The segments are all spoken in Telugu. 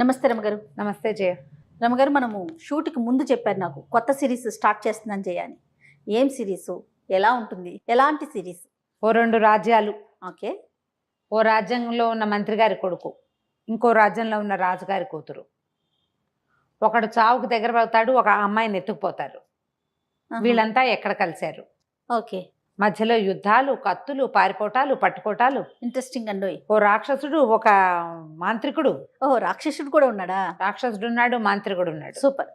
నమస్తే రమగారు. నమస్తే జయ. రమగారు, మనము షూట్కి ముందు చెప్పారు నాకు కొత్త సిరీస్ స్టార్ట్ చేస్తున్నాను జయ అని. ఏం సిరీసు, ఎలా ఉంటుంది, ఎలాంటి సిరీస్? ఓ 2 రాజ్యాలు. ఓకే. ఓ రాజ్యంలో ఉన్న మంత్రి గారి కొడుకు, ఇంకో రాజ్యంలో ఉన్న రాజుగారి కూతురు. ఒకడు చావుకు దగ్గర పడతాడు, ఒక అమ్మాయిని ఎత్తుకుపోతారు. వీళ్ళంతా ఎక్కడ కలిశారు? ఓకే. మధ్యలో యుద్ధాలు, కత్తులు, పారిపోటాలు, పట్టుకోటాలు. ఇంట్రెస్టింగ్ అండి. ఓ రాక్షసుడు, ఒక మాంత్రికుడు. ఓహో, రాక్షసుడు కూడా ఉన్నాడా? రాక్షసుడు ఉన్నాడు, మాంత్రికుడు ఉన్నాడు. సూపర్.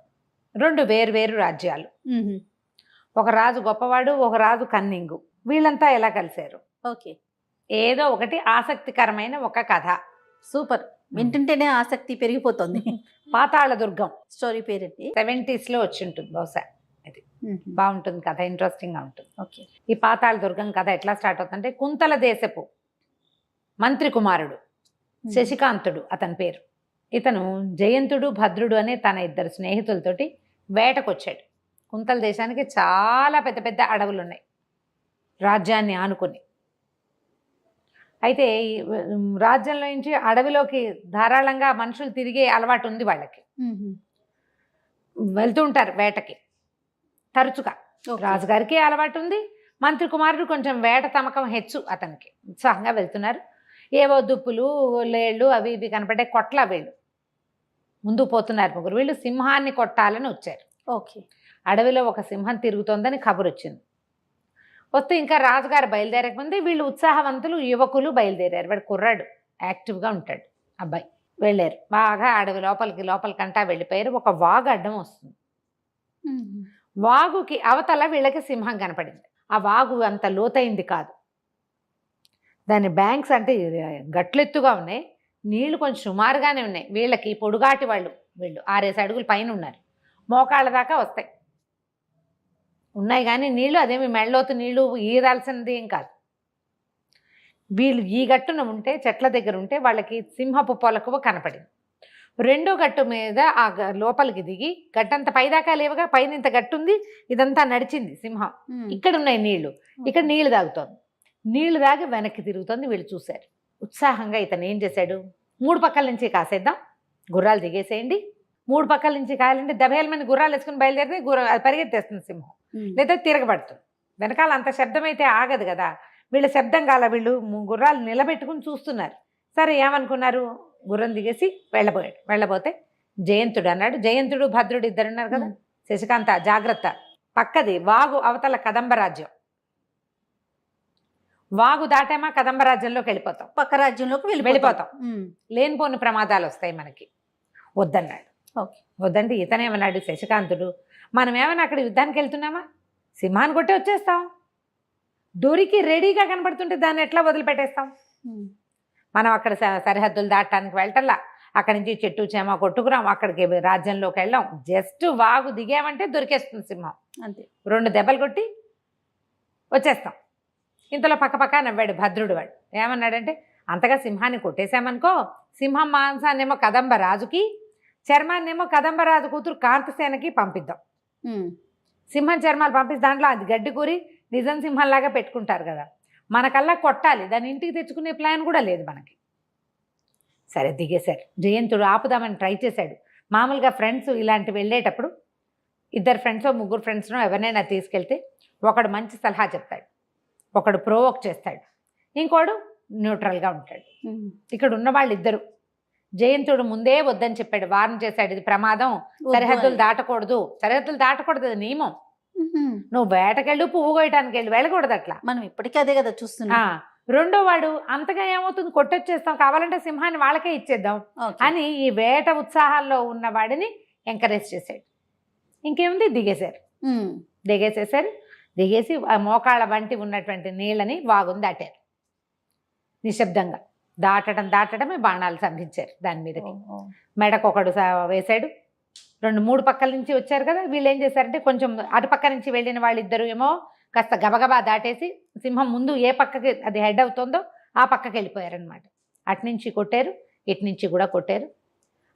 2 వేరు రాజ్యాలు. ఒక రాజు గొప్పవాడు, ఒక రాజు కన్నింగు. వీళ్ళంతా ఎలా కలిశారు? ఓకే. ఏదో ఒకటి ఆసక్తికరమైన ఒక కథ. సూపర్. వింటుంటేనే ఆసక్తి పెరిగిపోతుంది. పాతాళ దుర్గం స్టోరీ పేరేంటి? 70s లో వచ్చి ఉంటుంది బహుశా. అది బాగుంటుంది కథ, ఇంట్రెస్టింగ్ గా ఉంటుంది. ఓకే. ఈ పాతాళ దుర్గం కథ ఎట్లా స్టార్ట్ అవుతుందంటే, కుంతల దేశపు మంత్రి కుమారుడు శశికాంతుడు అతని పేరు. ఇతను జయంతుడు, భద్రుడు అనే తన 2 స్నేహితులతోటి వేటకొచ్చాడు. కుంతల దేశానికి చాలా పెద్ద పెద్ద అడవులు ఉన్నాయి రాజ్యాన్ని ఆనుకుని. అయితే ఈ రాజ్యంలో నుంచి అడవిలోకి ధారాళంగా మనుషులు తిరిగే అలవాటు ఉంది వాళ్ళకి. వెళ్తూ ఉంటారు వేటకి తరచుగా. రాజుగారికి అలవాటు ఉంది, మంత్రి కుమారుడు కొంచెం వేట తమకం హెచ్చు అతనికి. ఉత్సాహంగా వెళ్తున్నారు. ఏవో దుప్పులు, లేళ్ళు అవి ఇవి కనపడే కొట్ల వీళ్ళు ముందు పోతున్నారు. ముగ్గురు వీళ్ళు సింహాన్ని కొట్టాలని వచ్చారు. ఓకే. అడవిలో ఒక సింహం తిరుగుతోందని కబురు వచ్చింది. వస్తే ఇంకా రాజుగారు బయలుదేరకముందే వీళ్ళు ఉత్సాహవంతులు యువకులు బయలుదేరారు. వాడు కుర్రాడు, యాక్టివ్గా ఉంటాడు అబ్బాయి. వెళ్ళారు బాగా అడవి లోపలికంటా వెళ్ళిపోయారు. ఒక వాగు అడ్డం వస్తుంది. వాగుకి అవతల వీళ్ళకి సింహం కనపడింది. ఆ వాగు అంత లోతైంది కాదు, దాని బ్యాంక్స్ అంటే గట్లెత్తుగా ఉన్నాయి, నీళ్లు కొంచెం సుమారుగానే ఉన్నాయి. వీళ్ళకి పొడుగాటి వీళ్ళు 6 అడుగుల పైన ఉన్నారు, మోకాళ్ళ దాకా వస్తాయి ఉన్నాయి. కానీ నీళ్లు అదేమి మెళ్ళలోతు నీళ్లు ఈదాల్సినది ఏం కాదు. వీళ్ళు ఈ గట్టున ఉంటే, చెట్ల దగ్గర ఉంటే వాళ్ళకి సింహపు పొలకువ కనపడింది. 2వ గట్టు మీద ఆ లోపలికి దిగి, గట్టంత పైదాకా లేవుగా, పైన ఇంత గట్టుంది, ఇదంతా నడిచింది సింహం. ఇక్కడ ఉన్నాయి నీళ్లు, ఇక్కడ నీళ్లు తాగుతోంది. నీళ్లు తాగి వెనక్కి తిరుగుతోంది. వీళ్ళు చూశారు. ఉత్సాహంగా ఇతను ఏం చేశాడు, 3 పక్కల నుంచి కాసేద్దాం, గుర్రాలు దిగేసేయండి. 3 పక్కల నుంచి కాయాలంటే దబేలమైన గుర్రాలు వేసుకుని బయలుదేరితే అది పరిగెత్తేస్తుంది సింహం, లేదా తిరగబడుతుంది. వెనకాల అంత శబ్దమైతే ఆగదు కదా. వీళ్ళ శబ్దం కాల, వీళ్ళు గుర్రాలు నిలబెట్టుకుని చూస్తున్నారు. సరే ఏమనుకున్నారు, గుర్రం దిగేసి వెళ్ళబోతే జయంతుడు అన్నాడు. జయంతుడు, భద్రుడు 2 ఉన్నారు కదా. శశికాంత జాగ్రత్త, పక్కది వాగు అవతల కదంబ రాజ్యం. వాగు దాటామా కదంబ రాజ్యంలోకి వెళ్ళిపోతాం, పక్క రాజ్యంలోకి వెళ్ళిపోతాం. లేనిపోని ప్రమాదాలు వస్తాయి మనకి, వద్దన్నాడు. ఓకే. వద్దంటే ఇతనేమన్నాడు శశికాంతుడు, మనం ఏమైనా అక్కడ యుద్ధానికి వెళ్తున్నామా, సింహాన్ని కొట్టి వచ్చేస్తాం. దొరికి రెడీగా కనపడుతుంటే దాన్ని ఎట్లా వదిలిపెట్టేస్తాం? మనం అక్కడ సరిహద్దులు దాటడానికి వెళ్ళటల్లా, అక్కడి నుంచి చెట్టు చేమ కొట్టుకురాం, అక్కడికి రాజ్యంలోకి వెళ్ళాం. జస్ట్ వాగు దిగామంటే దొరికేస్తుంది సింహం. అంతే, 2 దెబ్బలు కొట్టి వచ్చేస్తాం. ఇంతలో పక్క నవ్వాడు భద్రుడు. వాడు ఏమన్నాడంటే, అంతగా సింహాన్ని కొట్టేశామనుకో, సింహం మాంసాన్నేమో కదంబ రాజుకి, చర్మాన్నేమో కదంబ రాజు కూతురు కాంతసేనకి పంపిద్దాం. సింహం చర్మాలు పంపిస్తే దాంట్లో అది గడ్డి కూరి నిజం సింహంలాగా పెట్టుకుంటారు కదా, మనకల్లా కొట్టాలి, దాన్ని ఇంటికి తెచ్చుకునే ప్లాన్ కూడా లేదు మనకి. సరే దిగేశారు. జయంతుడు ఆపుదామని ట్రై చేశాడు. మామూలుగా ఫ్రెండ్స్ ఇలాంటి వెళ్ళేటప్పుడు 2 ఫ్రెండ్సో 3 ఫ్రెండ్స్నో ఎవరినైనా తీసుకెళ్తే ఒకడు మంచి సలహా చెప్తాడు, ఒకడు ప్రోవోక్ చేస్తాడు, ఇంకోడు న్యూట్రల్గా ఉంటాడు. ఇక్కడ ఉన్న వాళ్ళిద్దరు. జయంతుడు ముందే వద్దని చెప్పాడు, వార్న్ చేశాడు, ఇది ప్రమాదం, సరిహద్దులు దాటకూడదు. సరిహద్దులు దాటకూడదు, అది నియమం. నువ్వు వేటకెళ్ళు, పువ్వు కోయటానికి వెళ్ళి వెళ్ళకూడదు అట్లా. మనం ఇప్పటికీ అదే కదా చూస్తున్నా. 2వ వాడు అంతగా ఏమవుతుంది, కొట్టొచ్చేస్తాం, కావాలంటే సింహాన్ని వాళ్ళకే ఇచ్చేద్దాం అని ఈ వేట ఉత్సాహాల్లో ఉన్న వాడిని ఎంకరేజ్ చేశాడు. ఇంకేముంది, దిగేసేసారు. దిగేసి ఆ మోకాళ్ళ వంటి ఉన్నటువంటి నీళ్ళని వాగుని దాటారు నిశ్శబ్దంగా. దాటడమే బాణాలు సంధించారు దాని మీదకి. మెడకొకడు వేశాడు. 2-3 పక్కల నుంచి వచ్చారు కదా, వీళ్ళు ఏం చేశారంటే, కొంచెం అటుపక్క నుంచి వెళ్ళిన వాళ్ళిద్దరు ఏమో కాస్త గబగబా దాటేసి సింహం ముందు ఏ పక్కకి అది హెడ్ అవుతుందో ఆ పక్కకి వెళ్ళిపోయారనమాట. అటు నుంచి కొట్టారు, ఇటు నుంచి కూడా కొట్టారు.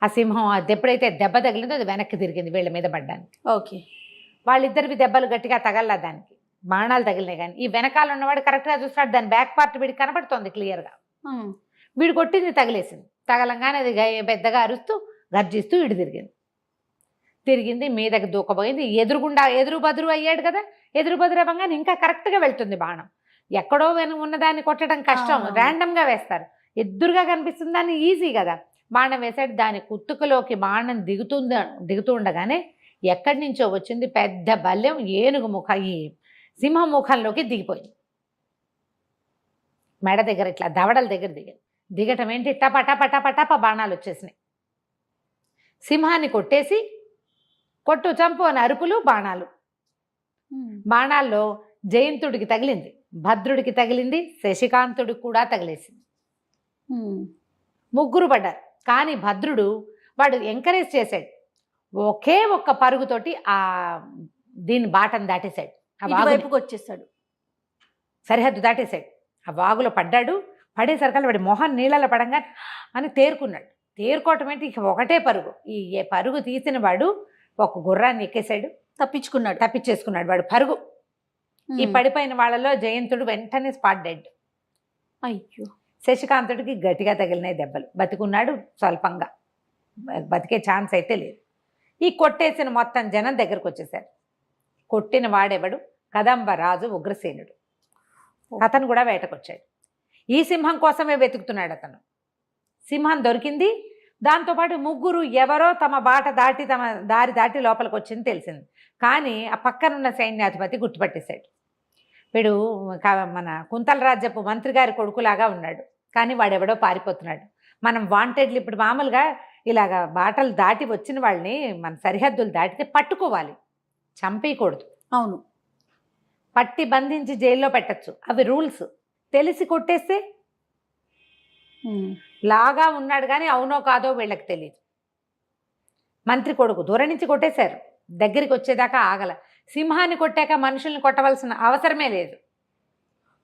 ఆ సింహం అది ఎప్పుడైతే దెబ్బ తగిలిందో అది వెనక్కి తిరిగింది వీళ్ళ మీద పడ్డానికి. ఓకే. వాళ్ళిద్దరివి దెబ్బలు గట్టిగా తగల్లా, దానికి బాణాలు తగిలినాయి. కానీ ఈ వెనకాల ఉన్నవాడు కరెక్ట్గా చూస్తాడు, దాని బ్యాక్ పార్ట్ వీడికి కనబడుతోంది క్లియర్గా. వీడు కొట్టింది తగిలేసింది. తగలంగానే అది పెద్దగా అరుస్తూ గర్జిస్తూ ఇటు తిరిగింది మీదకి దూకపోయింది. ఎదురు బదురు అయ్యాడు కదా, ఎదురు బదురు అవ్వగానే ఇంకా కరెక్ట్గా వెళ్తుంది బాణం. ఎక్కడో ఉన్నదాన్ని కొట్టడం కష్టం, ర్యాండమ్గా వేస్తారు. ఎదురుగా కనిపిస్తుంది దాన్ని ఈజీ కదా. బాణం వేసాడు, దాని కుత్తుకలోకి బాణం దిగుతూ ఉండగానే ఎక్కడి నుంచో వచ్చింది పెద్ద బల్యం ఏనుగు ఈ సింహం ముఖంలోకి దిగిపోయింది. మెడ దగ్గర ఇట్లా దవడల దగ్గర దిగటం ఏంటి, టప బాణాలు వచ్చేసినాయి. సింహాన్ని కొట్టేసి కొట్టు చంపు అని అరుపులు, బాణాలు. బాణాల్లో జయంతుడికి తగిలింది, భద్రుడికి తగిలింది, శశికాంతుడికి కూడా తగిలేసింది. ముగ్గురు పడ్డారు. కానీ భద్రుడు వాడు ఎంకరేజ్ చేశాడు. ఒకే ఒక్క పరుగుతోటి దీని బాటను దాటేశాడు, వైపుకి వచ్చేసాడు, సరిహద్దు దాటేశాడు. ఆ వాగులో పడ్డాడు. పడేసరికల్లా వాడి మొహం నీళ్ళలో పడంగా అని తేరుకున్నాడు. తేరుకోవటం ఏంటి, ఇక ఒకటే పరుగు. ఈ పరుగు తీసిన వాడు ఒక గుర్రాన్ని ఎక్కేశాడు, తప్పించేసుకున్నాడు వాడు పరుగు. ఈ పడిపోయిన వాళ్ళలో జయంతుడు వెంటనే స్పాట్ డెడ్. అయ్యో. శశికాంతుడికి గట్టిగా తగిలినాయి దెబ్బలు. బతికున్నాడు స్వల్పంగా, బతికే ఛాన్స్ అయితే లేదు. ఈ కొట్టేసిన మొత్తం జనం దగ్గరకు వచ్చేసారు. కొట్టిన వాడెవడు, కదంబ రాజు ఉగ్రసేనుడు. అతను కూడా వేటకొచ్చాడు. ఈ సింహం కోసమే వెతుకుతున్నాడు అతను. సింహం దొరికింది. దాంతోపాటు ముగ్గురు ఎవరో తమ బాట దాటి తమ దారి దాటి లోపలికి వచ్చింది తెలిసింది. కానీ ఆ పక్కనున్న సైన్యాధిపతి గుర్తుపట్టేశాడు. వీడు మన కుంతల రాజ్యపు మంత్రి గారి కొడుకులాగా ఉన్నాడు, కానీ వాడెవడో పారిపోతున్నాడు. మనం వాంటెడ్లు ఇప్పుడు మామూలుగా ఇలాగా బాటలు దాటి వచ్చిన వాళ్ళని మన సరిహద్దులు దాటితే పట్టుకోవాలి, చంపేయకూడదు. అవును, పట్టి బంధించి జైల్లో పెట్టచ్చు, అవి రూల్స్. తెలిసి కొట్టేస్తే లాగా ఉన్నాడు కానీ అవునో కాదో వీళ్ళకి తెలియదు. మంత్రి కొడుకు దూరం నుంచి కొట్టేశారు, దగ్గరికి వచ్చేదాకా ఆగల. సింహాన్ని కొట్టాక మనుషుల్ని కొట్టవలసిన అవసరమే లేదు,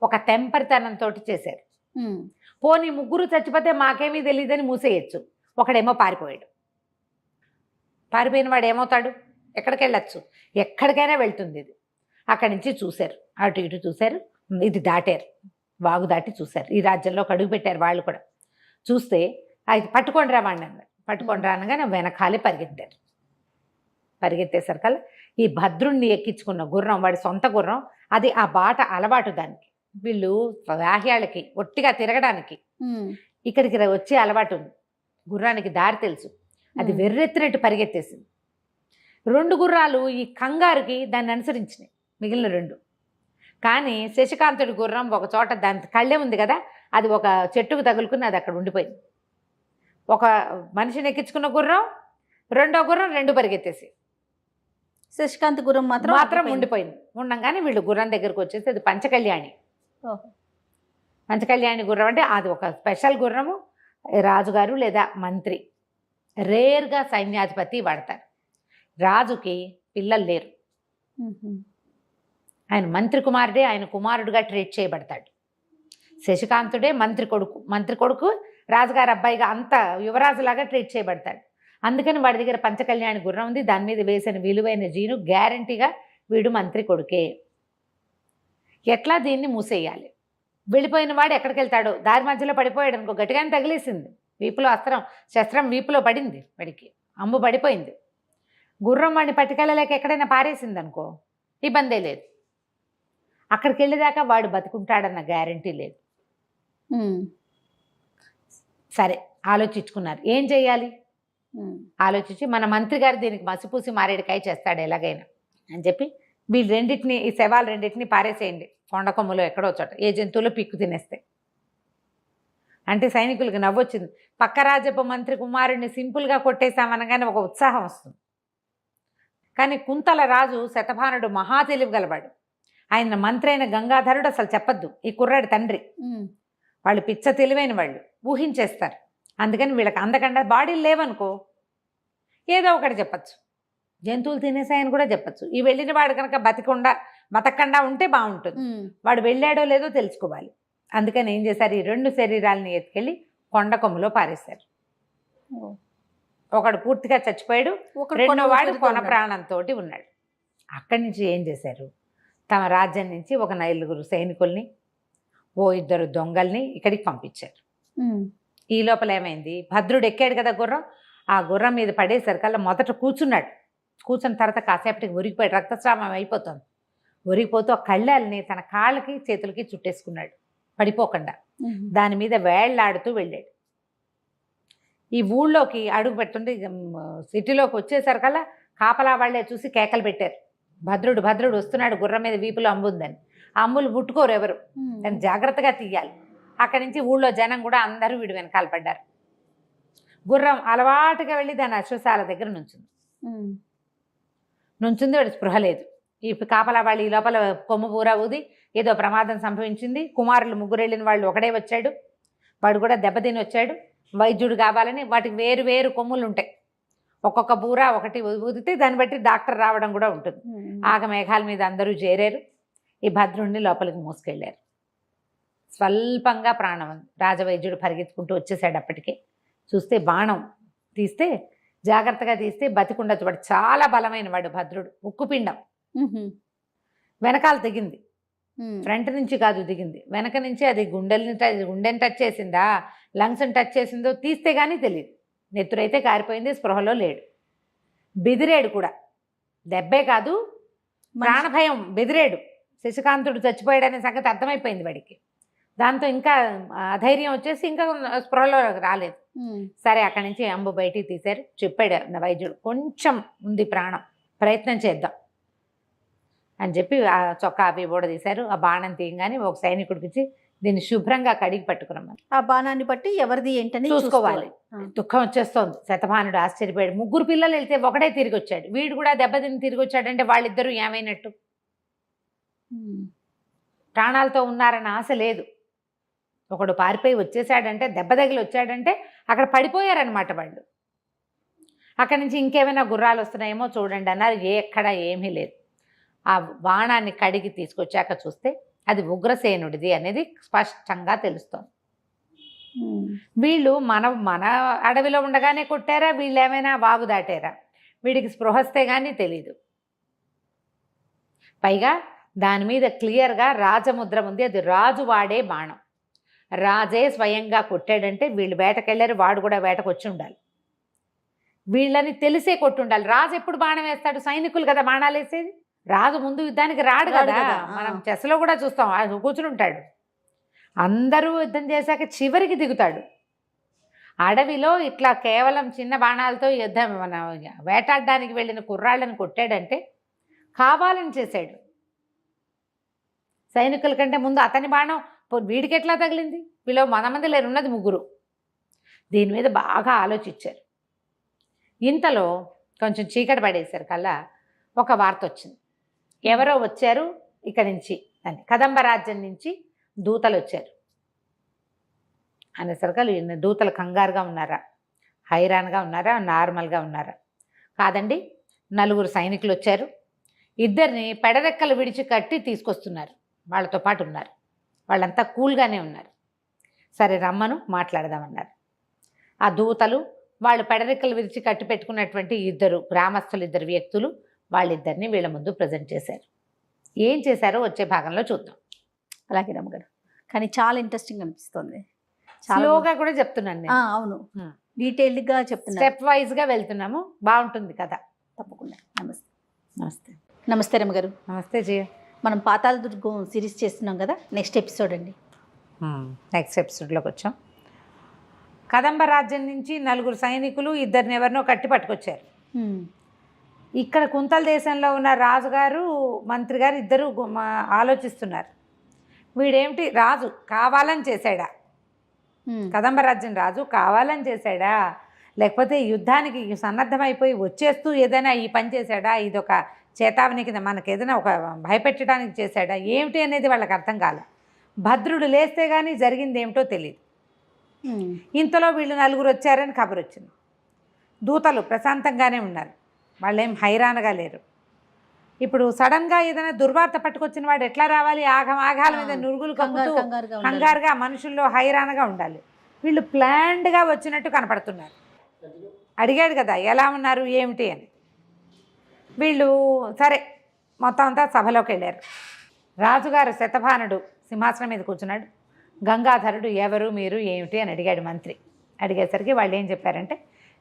ఒక తెంపరితనంతో చేశారు. పోనీ ముగ్గురు చచ్చిపోతే మాకేమీ తెలియదని మూసేయచ్చు. ఒకడేమో పారిపోయాడు. పారిపోయిన వాడు ఏమవుతాడు, ఎక్కడికి వెళ్ళచ్చు, ఎక్కడికైనా వెళ్తుంది ఇది. అక్కడి నుంచి చూశారు, అటు ఇటు చూశారు, ఇది దాటారు, వాగు దాటి చూశారు. ఈ రాజ్యంలో అడుగు పెట్టారు వాళ్ళు కూడా. చూస్తే అది పట్టుకొని రా వాడిని అన్నారు. పట్టుకొని రానగానే వెనకాలే పరిగెత్తారు. పరిగెత్తేసరికల్లా ఈ భద్రుణ్ణి ఎక్కించుకున్న గుర్రం, వాడి సొంత గుర్రం, అది ఆ బాట అలవాటు దానికి. వీళ్ళు వాహ్యాలకి ఒట్టిగా తిరగడానికి ఇక్కడికి వచ్చే అలవాటు ఉంది. గుర్రానికి దారి తెలుసు, అది వెర్రెత్తినట్టు పరిగెత్తేసింది. 2 గుర్రాలు ఈ కంగారుకి దాన్ని అనుసరించినాయి, మిగిలిన 2. కానీ శశికాంతుడి గుర్రం ఒక చోట, దాని కళ్ళే ఉంది కదా, అది ఒక చెట్టుకు తగులుకుని అది అక్కడ ఉండిపోయింది. ఒక మనిషిని ఎక్కించుకున్న గుర్రం, రెండో గుర్రం 2 పరిగెత్తేసి, శశికాంత్ గుర్రం మాత్రం ఉండిపోయింది. ఉండగానే వీళ్ళు గుర్రం దగ్గరకు వచ్చేసి అది పంచకళ్యాణి. పంచకళ్యాణి గుర్రం అంటే అది ఒక స్పెషల్ గుర్రము. రాజుగారు లేదా మంత్రి, రేర్గా సైన్యాధిపతి వాడతారు. రాజుకి పిల్లలు లేరు, ఆయన మంత్రి కుమారుడే, ఆయన కుమారుడుగా ట్రీట్ చేయబడతాడు. శశికాంతుడే మంత్రి కొడుకు రాజుగారి అబ్బాయిగా అంత యువరాజులాగా ట్రీట్ చేయబడతాడు. అందుకని వాడి దగ్గర పంచకళ్యాణి గుర్రం ఉంది. దాని మీద వేసిన విలువైన జీను గ్యారంటీగా వీడు మంత్రి కొడుకే. ఎట్లా దీన్ని మూసేయాలి? వెళ్ళిపోయిన వాడు ఎక్కడికి వెళ్తాడో, దారి మధ్యలో పడిపోయాడు అనుకో, గట్టిగానే తగిలేసింది, వీపులో శస్త్రం వీపులో పడింది, వాడికి అమ్ము పడిపోయింది. గుర్రం వాడిని పట్టుకెళ్ళలేక ఎక్కడైనా పారేసింది అనుకో, ఇబ్బందే లేదు. అక్కడికి వెళ్ళేదాకా వాడు బతుకుంటాడన్న గ్యారంటీ లేదు. సరే ఆలోచించుకున్నారు ఏం చేయాలి. ఆలోచించి మన మంత్రి గారు దీనికి మసిపూసి మారేడుకాయ చేస్తాడు ఎలాగైనా అని చెప్పి వీళ్ళు రెండింటిని, ఈ శవాలు రెండింటిని పారేసేయండి కొండకొమ్మలో ఎక్కడో చోట, ఏ జంతువులు పిక్కు తినేస్తాయి అంటే సైనికులకు నవ్వొచ్చింది. పక్క రాజ్యపు మంత్రి కుమారుడిని సింపుల్గా కొట్టేశామనగానే ఒక ఉత్సాహం వస్తుంది. కానీ కుంతల రాజు శతభానుడు మహా తెలివి గలవాడు. ఆయన మంత్రి అయిన గంగాధరుడు అసలు చెప్పద్దు, ఈ కుర్రాడి తండ్రి. వాళ్ళు పిచ్చ తెలివైన వాళ్ళు, ఊహించేస్తారు. అందుకని వీళ్ళకి అందకుండా బాడీలు లేవనుకో ఏదో ఒకటి చెప్పచ్చు, జంతువులు తినేసాయని కూడా చెప్పచ్చు. ఈ వెళ్ళిన వాడు కనుక బతకకుండా ఉంటే బాగుంటుంది. వాడు వెళ్ళాడో లేదో తెలుసుకోవాలి. అందుకని ఏం చేశారు, ఈ 2 శరీరాలని ఎత్తుకెళ్ళి కొండకొమ్మలో పారేశారు. ఒకడు పూర్తిగా చచ్చిపోయాడు, రెండో వాడు కొన ప్రాణంతో ఉన్నాడు. అక్కడి నుంచి ఏం చేశారు, తమ రాజ్యం నుంచి ఒక 9 సైనికుల్ని, 2 దొంగల్ని ఇక్కడికి పంపించారు. ఈ లోపల ఏమైంది, భద్రుడు ఎక్కాడు కదా గుర్రం, ఆ గుర్రం మీద పడేసరికల్లా మొదట కూర్చున్నాడు. కూర్చున్న తర్వాత కాసేపటికి ఉరిగిపోయాడు, రక్తస్రావం అయిపోతుంది. ఉరిగిపోతూ ఆ కళ్ళాలని తన కాళ్ళకి చేతులకి చుట్టేసుకున్నాడు పడిపోకుండా. దాని మీద వేళ్లాడుతూ వెళ్ళాడు. ఈ ఊళ్ళోకి అడుగు పెడుతుంటే సిటీలోకి వచ్చేసరికల్లా కాపలా వాళ్ళే చూసి కేకలు పెట్టారు, భద్రుడు భద్రుడు వస్తున్నాడు, గుర్రం మీద వీపులో అంబుందని. ఆ అంబులు ముట్టుకోరు ఎవరు, దాన్ని జాగ్రత్తగా తీయాలి. అక్కడి నుంచి ఊళ్ళో జనం కూడా అందరూ వీడు వెనకాల పడ్డారు. గుర్రం అలవాటుగా వెళ్ళి దాని అశ్వశాల దగ్గర నుంచుంది. వాడి స్పృహ లేదు. ఈ కాపలా వాళ్ళు ఈ లోపల కొమ్ము పూరా ఊది ఏదో ప్రమాదం సంభవించింది. కుమారులు 3 వెళ్ళిన వాళ్ళు ఒకడే వచ్చాడు, వాడు కూడా దెబ్బతిని వచ్చాడు. వైద్యుడు కావాలని వాటికి వేరు వేరు కొమ్ములు ఉంటాయి, ఒక్కొక్క బూర ఒకటి ఊదితే దాన్ని బట్టి డాక్టర్ రావడం కూడా ఉంటుంది. ఆగమేఘాల మీద అందరూ చేరారు. ఈ భద్రుడిని లోపలికి మోసుకెళ్ళారు. స్వల్పంగా ప్రాణం ఉంది. రాజవైద్యుడు పరిగెత్తుకుంటూ వచ్చేసాడు. అప్పటికే చూస్తే బాణం తీస్తే, జాగ్రత్తగా తీస్తే బతికుండొచ్చు. వాడు చాలా బలమైన వాడు భద్రుడు, ఉక్కుపిండం. వెనకాల దిగింది, ఫ్రంట్ నుంచి కాదు దిగింది, వెనక నుంచి. అది గుండెని టచ్ చేసిందా, లంగ్స్ని టచ్ చేసిందో తీస్తే కానీ తెలియదు. నెత్తురైతే కారిపోయింది, స్పృహలో లేడు. బెదిరాడు కూడా, దెబ్బే కాదు ప్రాణభయం, బెదిరాడు. శశికాంతుడు చచ్చిపోయాడనే సంగతి అర్థమైపోయింది వాడికి. దాంతో ఇంకా అధైర్యం వచ్చేసి ఇంకా స్పృహలో రాలేదు. సరే అక్కడి నుంచి అంబు బయటికి తీశారు. చెప్పాడు వైద్యుడు, కొంచెం ఉంది ప్రాణం, ప్రయత్నం చేద్దాం అని చెప్పి ఆ చొక్కా అవి తీశారు. ఆ బాణం తీయగానే ఒక సైనికుడికి ఇచ్చి దీన్ని శుభ్రంగా కడిగి పట్టుకురమ్మని. ఆ బాణాన్ని బట్టి ఎవరిది ఏంటని చూసుకోవాలి. దుఃఖం వచ్చేస్తోంది. శతభానుడు ఆశ్చర్యపోయాడు. 3 పిల్లలు వెళ్తే ఒకడే తిరిగి వచ్చాడు, వీడు కూడా దెబ్బతిని తిరిగి వచ్చాడంటే వాళ్ళిద్దరూ ఏమైనట్టు? ప్రాణాలతో ఉన్నారన్న ఆశ లేదు. ఒకడు పారిపోయి వచ్చేసాడంటే, దెబ్బ తగిలి వచ్చాడంటే అక్కడ పడిపోయారనమాట వాళ్ళు. అక్కడి నుంచి ఇంకేమైనా గుర్రాలు వస్తున్నాయేమో చూడండి అన్నారు. ఎక్కడా ఏమీ లేదు. ఆ బాణాన్ని కడిగి తీసుకొచ్చాక చూస్తే అది ఉగ్రసేనుడిది అనేది స్పష్టంగా తెలుస్తోంది. వీళ్ళు మన అడవిలో ఉండగానే కొట్టారా, వీళ్ళు ఏమైనా వాగు దాటారా? వీడికి స్పృహస్తే కానీ తెలీదు. పైగా దాని మీద క్లియర్గా రాజముద్ర ఉంది. అది రాజు వాడే బాణం, రాజే స్వయంగా కొట్టాడంటే వీళ్ళు వేటకెళ్ళారు, వాడు కూడా వేటకు వచ్చి ఉండాలి. వీళ్ళని తెలిసే కొట్టుండాలి. రాజు ఎప్పుడు బాణం వేస్తాడు? సైనికులు కదా బాణాలు వేసేది. రాజు ముందు యుద్ధానికి రాడు కదా. మనం చెస్లో కూడా చూస్తాం, కూర్చుని ఉంటాడు. అందరూ యుద్ధం చేశాక చివరికి దిగుతాడు. అడవిలో ఇట్లా కేవలం చిన్న బాణాలతో యుద్ధం వేటాడడానికి వెళ్ళిన కుర్రాళ్ళని కొట్టాడంటే కావాలని చేశాడు. సైనికుల కంటే ముందు అతని బాణం వీడికి ఎట్లా తగిలింది? వీళ్ళు 100 మంది లేరు, ఉన్నది 3. దీని మీద బాగా ఆలోచించారు. ఇంతలో కొంచెం చీకటి పడేశారు కల్లా ఒక వార్త వచ్చింది. ఎవరో వచ్చారు ఇక్కడి నుంచి అని, కదంబ రాజ్యం నుంచి దూతలు వచ్చారు అనేసరికి దూతలు కంగారుగా ఉన్నారా, హైరాన్గా ఉన్నారా, నార్మల్గా ఉన్నారా? కాదండి, 4 సైనికులు వచ్చారు, 2 పెడరెక్కలు విడిచి కట్టి తీసుకొస్తున్నారు, వాళ్ళతో పాటు ఉన్నారు, వాళ్ళంతా కూల్గానే ఉన్నారు. సరే రమ్మను మాట్లాడదామన్నారు. ఆ దూతలు వాళ్ళు పెడరెక్కలు విరిచి కట్టి పెట్టుకున్నటువంటి 2 గ్రామస్తులు, 2 వ్యక్తులు, వాళ్ళిద్దరిని వీళ్ళ ముందు ప్రజెంట్ చేశారు. ఏం చేశారో వచ్చే భాగంలో చూద్దాం. అలాగే రమ్మగారు, కానీ చాలా ఇంట్రెస్టింగ్ అనిపిస్తుంది. స్లోగా కూడా చెప్తున్నాను నేను. అవును, డీటెయిల్డ్గా చెప్తున్నాను, స్టెప్ వైజ్గా వెళ్తున్నాము, బాగుంటుంది కదా. తప్పకుండా. నమస్తే. నమస్తే. నమస్తే రమ్మగారు. నమస్తే జయ. మనం పాతాళ దుర్గం సిరీస్ చేస్తున్నాం కదా, నెక్స్ట్ ఎపిసోడ్ అండి. నెక్స్ట్ ఎపిసోడ్లోకి వచ్చాం. కదంబ రాజ్యం నుంచి 4 సైనికులు 2 ఎవరినో కట్టి పట్టుకొచ్చారు. ఇక్కడ కుంతల దేశంలో ఉన్న రాజుగారు, మంత్రి గారు ఇద్దరు ఆలోచిస్తున్నారు, వీడేమిటి రాజు కావాలని చేశాడా, కదంబ రాజ్యం రాజు కావాలని చేశాడా, లేకపోతే యుద్ధానికి సన్నద్ధమైపోయి వచ్చేస్తూ ఏదైనా ఈ పని చేశాడా, ఇదొక చేతావని కింద మనకి ఏదైనా ఒక భయపెట్టడానికి చేశాడా, ఏమిటి అనేది వాళ్ళకి అర్థం కాలే. భద్రుడు లేస్తే కానీ జరిగింది ఏమిటో తెలియదు. ఇంతలో వీళ్ళు 4 వచ్చారని కబురు వచ్చింది. దూతలు ప్రశాంతంగానే ఉన్నారు, వాళ్ళేం హైరానగా లేరు. ఇప్పుడు సడన్గా ఏదైనా దుర్వార్త పట్టుకొచ్చిన వాడు ఎట్లా రావాలి? ఆఘాల మీద నురుగులు కమ్ముతూ కంగారుగా మనుషుల్లో హైరానగా ఉండాలి. వీళ్ళు ప్లాన్డ్గా వచ్చినట్టు కనపడుతున్నారు. అడిగాడు కదా ఎలా ఉన్నారు ఏమిటి అని. వీళ్ళు సరే మొత్తం అంతా సభలోకి వెళ్ళారు. రాజుగారు శతభానుడు సింహాసనం మీద కూర్చున్నాడు. గంగాధరుడు ఎవరు మీరు ఏమిటి అని అడిగాడు మంత్రి. అడిగేసరికి వాళ్ళు ఏం చెప్పారంటే,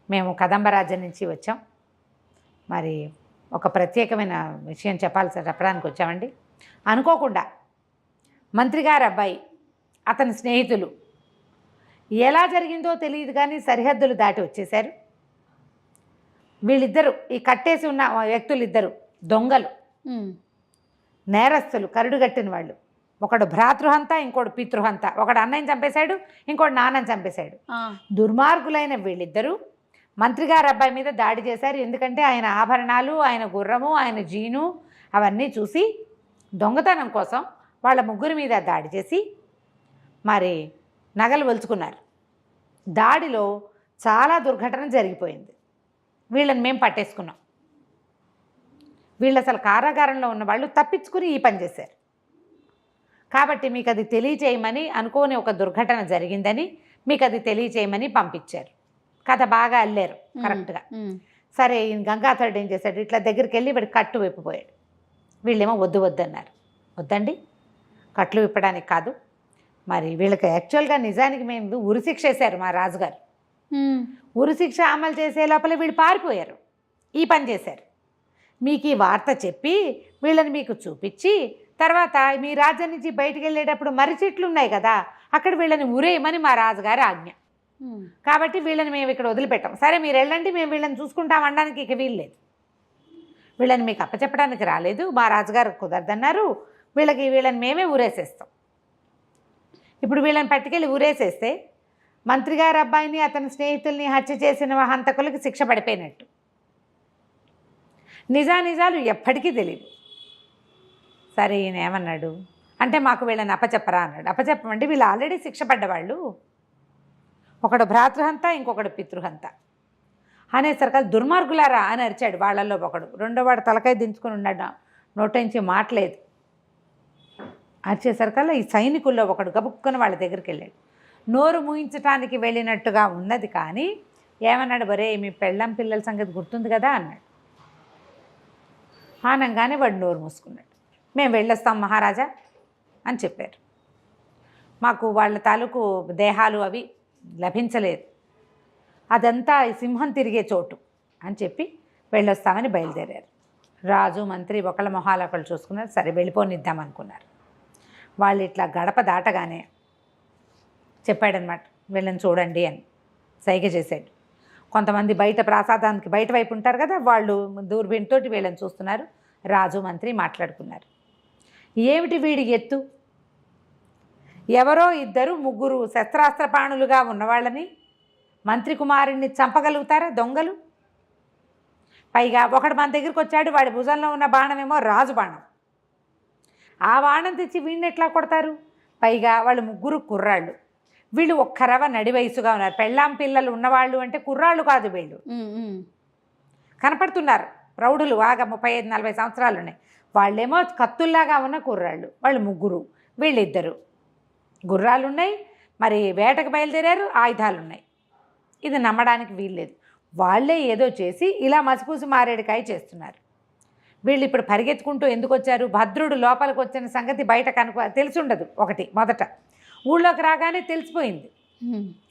మేము కదంబరాజ్యం నుంచి వచ్చాం, మరి ఒక ప్రత్యేకమైన విషయం చెప్పడానికి వచ్చామండి. అనుకోకుండా మంత్రి గారి అబ్బాయి, అతని స్నేహితులు, ఎలా జరిగిందో తెలియదు కానీ సరిహద్దులు దాటి వచ్చేశారు. వీళ్ళిద్దరూ, ఈ కట్టేసి ఉన్న వ్యక్తులు ఇద్దరు దొంగలు, నేరస్తులు, కరుడుగట్టిన వాళ్ళు. ఒకడు భ్రాతృహంత, ఇంకోటి పితృహంత. ఒకడు అన్నయ్యని చంపేశాడు, ఇంకోటి నాన్నని చంపేశాడు. దుర్మార్గులైన వీళ్ళిద్దరూ మంత్రి గారి అబ్బాయి మీద దాడి చేశారు. ఎందుకంటే ఆయన ఆభరణాలు, ఆయన గుర్రము, ఆయన జీను అవన్నీ చూసి దొంగతనం కోసం వాళ్ళ ముగ్గురి మీద దాడి చేసి మరి నగలు వలుచుకున్నారు. దాడిలో చాలా దుర్ఘటన జరిగిపోయింది. వీళ్ళని మేము పట్టేసుకున్నాం. వీళ్ళు అసలు కారాగారంలో ఉన్న వాళ్ళు తప్పించుకుని ఈ పని చేశారు. కాబట్టి మీకు అది తెలియచేయమని, అనుకోని ఒక దుర్ఘటన జరిగిందని మీకు అది తెలియచేయమని పంపించారు. కథ బాగా అల్లారు కరెక్ట్గా. సరే, ఈయన గంగాధరుడు ఏం చేశాడు, ఇట్లా దగ్గరికి వెళ్ళి వాడి కట్టు విప్పిపోయాడు. వీళ్ళేమో వద్దు వద్దన్నారు. వద్దండి, కట్లు విప్పడానికి కాదు, మరి వీళ్ళకి యాక్చువల్గా నిజానికి మేము ఉరిశిక్ష వేశారు మా రాజుగారు. ఉరిశిక్ష అమలు చేసే లోపల వీళ్ళు పారిపోయారు, ఈ పని చేశారు. మీకు ఈ వార్త చెప్పి వీళ్ళని మీకు చూపించి తర్వాత మీ రాజ్యం నుంచి బయటికి వెళ్ళేటప్పుడు మర్రి చెట్లు ఉన్నాయి కదా, అక్కడ వీళ్ళని ఉరేయమని మా రాజుగారి ఆజ్ఞ. కాబట్టి వీళ్ళని మేము ఇక్కడ వదిలిపెట్టాం. సరే మీరు వెళ్ళండి, మేము వీళ్ళని చూసుకుంటాం అనడానికి ఇక వీల్లేదు. వీళ్ళని మీకు అప్పచెప్పడానికి రాలేదు, మా రాజుగారు కుదరదన్నారు. వీళ్ళని మేమే ఊరేసేస్తాం. ఇప్పుడు వీళ్ళని పట్టుకెళ్ళి ఊరేసేస్తే మంత్రి గారి అబ్బాయిని, అతని స్నేహితుల్ని హత్య చేసిన హంతకులకి శిక్ష పడిపోయినట్టు. నిజాలు ఎప్పటికీ తెలియదు. సరే, ఈయన ఏమన్నాడు అంటే, మాకు వీళ్ళని అప్పచెప్పరా అన్నాడు. అప్పచెప్పమంటే వీళ్ళు ఆల్రెడీ శిక్ష పడ్డవాళ్ళు, ఒకడు భ్రాతృహంత, ఇంకొకడు పితృహంత అనేసరికి దుర్మార్గులారా అని అరిచాడు. వాళ్ళల్లో ఒకడు. రెండోవాడు తలకాయ దించుకుని ఉన్నాడు, నోటించి మాట్లేదు. అరిచేసరికల్లా ఈ సైనికుల్లో ఒకడు గబుక్కుని వాళ్ళ దగ్గరికి వెళ్ళాడు. నోరు మూయించడానికి వెళ్ళినట్టుగా ఉన్నది కానీ ఏమన్నాడు, బరే మీ పెళ్ళం పిల్లల సంగతి గుర్తుంది కదా అన్నాడు. ఆనంగానే వాడు నోరు మూసుకున్నాడు. మేము వెళ్ళొస్తాం మహారాజా అని చెప్పారు. మాకు వాళ్ళ తాలూకు దేహాలు అవి లభించలేదు, అదంతా ఈ సింహం తిరిగే చోటు అని చెప్పి వెళ్ళొస్తామని బయలుదేరారు. రాజు మంత్రి ఒకళ్ళ మొహాలు ఒకళ్ళు చూసుకున్నారు. సరే వెళ్ళిపోనిద్దాం అనుకున్నారు. వాళ్ళు ఇట్లా గడప దాటగానే చెప్పాడనమాట, వీళ్ళని చూడండి అని సైగ చేశాడు. కొంతమంది బయట ప్రాసాదానికి బయట వైపు ఉంటారు కదా, వాళ్ళు దూరబీన్తో వీళ్ళని చూస్తున్నారు. రాజు మంత్రి మాట్లాడుకున్నారు. ఏమిటి వీడి ఎత్తు, ఎవరో ఇద్దరు ముగ్గురు శస్త్రాస్త్రపాణులుగా ఉన్నవాళ్ళని మంత్రి కుమారుణ్ణి చంపగలుగుతారా దొంగలు? పైగా ఒకడు మన దగ్గరికి వచ్చాడు, వాడి భుజంలో ఉన్న బాణమేమో రాజు బాణం. ఆ బాణం తెచ్చి వీడిని ఎట్లా కొడతారు? పైగా వాళ్ళు ముగ్గురు కుర్రాళ్ళు, వీళ్ళు ఒక్కరవ నడి వయసుగా ఉన్నారు. పెళ్ళాం పిల్లలు ఉన్నవాళ్ళు అంటే కుర్రాళ్ళు కాదు, వీళ్ళు కనపడుతున్నారు ప్రౌఢులు, బాగా 35-40 సంవత్సరాలు ఉన్నాయి. వాళ్ళేమో కత్తుల్లాగా ఉన్న కుర్రాళ్ళు, వాళ్ళు ముగ్గురు, వీళ్ళిద్దరు. గుర్రాలు ఉన్నాయి, మరి వేటకు బయలుదేరారు, ఆయుధాలు ఉన్నాయి. ఇది నమ్మడానికి వీల్లేదు. వాళ్ళే ఏదో చేసి ఇలా మసిపూసి మారేడుకాయ చేస్తున్నారు. వీళ్ళు ఇప్పుడు పరిగెత్తుకుంటూ ఎందుకు వచ్చారు? భద్రుడు లోపలికి వచ్చిన సంగతి బయట తెలిసి ఉండదు. ఒకటి మొదట ఊళ్ళోకి రాగానే తెలిసిపోయింది.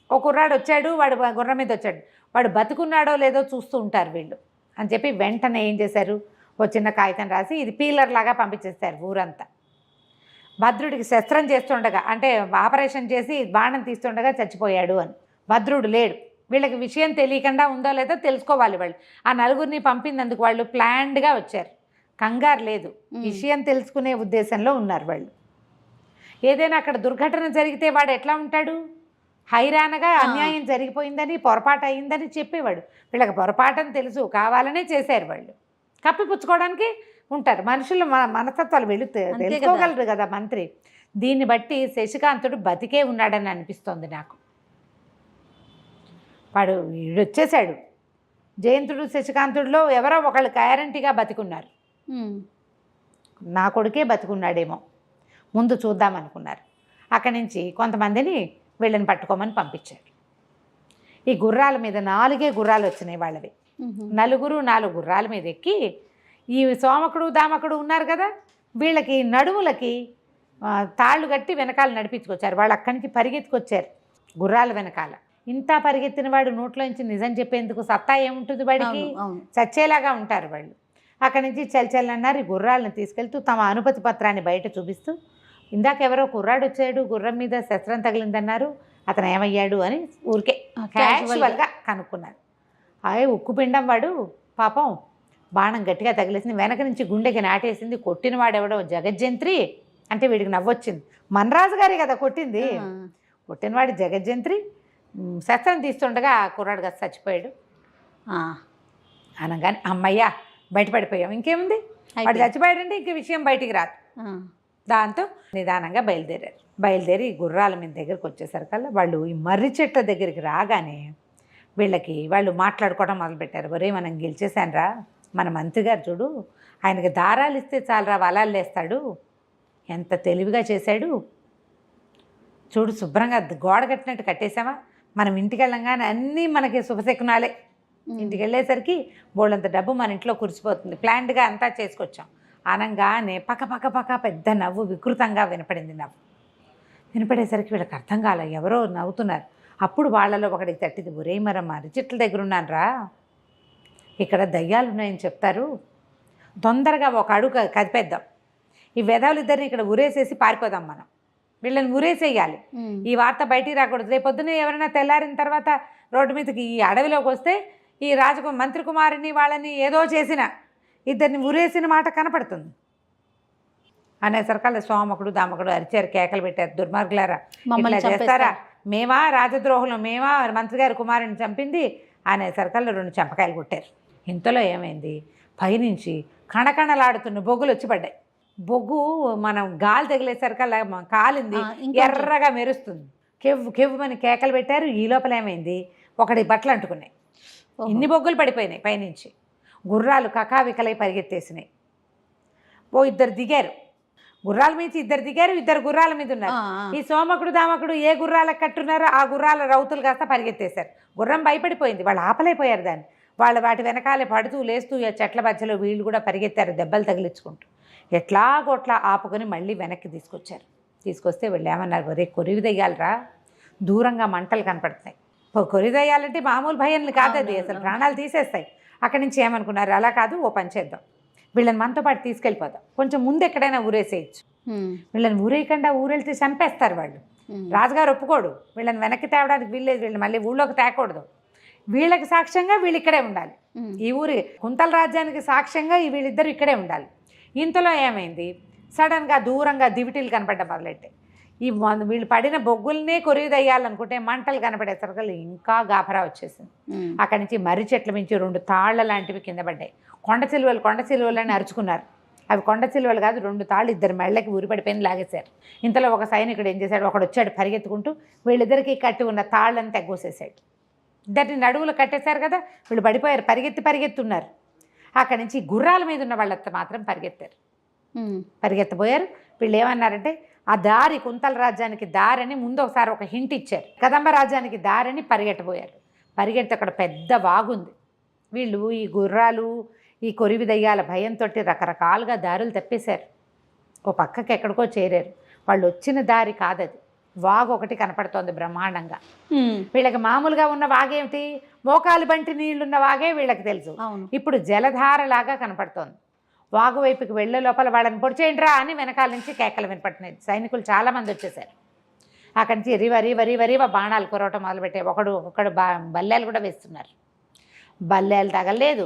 ఒక కుర్రాడు వచ్చాడు, వాడు గుర్రం మీద వచ్చాడు, వాడు బతుకున్నాడో లేదో చూస్తూ ఉంటారు వీళ్ళు అని చెప్పి వెంటనే ఏం చేశారు, ఒక చిన్న కాగితం రాసి ఇది పీలర్ లాగా పంపించేస్తారు ఊరంతా. భద్రుడికి శస్త్రం చేస్తుండగా, అంటే ఆపరేషన్ చేసి బాణం తీస్తుండగా చచ్చిపోయాడు అని. భద్రుడు లేడు. వీళ్ళకి విషయం తెలియకుండా ఉందో లేదో తెలుసుకోవాలి. వాళ్ళు ఆ నలుగురిని పంపినందుకు వాళ్ళు ప్లాన్డ్గా వచ్చారు, కంగారు లేదు, విషయం తెలుసుకునే ఉద్దేశంలో ఉన్నారు వాళ్ళు. ఏదైనా అక్కడ దుర్ఘటన జరిగితే వాడు ఎట్లా ఉంటాడు? హైరానగా అన్యాయం జరిగిపోయిందని, పొరపాటు అయిందని చెప్పేవాడు. వీళ్ళకి పొరపాటని తెలుసు, కావాలనే చేశారు వాళ్ళు. కప్పిపుచ్చుకోవడానికి ఉంటారు మనుషులు. మనస్తత్వాలు వీళ్ళు తెలుసుకోగలరు కదా మంత్రి. దీన్ని బట్టి శశికాంతుడు బతికే ఉన్నాడని అనిపిస్తోంది నాకు. వాడు వచ్చేసాడు. జయంతుడు శశికాంతుడిలో ఎవరో ఒకళ్ళు గ్యారంటీగా బతికున్నారు. నా కొడుకే బతికున్నాడేమో, ముందు చూద్దామనుకున్నారు. అక్కడి నుంచి కొంతమందిని వీళ్ళని పట్టుకోమని పంపించారు. ఈ గుర్రాల మీద 4 గుర్రాలు వచ్చినాయి వాళ్ళవి. నలుగురు 4 గుర్రాల మీద ఎక్కి ఈ సోమకుడు దామకుడు ఉన్నారు కదా, వీళ్ళకి నడుములకి తాళ్ళు కట్టి వెనకాల నడిపించుకొచ్చారు. వాళ్ళు అక్కడి నుంచి పరిగెత్తుకొచ్చారు గుర్రాల వెనకాల. ఇంత పరిగెత్తిన వాడు నోట్లోంచి నిజం చెప్పేందుకు సత్తా ఏముంటుంది వాడికి? అవును, అవును. చచ్చేలాగా ఉంటారు వాళ్ళు. అక్కడి నుంచి చల్చల్లన్నారు. ఈ గుర్రాలను తీసుకెళ్తూ తమ అనుమతి పత్రాన్ని బయట చూపిస్తూ, ఇందాక ఎవరో కుర్రాడు వచ్చాడు, గుర్రం మీద శస్త్రం తగిలిందన్నారు, అతను ఏమయ్యాడు అని ఊరికే క్యాజువల్గా కనుక్కున్నారు. అదే ఉక్కుపిండం వాడు పాపం బాణం గట్టిగా తగిలేసింది, వెనక నుంచి గుండెకి నాటేసింది, కొట్టిన వాడెవడో జగజ్జంత్రి అంటే వీడికి నవ్వొచ్చింది. మనరాజు గారే కదా కొట్టింది. కొట్టినవాడు జగజ్జంత్రి, శస్త్రం తీస్తుండగా ఆ కుర్రాడు కదా చచ్చిపోయాడు అనగానే అమ్మయ్యా బయటపడిపోయాం, ఇంకేముంది, వాడు చచ్చిపోయాడంటే ఇంక విషయం బయటికి రాదు. దాంతో నిదానంగా బయలుదేరి గుర్రాల మీద దగ్గరికి వచ్చేసరికల్లా వాళ్ళు ఈ మర్రి చెట్ల దగ్గరికి రాగానే వాళ్ళు మాట్లాడుకోవడం మొదలుపెట్టారు. ఒరే మనం గెలిచేశానరా, మన మంత్రి గారు చూడు, ఆయనకి దారాలు ఇస్తే చాలరా వలాలు లేస్తాడు, ఎంత తెలివిగా చేశాడు చూడు, శుభ్రంగా గోడ కట్టినట్టు కట్టేశామా, మనం ఇంటికి వెళ్ళంగానే అన్నీ మనకి శుభశకునాలే, ఇంటికి వెళ్ళేసరికి బోళ్ళంత డబ్బు మన ఇంట్లో కురిసిపోతుంది, ప్లాన్డ్గా అంతా చేసుకొచ్చాం అనగానే పక్క పక్క పక్క పెద్ద నవ్వు వికృతంగా వినపడింది. వినపడేసరికి వీళ్ళకి అర్థం కాల, ఎవరో నవ్వుతున్నారు. అప్పుడు వాళ్ళలో ఒకటికి తట్టింది, ఒరే మరమ్మ చెట్ల దగ్గర ఉన్నాను రా, ఇక్కడ దయ్యాలు ఉన్నాయని చెప్తారు, తొందరగా ఒక అడుగు కదిపేద్దాం, ఈ వెధవులు ఇద్దరిని ఇక్కడ ఉరేసేసి పారిపోదాం, మనం వీళ్ళని ఉరేసేయాలి, ఈ వార్త బయటికి రాకూడదు, రేపొద్దున ఎవరైనా తెల్లారిన తర్వాత రోడ్డు మీదకి ఈ అడవిలోకి వస్తే ఈ మంత్రి కుమారుని వాళ్ళని ఏదో చేసిన ఇద్దరిని ఉరేసిన మాట కనపడుతుంది అనేసరికల్లా సోమకుడు దామకుడు అరిచారు, కేకలు పెట్టారు, దుర్మార్గులారా ఇట్లా చేస్తారా, మేమా రాజద్రోహులు, మేమా మంత్రి గారి కుమారుని చంపింది అనేసరికల్లా 2 చెంపకాయలు కొట్టారు. ఇంతలో ఏమైంది, పైనుంచి కణకణలాడుతున్న బొగ్గులు వచ్చి పడ్డాయి. బొగ్గు మనం గాలి తగిలేసరికల్లా కాలింది, ఎర్రగా మెరుస్తుంది, కెవ్వు కెవ్వుమని కేకలు పెట్టారు. ఈ లోపల ఏమైంది, ఒకటి బట్టలు అంటుకున్నాయి, ఇన్ని బొగ్గులు పడిపోయినాయి పైనుంచి, గుర్రాలు కకావికలై పరిగెత్తేసినాయి. ఇద్దరు దిగారు, గుర్రాల మీద ఇద్దరు దిగారు, 2 గుర్రాల మీద ఉన్నారు. ఈ సోమకుడు దామకుడు ఏ గుర్రాలకు కట్టున్నారో ఆ గుర్రాల రౌతులు కాస్త పరిగెత్తేశారు. గుర్రం భయపడిపోయింది, వాళ్ళు ఆపలేకపోయారు దాన్ని, వాటి వెనకాలే పడుతూ లేస్తూ చెట్ల మధ్యలో వీళ్ళు కూడా పరిగెత్తారు, దెబ్బలు తగిలించుకుంటూ. ఎట్లాగోట్లా ఆపుకొని మళ్ళీ వెనక్కి తీసుకొస్తే వీళ్ళు ఏమన్నారు, ఒరే కొరివి దెయ్యాలరా, దూరంగా మంటలు కనపడుతున్నాయి, కొరివి దెయ్యాలంటే మామూలు భయాలు కాదు, అది అసలు ప్రాణాలు తీసేస్తాయి. అక్కడి నుంచి ఏమనుకున్నారు, అలా కాదు ఓ పని చేద్దాం, వీళ్ళని మనతో పాటు తీసుకెళ్ళిపోదాం, కొంచెం ముందు ఎక్కడైనా ఊరేసేయచ్చు, వీళ్ళని ఊరేయకుండా ఊరెళ్తే చంపేస్తారు వాళ్ళు, రాజుగారు ఒప్పుకోడు, వీళ్ళని వెనక్కి తేవడానికి వీల్లేదు, వీళ్ళని మళ్ళీ ఊళ్ళోకి తేకూడదు, వీళ్ళకి సాక్ష్యంగా వీళ్ళు ఇక్కడే ఉండాలి, ఈ ఊరి కుంతల రాజ్యానికి సాక్ష్యంగా వీళ్ళిద్దరూ ఇక్కడే ఉండాలి. ఇంతలో ఏమైంది, సడన్గా దూరంగా దివిటీలు కనపడ్డం మొదలెట్టాయి. వీళ్ళు పడిన బొగ్గుల్నే కొరివి దయ్యాలనుకుంటే మంటలు కనపడేసరికి ఇంకా గాభరా వచ్చేసింది. అక్కడి నుంచి మర్రి చెట్ల నుంచి 2 తాళ్ల లాంటివి కింద పడ్డాయి. కొండ సిలువలు అని అరుచుకున్నారు. అవి కొండ సిలువలు కాదు, 2 తాళ్ళు 2 మెళ్ళకి ఊరిపడిపోయిన లాగేశారు. ఇంతలో ఒక సైనికుడు ఏం చేశాడు, ఒకడు వచ్చాడు పరిగెత్తుకుంటూ, వీళ్ళిద్దరికి కట్టి ఉన్న తాళ్ళని తెగ్గోసేసాడు. ఇద్దరిని నడువులు కట్టేశారు కదా, వీళ్ళు పడిపోయారు, పరిగెత్తున్నారు. అక్కడి నుంచి గుర్రాల మీద ఉన్న వాళ్ళంతా మాత్రం పరిగెత్తబోయారు. వీళ్ళు ఏమన్నారంటే, ఆ దారి కుంతల రాజ్యానికి దారని ముందు ఒకసారి ఒక హింట్ ఇచ్చారు, కదంబ రాజ్యానికి దారని పరిగెట్టబోయారు. పరిగెడితే అక్కడ పెద్ద వాగుంది. వీళ్ళు ఈ గుర్రాలు ఈ కొరివి దయ్యాల భయంతో రకరకాలుగా దారులు తప్పేశారు, ఓ పక్కకి ఎక్కడికో చేరారు. వాళ్ళు వచ్చిన దారి కాదది, వాగు ఒకటి కనపడుతోంది బ్రహ్మాండంగా. వీళ్ళకి మామూలుగా ఉన్న వాగేమిటి, మోకాలు బంటి నీళ్లున్న వాగే వీళ్ళకి తెలుసు, ఇప్పుడు జలధారలాగా కనపడుతోంది. వాగు వైపుకి వెళ్ళే లోపల వాళ్ళని పొడిచేయండిరా అని వెనకాల నుంచి కేకలు వినపడుతున్నాయి. సైనికులు చాలామంది వచ్చేసారు. అక్కడి నుంచి రివ బాణాలు కురవటం మొదలుపెట్టాయి. ఒకడు బల్లేలు కూడా వేస్తున్నారు. బల్లేలు తగలేదు,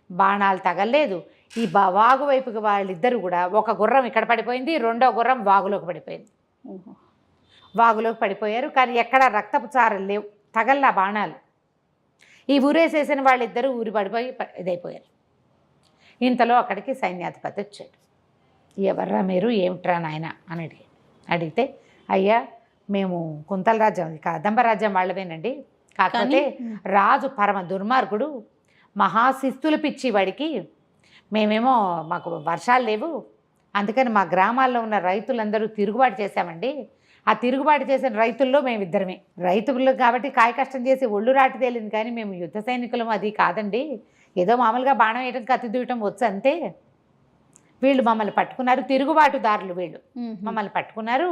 బాణాలు తగలేదు. ఈ వాగు వైపుకి వాళ్ళిద్దరు కూడా, ఒక గుర్రం ఇక్కడ పడిపోయింది, 2వ గుర్రం వాగులోకి పడిపోయింది. వాగులోకి పడిపోయారు, కానీ ఎక్కడ రక్తపు చారలు లేవు, తగల్లా బాణాలు. ఈ ఊరేసేసిన వాళ్ళిద్దరూ ఊరి పడిపోయి ఇదైపోయారు. ఇంతలో అక్కడికి సైన్యాధిపతి వచ్చాడు. ఎవర్రా మీరు, ఏమిట్రా నాయన అని అడిగితే, అయ్యా మేము కుంతల రాజ్యం కదంబ రాజ్యం వాళ్ళవేనండి, కాకపోతే రాజు పరమ దుర్మార్గుడు, మహాశిస్తులు పిచ్చి వాడికి, మేమేమో మాకు వర్షాలు లేవు, అందుకని మా గ్రామాల్లో ఉన్న రైతులందరూ తిరుగుబాటు చేశామండి. ఆ తిరుగుబాటు చేసిన రైతుల్లో మేమిద్దరమే రైతులు కాబట్టి కాయ కష్టం చేసి ఒళ్ళు రాటి తేలింది, కానీ మేము యుద్ధ సైనికులం అది కాదండి, ఏదో మామూలుగా బాణం వేయడం కత్తి దూయటం వచ్చు అంతే. వీళ్ళు మమ్మల్ని పట్టుకున్నారు, తిరుగుబాటుదారులు వీళ్ళు మమ్మల్ని పట్టుకున్నారు,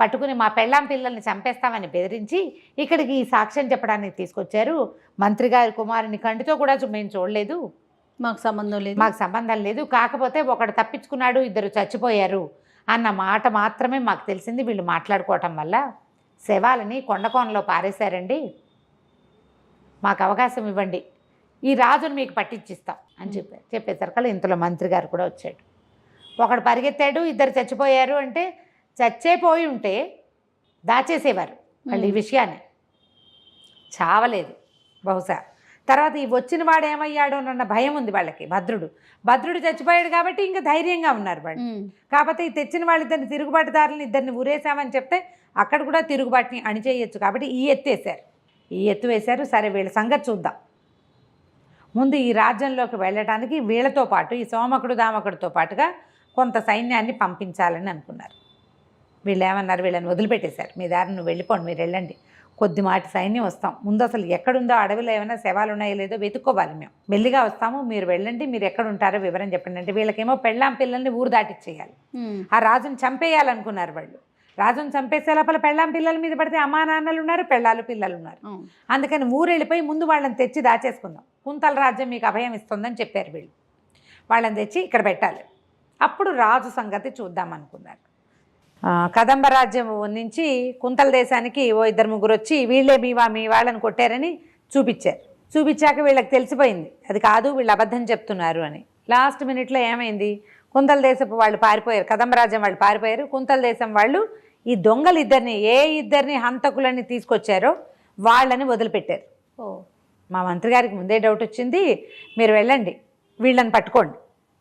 పట్టుకుని మా పెళ్ళాం పిల్లల్ని చంపేస్తామని బెదిరించి ఇక్కడికి ఈ సాక్ష్యం చెప్పడానికి తీసుకొచ్చారు. మంత్రి గారి కుమారుని కంటితో కూడా మేము చూడలేదు, మాకు సంబంధం లేదు. మాకు సంబంధం లేదు, కాకపోతే ఒకడు తప్పించుకున్నాడు, ఇద్దరు చచ్చిపోయారు అన్న మాట మాత్రమే మాకు తెలిసింది. వీళ్ళు మాట్లాడుకోవటం వల్ల శవాలని కొండకోనలో పారేశారండి, మాకు అవకాశం ఇవ్వండి, ఈ రాజును మీకు పట్టించిస్తాం అని చెప్పేసరికి ఇంతలో మంత్రి గారు కూడా వచ్చాడు. ఒకడు పరిగెత్తాడు, ఇద్దరు చచ్చిపోయారు అంటే చచ్చిపోయి ఉంటే దాచేసేవారు వాళ్ళు ఈ విషయాన్ని, చావలేదు బహుశా. తర్వాత ఈ వచ్చిన వాడు ఏమయ్యాడో అన్న భయం ఉంది వాళ్ళకి. భద్రుడు చచ్చిపోయాడు కాబట్టి ఇంకా ధైర్యంగా ఉన్నారు వాళ్ళు. కాకపోతే ఈ తెచ్చిన వాళ్ళిద్దరిని తిరుగుబాటుదారులను ఇద్దరిని ఊరేసామని చెప్తే అక్కడ కూడా తిరుగుబాటుని అణిచేయచ్చు కాబట్టి ఈ ఎత్తు వేశారు. సరే వీళ్ళ సంగతి చూద్దాం. ముందు ఈ రాజ్యంలోకి వెళ్ళటానికి వీళ్ళతో పాటు ఈ సోమకుడు దామకుడితో పాటుగా కొంత సైన్యాన్ని పంపించాలని అనుకున్నారు. వీళ్ళు ఏమన్నారు, వీళ్ళని వదిలిపెట్టేశారు. మీ దారిని నువ్వు వెళ్ళిపోండి, మీరు వెళ్ళండి, కొద్దిమాటి సైన్యం వస్తాం, ముందు అసలు ఎక్కడుందో అడవిలో ఏమైనా శవాలు ఉన్నాయో లేదో వెతుక్కోవాలి, మేము మెల్లిగా వస్తాము, మీరు వెళ్ళండి, మీరు ఎక్కడ ఉంటారో వివరం చెప్పండి అంటే వీళ్ళకేమో పెళ్ళాం పిల్లల్ని ఊరు దాటిచ్చేయాలి. ఆ రాజుని చంపేయాలనుకున్నారు వాళ్ళు. రాజుని చంపేసే లోపల పెళ్ళాం పిల్లల మీద పడితే అమ్మా నాన్నలు ఉన్నారు, పెళ్ళాలు పిల్లలు ఉన్నారు. అందుకని ఊరు వెళ్ళిపోయి ముందు వాళ్ళని తెచ్చి దాచేసుకుందాం, కుంతల రాజ్యం మీకు అభయం ఇస్తుందని చెప్పారు వీళ్ళు. వాళ్ళని తెచ్చి ఇక్కడ పెట్టాలి, అప్పుడు రాజు సంగతి చూద్దాం అనుకున్నారు. కదంబ రాజ్యం నుంచి కుంతల దేశానికి ఓ ఇద్దరు ముగ్గురు వచ్చి వీళ్ళే మీ వాళ్ళని కొట్టారని చూపించాక వీళ్ళకి తెలిసిపోయింది అది కాదు, వీళ్ళు అబద్ధం చెప్తున్నారు అని. లాస్ట్ మినిట్లో ఏమైంది, కుంతల దేశపు వాళ్ళు పారిపోయారు, కదంబ రాజ్యం వాళ్ళు పారిపోయారు. కుంతల దేశం వాళ్ళు ఈ దొంగలు ఇద్దరిని హంతకులని తీసుకొచ్చారో వాళ్ళని వదిలిపెట్టారు. మా మంత్రి గారికి ముందే డౌట్ వచ్చింది, మీరు వెళ్ళండి వీళ్ళని పట్టుకోండి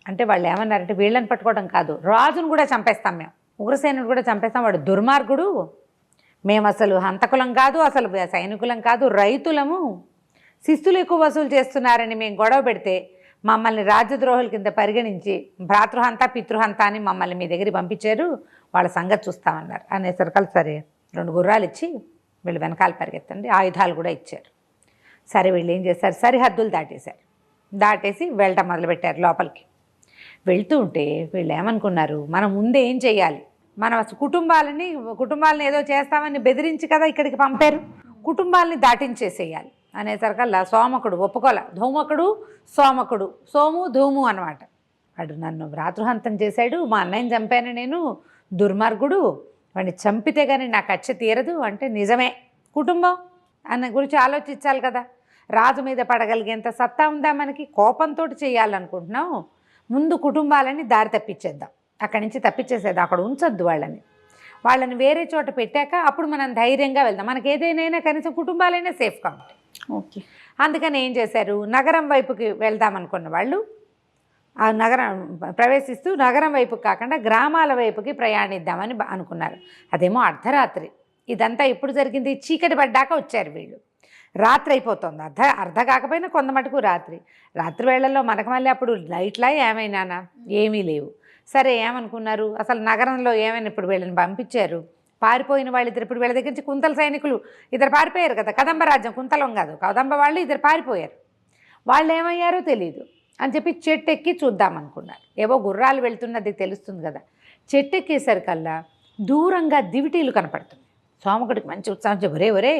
అంటే వాళ్ళు ఏమన్నారంటే వీళ్ళని పట్టుకోవడం కాదు, రాజును కూడా చంపేస్తాం, మేము ఉగ్రసేనుడు కూడా చంపేస్తాం, వాడు దుర్మార్గుడు, మేము అసలు హంతకులం కాదు, అసలు సైనికులం కాదు, రైతులము, శిస్తులు ఎక్కువ వసూలు చేస్తున్నారని మేము గొడవ పెడితే మమ్మల్ని రాజ్యద్రోహుల కింద పరిగణించి భ్రాతృహంత పితృహంత అని మమ్మల్ని మీ దగ్గరికి పంపించారు, వాళ్ళ సంగతి చూస్తామన్నారు. అనేసరికల్ సరే 2 గుర్రాలు ఇచ్చి వీళ్ళు వెనకాల పరిగెత్తండి, ఆయుధాలు కూడా ఇచ్చారు. సరే వీళ్ళు ఏం చేశారు, సరిహద్దులు దాటేసి వెళ్ళటం మొదలుపెట్టారు లోపలికి. వెళ్తూ ఉంటే వీళ్ళు ఏమనుకున్నారు, మనం ముందే ఏం చేయాలి, మన కుటుంబాలని ఏదో చేస్తామని బెదిరించి కదా ఇక్కడికి పంపారు, కుటుంబాలని దాటించేసేయాలి అనేసరికల్లా సోమకుడు ఒప్పుకోలే. ధూమకుడు సోమకుడు, సోము ధూము అనమాట. వాడు నన్ను భ్రాతృహంతం చేశాడు, మా అన్నయ్యని చంపాను నేను, దుర్మార్గుడు, వాడిని చంపితే కానీ నా కక్ష తీరదు అంటే నిజమే, కుటుంబం అన్న గురించి ఆలోచించాలి కదా, రాజు మీద పడగలిగేంత సత్తా ఉందా మనకి, కోపంతో చేయాలనుకుంటున్నాం, ముందు కుటుంబాలని దారి తప్పించేద్దాం, అక్కడి నుంచి తప్పించేసేద్దాం, అక్కడ ఉంచొద్దు వాళ్ళని వేరే చోట పెట్టాక అప్పుడు మనం ధైర్యంగా వెళ్దాం, మనకి ఏదైనా కనీసం కుటుంబాలైనా సేఫ్గా ఉంటాయి. ఓకే, అందుకని ఏం చేశారు, నగరం వైపుకి వెళ్దాం అనుకున్న వాళ్ళు ఆ నగరం ప్రవేశిస్తూ నగరం వైపుకి కాకుండా గ్రామాల వైపుకి ప్రయాణిద్దామని అనుకున్నారు. అదేమో అర్ధరాత్రి, ఇదంతా ఎప్పుడు జరిగింది, చీకటి పడ్డాక వచ్చారు వీళ్ళు, రాత్రి అయిపోతుంది, అర్ధ కాకపోయినా కొంత మటుకు రాత్రి వేళల్లో మనకు మళ్ళీ అప్పుడు లైట్లా ఏమైనానా ఏమీ లేవు. సరే ఏమనుకున్నారు, అసలు నగరంలో ఏమైనా ఇప్పుడు వీళ్ళని పంపించారు, పారిపోయిన వాళ్ళిద్దరు ఇప్పుడు వీళ్ళ దగ్గర నుంచి కుంతల సైనికులు ఇద్దరు పారిపోయారు కదా, కదంబ రాజ్యం కుంతలం కాదు కదంబ వాళ్ళు ఇద్దరు పారిపోయారు, వాళ్ళు ఏమయ్యారో తెలియదు అని చెప్పి చెట్టు ఎక్కి చూద్దామనుకున్నారు. ఏవో గుర్రాలు వెళ్తున్నది తెలుస్తుంది కదా, చెట్టు ఎక్కేసరికల్లా దూరంగా దివిటీలు కనపడుతుంది. సోమకుడికి మంచి ఉత్సాహం, ఒరే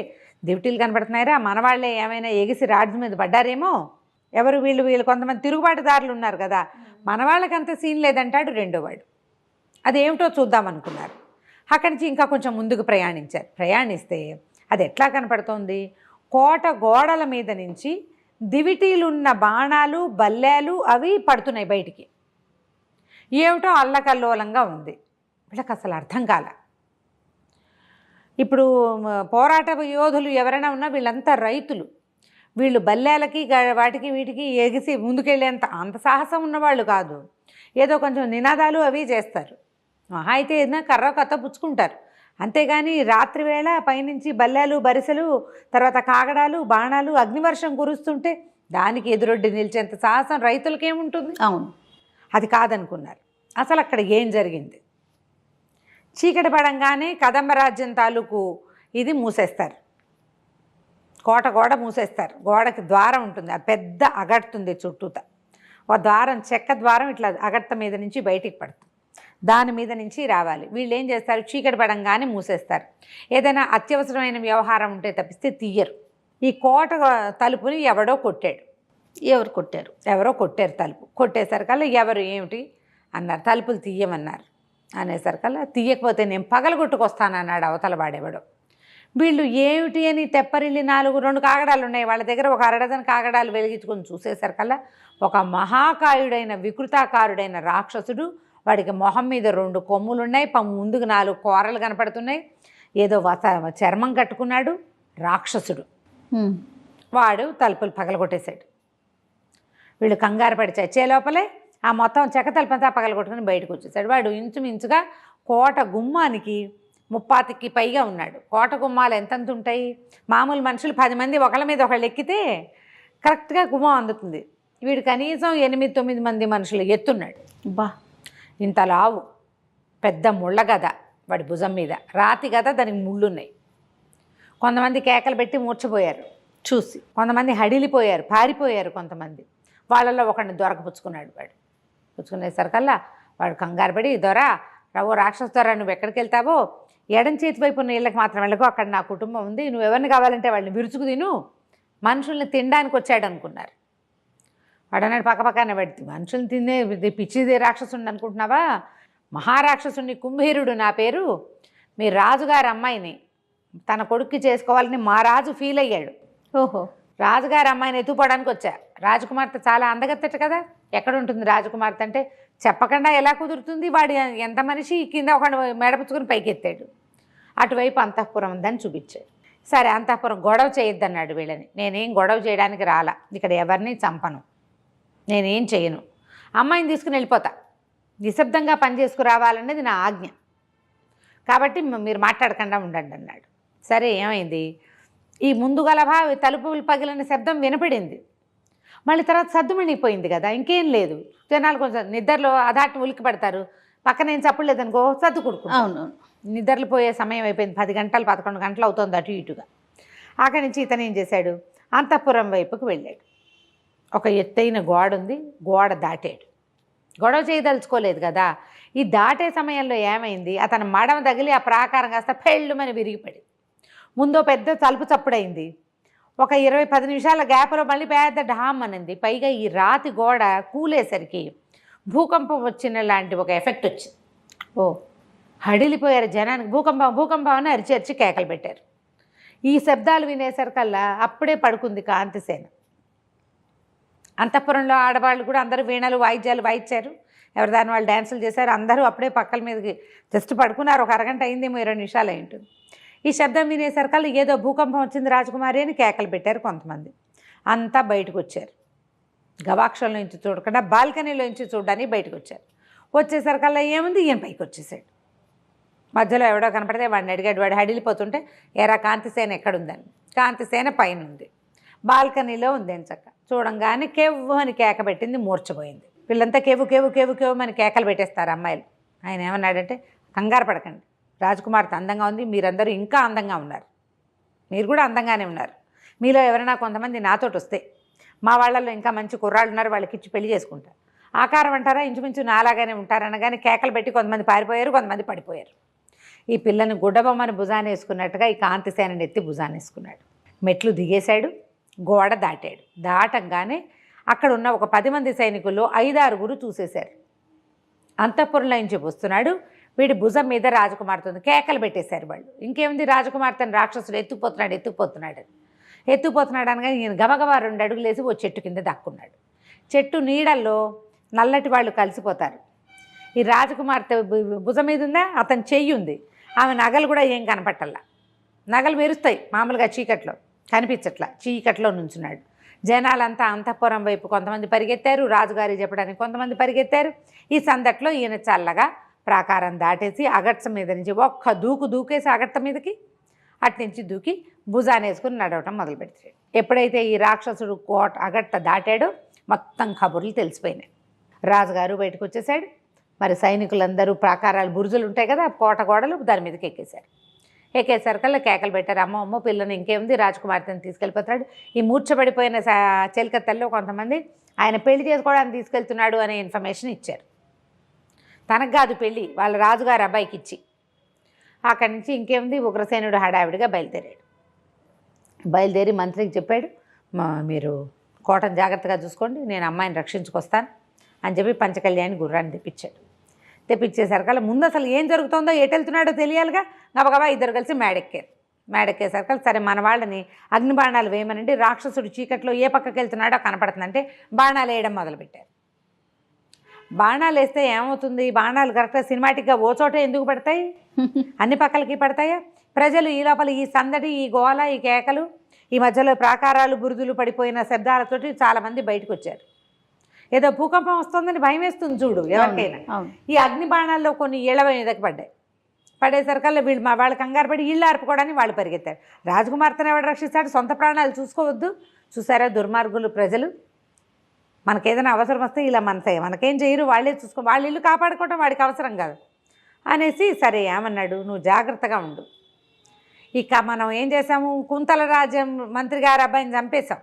దివిటీలు కనపడుతున్నాయిరా, మనవాళ్ళే ఏమైనా ఎగిసి రాజు మీద పడ్డారేమో, ఎవరు వీళ్ళు కొంతమంది తిరుగుబాటుదారులు ఉన్నారు కదా, మన వాళ్ళకంత సీన్ లేదంటాడు రెండోవాడు. అదేమిటో చూద్దామనుకున్నారు. అక్కడి నుంచి ఇంకా కొంచెం ముందుకు ప్రయాణిస్తే అది ఎట్లా కనపడుతోంది, కోట గోడల మీద నుంచి దివిటీలున్న బాణాలు బల్లేలు అవి పడుతున్నాయి బయటికి. ఏమిటో అల్లకల్లోలంగా ఉంది, వీళ్ళకి అసలు అర్థం కాల. ఇప్పుడు పోరాట యోధులు ఎవరైనా ఉన్నా వీళ్ళంతా రైతులు, వీళ్ళు బల్లేలకి వాటికి వీటికి ఎగిసి ముందుకెళ్ళేంత అంత సాహసం ఉన్నవాళ్ళు కాదు, ఏదో కొంచెం నినాదాలు అవి చేస్తారు, మహా అయితే ఏదైనా కర్ర కథ పుచ్చుకుంటారు, అంతేగాని రాత్రి వేళ పైనుంచి బల్లేలు బరిసెలు తర్వాత కాగడాలు బాణాలు అగ్నివర్షం కురుస్తుంటే దానికి ఎదురొడ్డి నిలిచేంత సాహసం రైతులకేముంటుంది. అవును, అది కాదనుకున్నారు. అసలు అక్కడ ఏం జరిగింది, చీకటి పడంగానే కదంబ రాజ్యం తాలూకు ఇది మూసేస్తారు, కోట గోడ మూసేస్తారు, గోడకి ద్వారం ఉంటుంది, అది పెద్ద అగడుతుంది చుట్టూత, ఒక ద్వారం చెక్క ద్వారం ఇట్లా అగట్ట మీద నుంచి బయటికి పడుతుంది, దాని మీద నుంచి రావాలి. వీళ్ళు ఏం చేస్తారు, చీకటి పడంగానే మూసేస్తారు. ఏదైనా అత్యవసరమైన వ్యవహారం ఉంటే తప్పిస్తే తీయరు. ఈ కోట తలుపుని ఎవడో కొట్టాడు. ఎవరో కొట్టారు తలుపు. కొట్టేసరికల్లా ఎవరు ఏమిటి అన్నారు, తలుపులు తీయమన్నారు. అనేసరికల్లా తీయకపోతే నేను పగలగొట్టుకొస్తానన్నాడు అవతల వాడెవడో. వీళ్ళు ఏమిటి అని తెప్పరిల్లి 2 కాగడాలు ఉన్నాయి వాళ్ళ దగ్గర. ఒక అరడజన కాగడాలు వెలిగించుకొని చూసేసరికల్లా ఒక మహాకాయుడైన వికృతాకారుడైన రాక్షసుడు, వాడికి మొహం మీద 2 కొమ్ములు ఉన్నాయి, ముందుకు 4 కూరలు కనపడుతున్నాయి, ఏదో చర్మం కట్టుకున్నాడు రాక్షసుడు. వాడు తలుపులు పగలగొట్టేశాడు. వీళ్ళు కంగారు పడి చచ్చే లోపలే ఆ మొత్తం చెక్క తలుపంతా పగలగొట్టుకుని బయటకు వచ్చేసాడు. వాడు ఇంచుమించుగా కోట గుమ్మానికి 30కి పైగా ఉన్నాడు. కోట గుమ్మాలు ఎంతంత ఉంటాయి, మామూలు మనుషులు 10 మంది ఒకళ్ళ మీద ఒకళ్ళు ఎక్కితే కరెక్ట్గా గుమ్మం అందుతుంది. వీడు కనీసం 8-9 మంది మనుషులు ఎత్తున్నాడు. బా, ఇంత లావు పెద్ద ముళ్ళ గద వాడి భుజం మీద, రాతి గద, దానికి ముళ్ళున్నాయి. కొంతమంది కేకలు పెట్టి మూర్చపోయారు చూసి, కొంతమంది హడిలిపోయారు, పారిపోయారు. కొంతమంది వాళ్ళల్లో ఒకడిని దొరకపుచ్చుకున్నాడు. వాడు పుచ్చుకునేసరికల్లా వాడు కంగారు పడి, దొరా రావో రాక్షస దొరా, నువ్వు ఎక్కడికి వెళ్తావో ఎడం చేతి వైపు ఉన్న ఇళ్ళకి మాత్రం వెళ్ళకు, అక్కడ నా కుటుంబం ఉంది, నువ్వు ఎవరిని కావాలంటే వాళ్ళని విరుచుకు తిను, మనుషుల్ని తినడానికి వచ్చాడు అనుకున్నారు. వాడు అన్నాడు పక్కపక్కనే పెడితే, మనుషుల్ని తినే పిచ్చిదే రాక్షసుని అనుకుంటున్నావా, మహారాక్షసుని కుంభీరుడు నా పేరు, మీ రాజుగారి అమ్మాయిని తన కొడుక్కి చేసుకోవాలని మా రాజు ఫీల్ అయ్యాడు. ఓహో, రాజుగారి అమ్మాయిని ఎత్తుపోవడానికి వచ్చా. రాజకుమార్తె చాలా అందగత్తెట కదా, ఎక్కడ ఉంటుంది రాజకుమార్తె అంటే, చెప్పకుండా ఎలా కుదురుతుంది, వాడు ఎంత మనిషి, కింద ఒక మెడపుచ్చుకుని పైకి ఎత్తాడు. అటువైపు అంతఃపురం ఉందని చూపించాడు. సరే అంతఃపురం, గొడవ చేయొద్దన్నాడు వీళ్ళని. నేనేం గొడవ చేయడానికి రాలా, ఇక్కడ ఎవరిని చంపను, నేనేం చేయను, అమ్మాయిని తీసుకుని వెళ్ళిపోతా, నిశ్శబ్దంగా పని చేసుకురావాలనేది నా ఆజ్ఞ, కాబట్టి మీరు మాట్లాడకుండా ఉండండి అన్నాడు. సరే ఏమైంది, ఈ ముందు గలభా తలుపులు పగిలిన శబ్దం వినపడింది. మళ్ళీ తర్వాత సద్దుమణిపోయింది కదా, ఇంకేం లేదు. జనాలు కొంచెం నిద్రలో అదాటి ఉలికి పడతారు, పక్కన ఏం చప్పుడు లేదనుకో సర్దుకుడుకు. అవును, నిద్రలు పోయే సమయం అయిపోయింది, 10 గంటలు 11 గంటలు అవుతుంది అటు ఇటుగా. అక్కడి నుంచి ఇతను ఏం చేశాడు, అంతఃపురం వైపుకు వెళ్ళాడు. ఒక ఎత్తైన గోడ ఉంది, గోడ దాటాడు. గొడవ చేయదలుచుకోలేదు కదా. ఈ దాటే సమయంలో ఏమైంది, అతను మడమ తగిలి ఆ ప్రాకారం కాస్త పెళ్ళుమని విరిగిపడి ముందో పెద్ద తలుపు చప్పుడైంది. ఒక 20-10 నిమిషాల గ్యాప్లో మళ్ళీ పెద్ద ఢామ్ అనింది. పైగా ఈ రాతి గోడ కూలేసరికి భూకంపం వచ్చిన లాంటి ఒక ఎఫెక్ట్ వచ్చింది. ఓ, హడిలిపోయారు జనానికి. భూకంపం భూకంపం అని అరిచి కేకలు పెట్టారు. ఈ శబ్దాలు వినేసరికల్లా అప్పుడే పడుకుంది కాంతిసేన. అంతఃపురంలో ఆడవాళ్ళు కూడా అందరూ వీణలు వాయిద్యాలు వాయించారు, ఎవరి దాని వాళ్ళు డ్యాన్సులు చేశారు. అందరూ అప్పుడే పక్కల మీదకి జస్ట్ పడుకున్నారు. ఒక అరగంట అయిందేమో, 20 నిమిషాలు అయి ఉంటుంది. ఈ శబ్దం వినేసరికల్లా ఏదో భూకంపం వచ్చింది రాజకుమారి అని కేకలు పెట్టారు కొంతమంది. అంతా బయటకు వచ్చారు. గవాక్షంలో నుంచి చూడకుండా బాల్కనీలో నుంచి చూడడానికి బయటకు వచ్చారు. వచ్చేసరికల్లా ఏముంది, ఈయన పైకి వచ్చేసాడు. మధ్యలో ఎవడో కనపడితే వాడిని అడిగాడు. వాడు హడిలిపోతుంటే, ఎరా కాంతిసేన ఎక్కడుందని. కాంతిసేన పైన ఉంది, బాల్కనీలో ఉంది అని చక్క. చూడంగానే కేవ్వు అని కేక పెట్టింది, మూర్చపోయింది. వీళ్ళంతా కేవు కేవు కేవు కేవు అని కేకలు పెట్టేస్తారు అమ్మాయిలు. ఆయన ఏమన్నాడంటే, కంగారు పడకండి, రాజకుమార్తె అందంగా ఉంది, మీరందరూ ఇంకా అందంగా ఉన్నారు, మీరు కూడా అందంగానే ఉన్నారు. మీలో ఎవరైనా కొంతమంది నాతోటి వస్తే, మా వాళ్ళల్లో ఇంకా మంచి కుర్రాళ్ళు ఉన్నారు, వాళ్ళకి ఇచ్చి పెళ్లి చేసుకుంటారు. ఆకారం అంటారా, ఇంచుమించు నాలాగానే ఉంటారనగానే కేకలు పెట్టి కొంతమంది పారిపోయారు, కొంతమంది పడిపోయారు. ఈ పిల్లని గుడ్డబొమ్మని భుజాన్ని వేసుకున్నట్టుగా ఈ కాంతిసేనని ఎత్తి భుజాన్ని వేసుకున్నాడు. మెట్లు దిగేశాడు, గోడ దాటాడు. దాటంగానే అక్కడ ఉన్న ఒక 10 మంది సైనికుల్లో 5-6 చూసేశారు. అంతఃపురంలో నుంచి వస్తున్నాడు, వీడి భుజం మీద రాజకుమార్తె ఉంది. కేకలు పెట్టేశారు వాళ్ళు. ఇంకేముంది, రాజకుమార్తెను రాక్షసుడు ఎత్తుకుపోతున్నాడు అనగా ఈయన గబగబా 2 అడుగులు వేసి ఓ చెట్టు కింద దక్కున్నాడు. చెట్టు నీడల్లో నల్లటి వాళ్ళు కలిసిపోతారు. ఈ రాజకుమార్తె భుజం మీద ఉందా, అతని చెయ్యి ఉంది, ఆమె నగలు కూడా ఏం కనపట్టల్లా. నగలు మెరుస్తాయి మామూలుగా, చీకట్లో కనిపించట్లా. చీకట్లో నుంచున్నాడు. జనాలంతా అంతఃపురం వైపు కొంతమంది పరిగెత్తారు, రాజుగారి చెప్పడానికి కొంతమంది పరిగెత్తారు. ఈ సందట్లో ఈయన చల్లగా ప్రాకారం దాటేసి అగట్ట మీద నుంచి ఒక్క దూకేసి అగట్ట మీదకి అట్నుంచి దూకి భుజాన్ని వేసుకుని నడవటం మొదలు పెడతాడు. ఎప్పుడైతే ఈ రాక్షసుడు అగట్ట దాటాడో మొత్తం కబుర్లు తెలిసిపోయినాయి. రాజుగారు బయటకు వచ్చేసాడు. మరి సైనికులందరూ ప్రాకారాలు బురుజులు ఉంటాయి కదా, కోట గోడలు, దాని మీదకి ఎక్కేశారు. ఎక్కేసరికల్లా కేకలు పెట్టారు, అమ్మ పిల్లని ఇంకేముంది, రాజకుమార్తెని తీసుకెళ్ళిపోతాడు. ఈ మూర్ఛపడిపోయిన చెలికత్తెల్లో కొంతమంది ఆయన పెళ్లి చేసుకోవడానికి తీసుకెళ్తున్నాడు అనే ఇన్ఫర్మేషన్ ఇచ్చారు. తనకు కాదు పెళ్ళి, వాళ్ళ రాజుగారి అబ్బాయికి ఇచ్చి. అక్కడి నుంచి ఇంకేముంది, ఉగ్రసేనుడు హడావిడిగా బయలుదేరి మంత్రికి చెప్పాడు, మీరు కోటను జాగ్రత్తగా చూసుకోండి, నేను అమ్మాయిని రక్షించుకొస్తాను అని చెప్పి పంచకళ్యాణి గుర్రాన్ని తెప్పించేసరికల్లా ముందు అసలు ఏం జరుగుతుందో ఎటు వెళ్తున్నాడో తెలియాలిగా. గబగబా ఇద్దరు కలిసి మేడెక్కేసరికల్లా సరే మన వాళ్ళని అగ్ని బాణాలు వేయమనండి, రాక్షసుడు చీకట్లో ఏ పక్కకి వెళ్తున్నాడో కనపడుతుందంటే బాణాలు వేయడం మొదలుపెట్టారు. బాణాలు వేస్తే ఏమవుతుంది, బాణాలు కరెక్ట్గా సినిమాటిక్గా ఓ చోట ఎందుకు పడతాయి, అన్ని పక్కలకి పడతాయా? ప్రజలు ఈ లోపల ఈ సందడి, ఈ గోల, ఈ కేకలు, ఈ మధ్యలో ప్రాకారాలు బురుదులు పడిపోయిన శబ్దాలతోటి చాలామంది బయటకు వచ్చారు. ఏదో భూకంపం వస్తుందని భయం వేస్తుంది చూడు ఎవరికైనా. ఈ అగ్ని బాణాల్లో కొన్ని ఏళ్ళ మీదకి పడేసరికల్లా వీళ్ళు వాళ్ళ కంగారు పడి ఇళ్ళు ఆర్పుకోవడానికి వాళ్ళు పరిగెత్తారు. రాజకుమార్తెను ఎవడు రక్షిస్తాడు, సొంత ప్రాణాలు చూసుకోవద్దు. చూసారా దుర్మార్గులు ప్రజలు, మనకేదైనా అవసరం వస్తే ఇలా మనకేం చేయరు, వాళ్ళే చూసుకో, వాళ్ళ ఇల్లు కాపాడుకోవటం వాడికి అవసరం కాదు అనేసి సరే ఏమన్నాడు, నువ్వు జాగ్రత్తగా ఉండు. ఇక మనం ఏం చేసాము, కుంతల రాజ్యం మంత్రి గారి అబ్బాయిని చంపేశాం.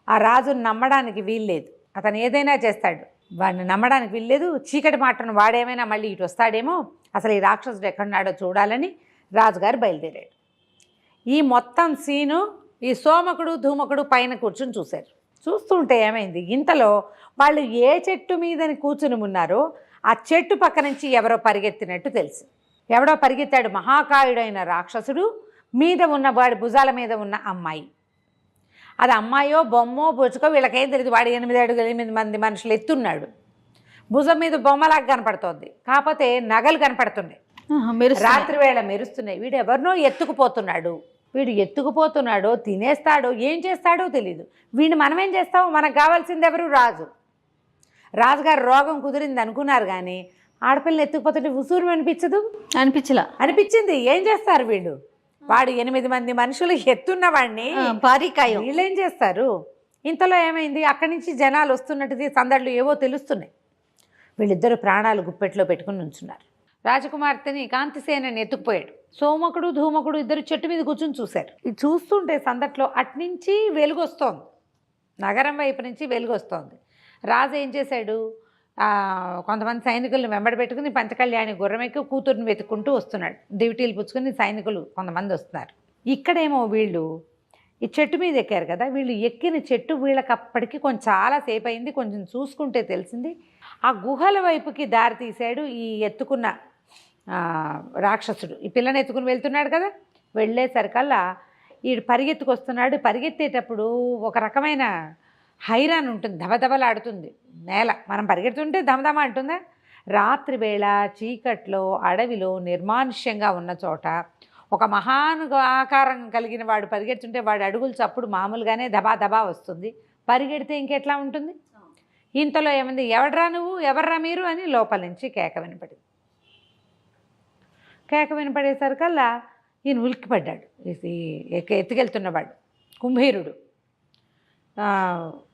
ఆ రాజుని నమ్మడానికి వీల్లేదు, అతను ఏదైనా చేస్తాడు, వాడిని నమ్మడానికి వీల్లేదు. చీకటి మాటను వాడేమైనా మళ్ళీ ఇటు వస్తాడేమో, అసలు ఈ రాక్షసుడు ఎక్కడున్నాడో చూడాలని రాజుగారు బయలుదేరాడు. ఈ మొత్తం సీను ఈ సోమకుడు ధూమకుడు పైన కూర్చుని చూశారు. చూస్తుంటే ఏమైంది, ఇంతలో వాళ్ళు ఏ చెట్టు మీదని కూర్చుని ఉన్నారో ఆ చెట్టు పక్క నుంచి ఎవరో పరిగెత్తినట్టు తెలుసు. ఎవడో పరిగెత్తాడు, మహాకాయుడైన రాక్షసుడు మీద ఉన్న వాడి భుజాల మీద ఉన్న అమ్మాయి. అది అమ్మాయో బొమ్మో బొచ్చుకో వీళ్ళకేం తెలియదు. వాడు 8 అడుగులు 8 మంది మనుషులు ఎత్తున్నాడు, భుజం మీద బొమ్మలాగా కనపడుతోంది, కాకపోతే నగలు కనపడుతున్నాయి, రాత్రి వేళ మెరుస్తున్నాయి. వీడు ఎవరినో ఎత్తుకుపోతున్నాడో తినేస్తాడో ఏం చేస్తాడో తెలీదు. వీడిని మనమేం చేస్తాం, మనకు కావాల్సింది ఎవరు, రాజుగారు రోగం కుదిరింది అనుకున్నారు కానీ ఆడపిల్లని ఎత్తుకుపోతుంటే ఉసూరు అనిపించింది. ఏం చేస్తారు వీళ్ళు, వాడు 8 మంది మనుషులు ఎత్తున్న వాడిని వీళ్ళేం చేస్తారు. ఇంతలో ఏమైంది, అక్కడి నుంచి జనాలు వస్తున్నట్టుది, సందళ్ళు ఏవో తెలుస్తున్నాయి. వీళ్ళిద్దరూ ప్రాణాలు గుప్పెట్లో పెట్టుకుని ఉంచున్నారు. రాజకుమార్తెని కాంతిసేనని ఎత్తుకుపోయాడు. సోమకుడు ధూమకుడు ఇద్దరు చెట్టు మీద కూర్చుని చూశారు. ఇది చూస్తుంటే సందట్లో అట్నుంచి వెలుగు వస్తోంది, నగరం వైపు నుంచి వెలుగు వస్తోంది. రాజు ఏం చేశాడు, కొంతమంది సైనికులను వెంబడి పెట్టుకుని పంచకళ్యాణి గుర్రమెక్కి కూతుర్ని వెతుక్కుంటూ వస్తున్నాడు. దివిటీలు పుచ్చుకుని సైనికులు కొంతమంది వస్తున్నారు. ఇక్కడేమో వీళ్ళు ఈ చెట్టు మీద ఎక్కారు కదా, వీళ్ళు ఎక్కిన చెట్టు వీళ్ళకి అప్పటికి కొంచెం చాలాసేపు అయింది. కొంచెం చూసుకుంటే తెలిసింది, ఆ గుహల వైపుకి దారి తీశాడు ఈ ఎత్తుకున్న రాక్షసుడు. ఈ పిల్లని ఎత్తుకుని వెళ్తున్నాడు కదా, వెళ్ళేసరికల్లా వీడు పరిగెత్తుకొస్తున్నాడు. పరిగెత్తేటప్పుడు ఒక రకమైన హైరాన్ ఉంటుంది, దబదబలాడుతుంది నేల. మనం పరిగెడుతుంటే దమదమ అంటుందా. రాత్రి వేళ చీకట్లో అడవిలో నిర్మానుష్యంగా ఉన్న చోట ఒక మహాను ఆకారం కలిగిన వాడు పరిగెడుతుంటే వాడి అడుగులు చప్పుడు మామూలుగానే దబా దబా వస్తుంది. పరిగెడితే ఇంకెట్లా ఉంటుంది. ఇంతలో ఏమంది, ఎవర్రా మీరు అని లోపల నుంచి కేక వినపడింది. కేక వినపడేసరికల్లా ఈయన ఉలిక్కిపడ్డాడు. ఎత్తుకెళ్తున్నవాడు కుంభీరుడు.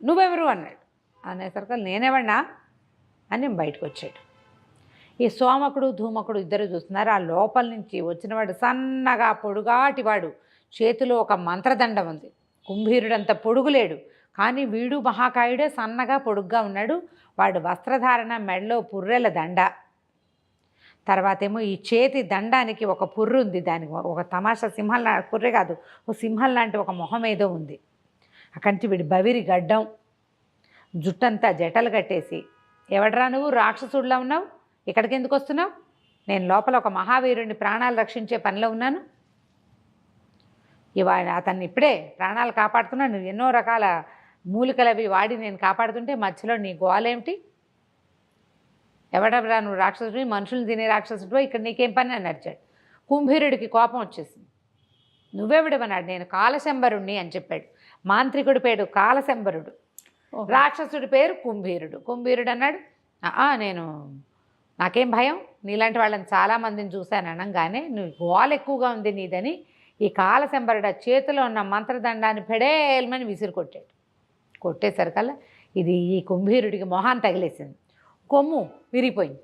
నువ్వెవరు అన్నాడు. అనేసరికల్లా నేనెవడినా అని బయటకు వచ్చాడు. ఈ సోమకుడు ధూమకుడు ఇద్దరు చూస్తున్నారు. ఆ లోపల నుంచి వచ్చినవాడు సన్నగా పొడుగాటివాడు, చేతిలో ఒక మంత్రదండం ఉంది. కుంభీరుడంత పొడుగులేడు, కానీ వీడు మహాకాయుడే, సన్నగా పొడుగ్గా ఉన్నాడు. వాడు వస్త్రధారణ, మెడలో పుర్రెల దండ, తర్వాత ఏమో ఈ చేతి దండానికి ఒక పుర్రు ఉంది, దానికి ఒక తమాషా సింహం పుర్రె కాదు, ఓ సింహం లాంటి ఒక మొహం ఏదో ఉంది. అక్కడి నుంచి వీడి బవిరి గడ్డం, జుట్టంతా జటలు కట్టేసి, ఎవడరా నువ్వు, రాక్షసుడిలా ఉన్నావు, ఇక్కడికి ఎందుకు వస్తున్నావు, నేను లోపల ఒక మహావీరుడిని ప్రాణాలు రక్షించే పనిలో ఉన్నాను, ఇవాళ అతన్ని ఇప్పుడే ప్రాణాలు కాపాడుతున్నాను, నువ్వు ఎన్నో రకాల మూలికలు అవి వాడి నేను కాపాడుతుంటే మధ్యలో నీ గోలేమిటి, ఎవడరా నువ్వు, రాక్షసుడి, మనుషులు తినే రాక్షసుడు, ఇక్కడ నీకేం పని అని అడిచాడు. కుంభీరుడికి కోపం వచ్చేసింది. నువ్వెవిడమన్నాడు. నేను కాలశంబరుణ్ణి అని చెప్పాడు. మాంత్రికుడి పేరు కాలశంబరుడు, రాక్షసుడి పేరు కుంభీరుడు. కుంభీరుడు అన్నాడు, నాకేం భయం, నీలాంటి వాళ్ళని చాలామందిని చూశాను అనగానే నువ్వు గోల ఎక్కువగా ఉంది నీదని ఈ కాలశంబరుడు చేతిలో ఉన్న మంత్రదండాన్ని పెడేల్మని విసిరి కొట్టాడు. కొట్టేసరికల్లా ఇది ఈ కుంభీరుడికి మొహాన్ని తగిలేసింది. కొమ్ము విరిగిపోయింది,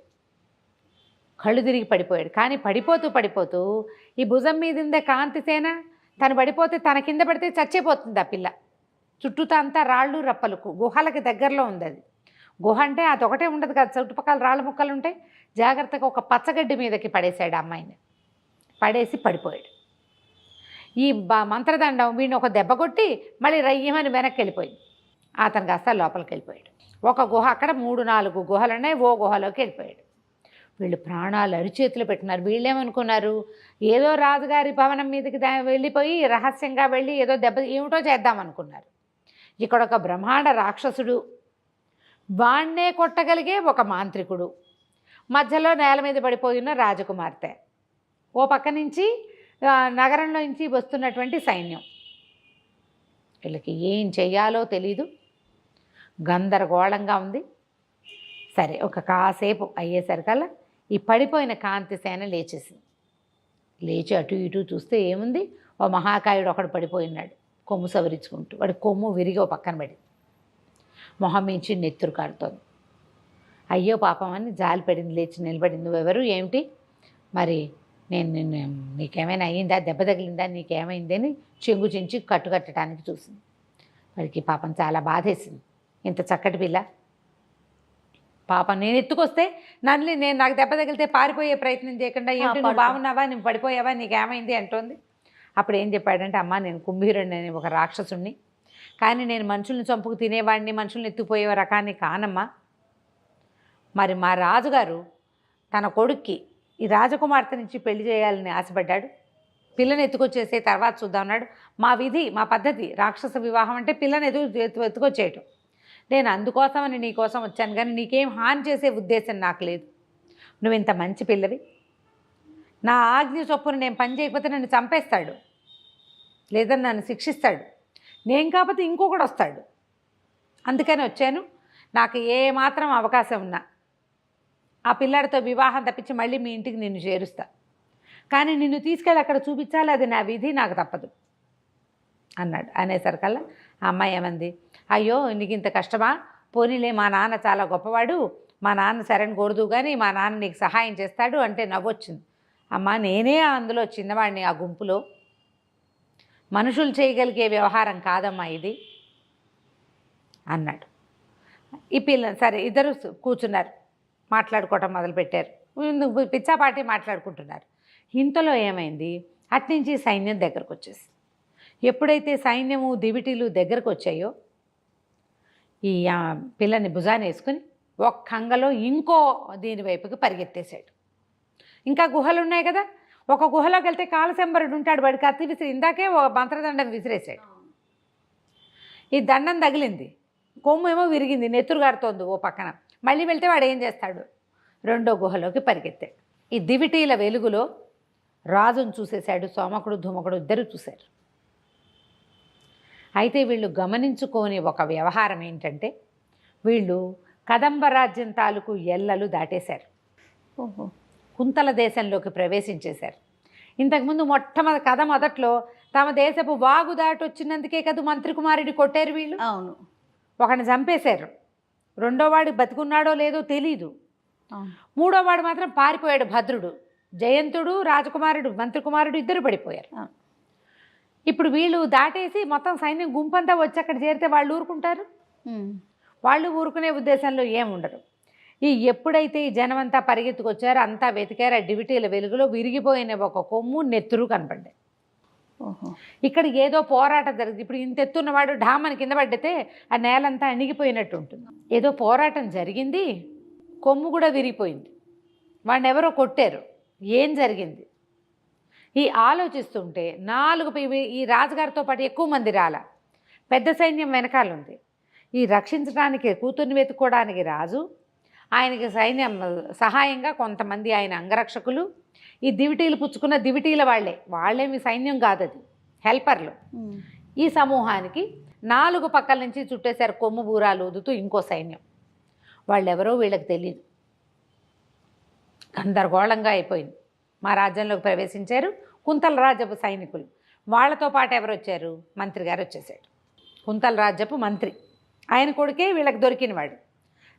కళ్ళు తిరిగి పడిపోయాడు. కానీ పడిపోతూ ఈ భుజం మీద ఉందే కాంతిసేన, తను పడిపోతే తన కింద పడితే చచ్చిపోతుంది ఆ పిల్ల. చుట్టూతా అంతా రాళ్ళు రప్పలు, గుహలకి దగ్గరలో ఉంది. అది గుహ అంటే అదొకటే ఉండదు కదా, చుట్టుపక్కల రాళ్ళ ముక్కలు ఉంటాయి. జాగ్రత్తగా ఒక పచ్చగడ్డి మీదకి పడేశాడు అమ్మాయిని. పడేసి పడిపోయాడు. ఈ మంత్రదండం వీడిని ఒక దెబ్బ కొట్టి మళ్ళీ రయ్యమని వెనక్కి వెళ్ళిపోయింది. అతను కాస్త లోపలికి వెళ్ళిపోయాడు. ఒక గుహ, అక్కడ 3-4 గుహలు ఉన్నాయి, ఓ గుహలోకి వెళ్ళిపోయాడు. వీళ్ళు ప్రాణాలు అరిచేతులు పెట్టినారు. వీళ్ళేమనుకున్నారు, ఏదో రాజుగారి భవనం మీదకి వెళ్ళిపోయి రహస్యంగా వెళ్ళి ఏదో దెబ్బ ఏమిటో చేద్దామనుకున్నారు. ఇక్కడ ఒక బ్రహ్మాండ రాక్షసుడు, వాణ్ణే కొట్టగలిగే ఒక మాంత్రికుడు, మధ్యలో నేల మీద పడిపోయిన రాజకుమార్తె, ఓ పక్క నుంచి నగరంలో నుంచి వస్తున్నటువంటి సైన్యం. వీళ్ళకి ఏం చెయ్యాలో తెలీదు, గందరగోళంగా ఉంది. సరే, ఒక కాసేపు అయ్యేసరికల్లా ఈ పడిపోయిన కాంతిసేన లేచేసింది. లేచి అటు ఇటు చూస్తే ఏముంది, ఓ మహాకాయుడు ఒకడు పడిపోయినాడు కొమ్ము సవరించుకుంటూ. వాడి కొమ్ము విరిగి ఓ పక్కన పడింది. మొహం మించి నెత్తురు కారుతోంది. అయ్యో పాపం అని జాలి పడింది, లేచి నిలబడింది. నువ్వెవరు, ఏమిటి, మరి నేను నీకేమైనా అయ్యిందా, దెబ్బ తగిలిందా, నీకేమైంది అని చెంగు చెంచి కట్టుకట్టడానికి చూసింది. వాడికి పాపం చాలా బాధేసింది. ఇంత చక్కటి పిల్ల పాపం, నేను ఎత్తుకొస్తే నాకు దెబ్బ తగిలితే పారిపోయే ప్రయత్నం చేయకుండా ఏంటి నువ్వు బాగున్నావా, నువ్వు పడిపోయావా, నీకేమైంది అంటోంది. అప్పుడు ఏం చెప్పాడంటే, అమ్మ నేను కుంభీరుడిని అనే ఒక రాక్షసుణ్ణి, కానీ నేను మనుషుల్ని చంపుకు తినేవాడిని, మనుషుల్ని ఎత్తుకుపోయే రకాన్ని కానమ్మా. మరి మా రాజుగారు తన కొడుక్కి ఈ రాజకుమార్తె నుంచి పెళ్లి చేయాలని ఆశపడ్డాడు. పిల్లని ఎత్తుకొచ్చేసే తర్వాత చూద్దాం అన్నాడు. మా విధి, మా పద్ధతి రాక్షస వివాహం అంటే పిల్లని ఎత్తుకొచ్చేయటం. నేను అందుకోసమని నీకోసం వచ్చాను, కానీ నీకేం హాని చేసే ఉద్దేశం నాకు లేదు. నువ్వు ఇంత మంచి పిల్లవి, నా ఆజ్ఞ చొప్పున నేను పని చేయకపోతే నన్ను చంపేస్తాడు, లేదా నన్ను శిక్షిస్తాడు, నేను కాకపోతే ఇంకొకడు వస్తాడు. అందుకని వచ్చాను. నాకు ఏ మాత్రం అవకాశం ఉన్నా ఆ పిల్లాడితో వివాహం తప్పించి మళ్ళీ మీ ఇంటికి నిన్ను చేరుస్తా, కానీ నిన్ను తీసుకెళ్ళి అక్కడ చూపించాలి, అది నా విధి, నాకు తప్పదు అన్నాడు. అనేసరికల్లా ఆ అమ్మాయి ఏమంది, అయ్యో నీకు ఇంత కష్టమా, పోనీలే మా నాన్న చాలా గొప్పవాడు, మా నాన్న శరణ్ కోరదు కానీ మా నాన్న నీకు సహాయం చేస్తాడు అంటే నవ్వొచ్చింది. అమ్మ నేనే అందులో చిన్నవాడిని, ఆ గుంపులో, మనుషులు చేయగలిగే వ్యవహారం కాదమ్మా ఇది అన్నాడు. ఈ పిల్ల సరే ఇద్దరు కూర్చున్నారు, మాట్లాడుకోవటం మొదలుపెట్టారు. పిచ్చాపాటి మాట్లాడుకుంటున్నారు. ఇంతలో ఏమైంది, అట్నుంచి సైన్యం దగ్గరకు వచ్చేసి, ఎప్పుడైతే సైన్యము దివిటీలు దగ్గరకు వచ్చాయో ఈ పిల్లని భుజాన్ని వేసుకుని ఒక్క అంగలో ఇంకో దీని వైపుకి పరిగెత్తేశాడు. ఇంకా గుహలు ఉన్నాయి కదా, ఒక గుహలోకి వెళ్తే కాలశంబరుడు ఉంటాడు, వాడికి అతి విసిరి ఇందాకే ఓ మంత్రదండం విసిరేశాడు. ఈ దండం తగిలింది, కొమ్ము ఏమో విరిగింది, నెత్తురు గారుతోంది ఓ పక్కన. మళ్ళీ వెళ్తే వాడు ఏం చేస్తాడు, రెండో గుహలోకి పరిగెత్తాడు. ఈ దివిటీల వెలుగులో రాజును చూసేశాడు. సోమకుడు ధూమకుడు ఇద్దరు చూశారు. అయితే వీళ్ళు గమనించుకోని ఒక వ్యవహారం ఏంటంటే, వీళ్ళు కదంబ రాజ్యం తాలూకు ఎల్లలు దాటేశారు, కుంతల దేశంలోకి ప్రవేశించేశారు. ఇంతకుముందు కథ మొదట్లో తమ దేశపు వాగు దాటి వచ్చినందుకే కదా మంత్రి కుమారుడి కొట్టారు వీళ్ళు. అవును, ఒకరిని చంపేశారు, రెండోవాడు బతికున్నాడో లేదో తెలీదు, మూడోవాడు మాత్రం పారిపోయాడు. భద్రుడు, జయంతుడు, రాజకుమారుడు, మంత్రి కుమారుడు ఇద్దరు పడిపోయారు. ఇప్పుడు వీళ్ళు దాటేసి మొత్తం సైన్యం గుంపంతా వచ్చి అక్కడ చేరితే వాళ్ళు ఊరుకుంటారు? వాళ్ళు ఊరుకునే ఉద్దేశంలో ఏముండరు. ఎప్పుడైతే ఈ జనమంతా పరిగెత్తుకొచ్చారో అంతా వెతికారు. ఆ డివిటీల వెలుగులో విరిగిపోయిన ఒక కొమ్ము, నెత్తురు కనపడ్డాయి. ఇక్కడ ఏదో పోరాటం జరిగింది. ఇప్పుడు ఇంత ఎత్తున్నవాడు ఢామని కింద పడితే ఆ నేలంతా అణిగిపోయినట్టు ఉంటుంది. ఏదో పోరాటం జరిగింది, కొమ్ము కూడా విరిగిపోయింది, వాడిని ఎవరో కొట్టారు, ఏం జరిగింది ఈ ఆలోచిస్తుంటే ఈ రాజుగారితో పాటు ఎక్కువ మంది రాల, పెద్ద సైన్యం వెనకాలంది. ఈ రక్షించడానికి, కూతుర్ని వెతుక్కోవడానికి రాజు, ఆయనకి సైన్యం సహాయంగా కొంతమంది ఆయన అంగరక్షకులు, ఈ దివిటీలు పుచ్చుకున్న దివిటీల వాళ్ళేమి సైన్యం కాదు, అది హెల్పర్లు. ఈ సమూహానికి 4 పక్కల నుంచి చుట్టేశారు కొమ్ము బూరాలు ఊదుతూ ఇంకో సైన్యం. వాళ్ళెవరో వీళ్ళకి తెలియదు. గందరగోళంగా అయిపోయింది. మా రాజ్యంలోకి ప్రవేశించారు కుంతల రాజ్యపు సైనికులు. వాళ్ళతో పాటు ఎవరు వచ్చారు, మంత్రి గారు వచ్చేసాడు. కుంతల రాజ్యపు మంత్రి, ఆయన కొడుకే వీళ్ళకి దొరికినవాడు.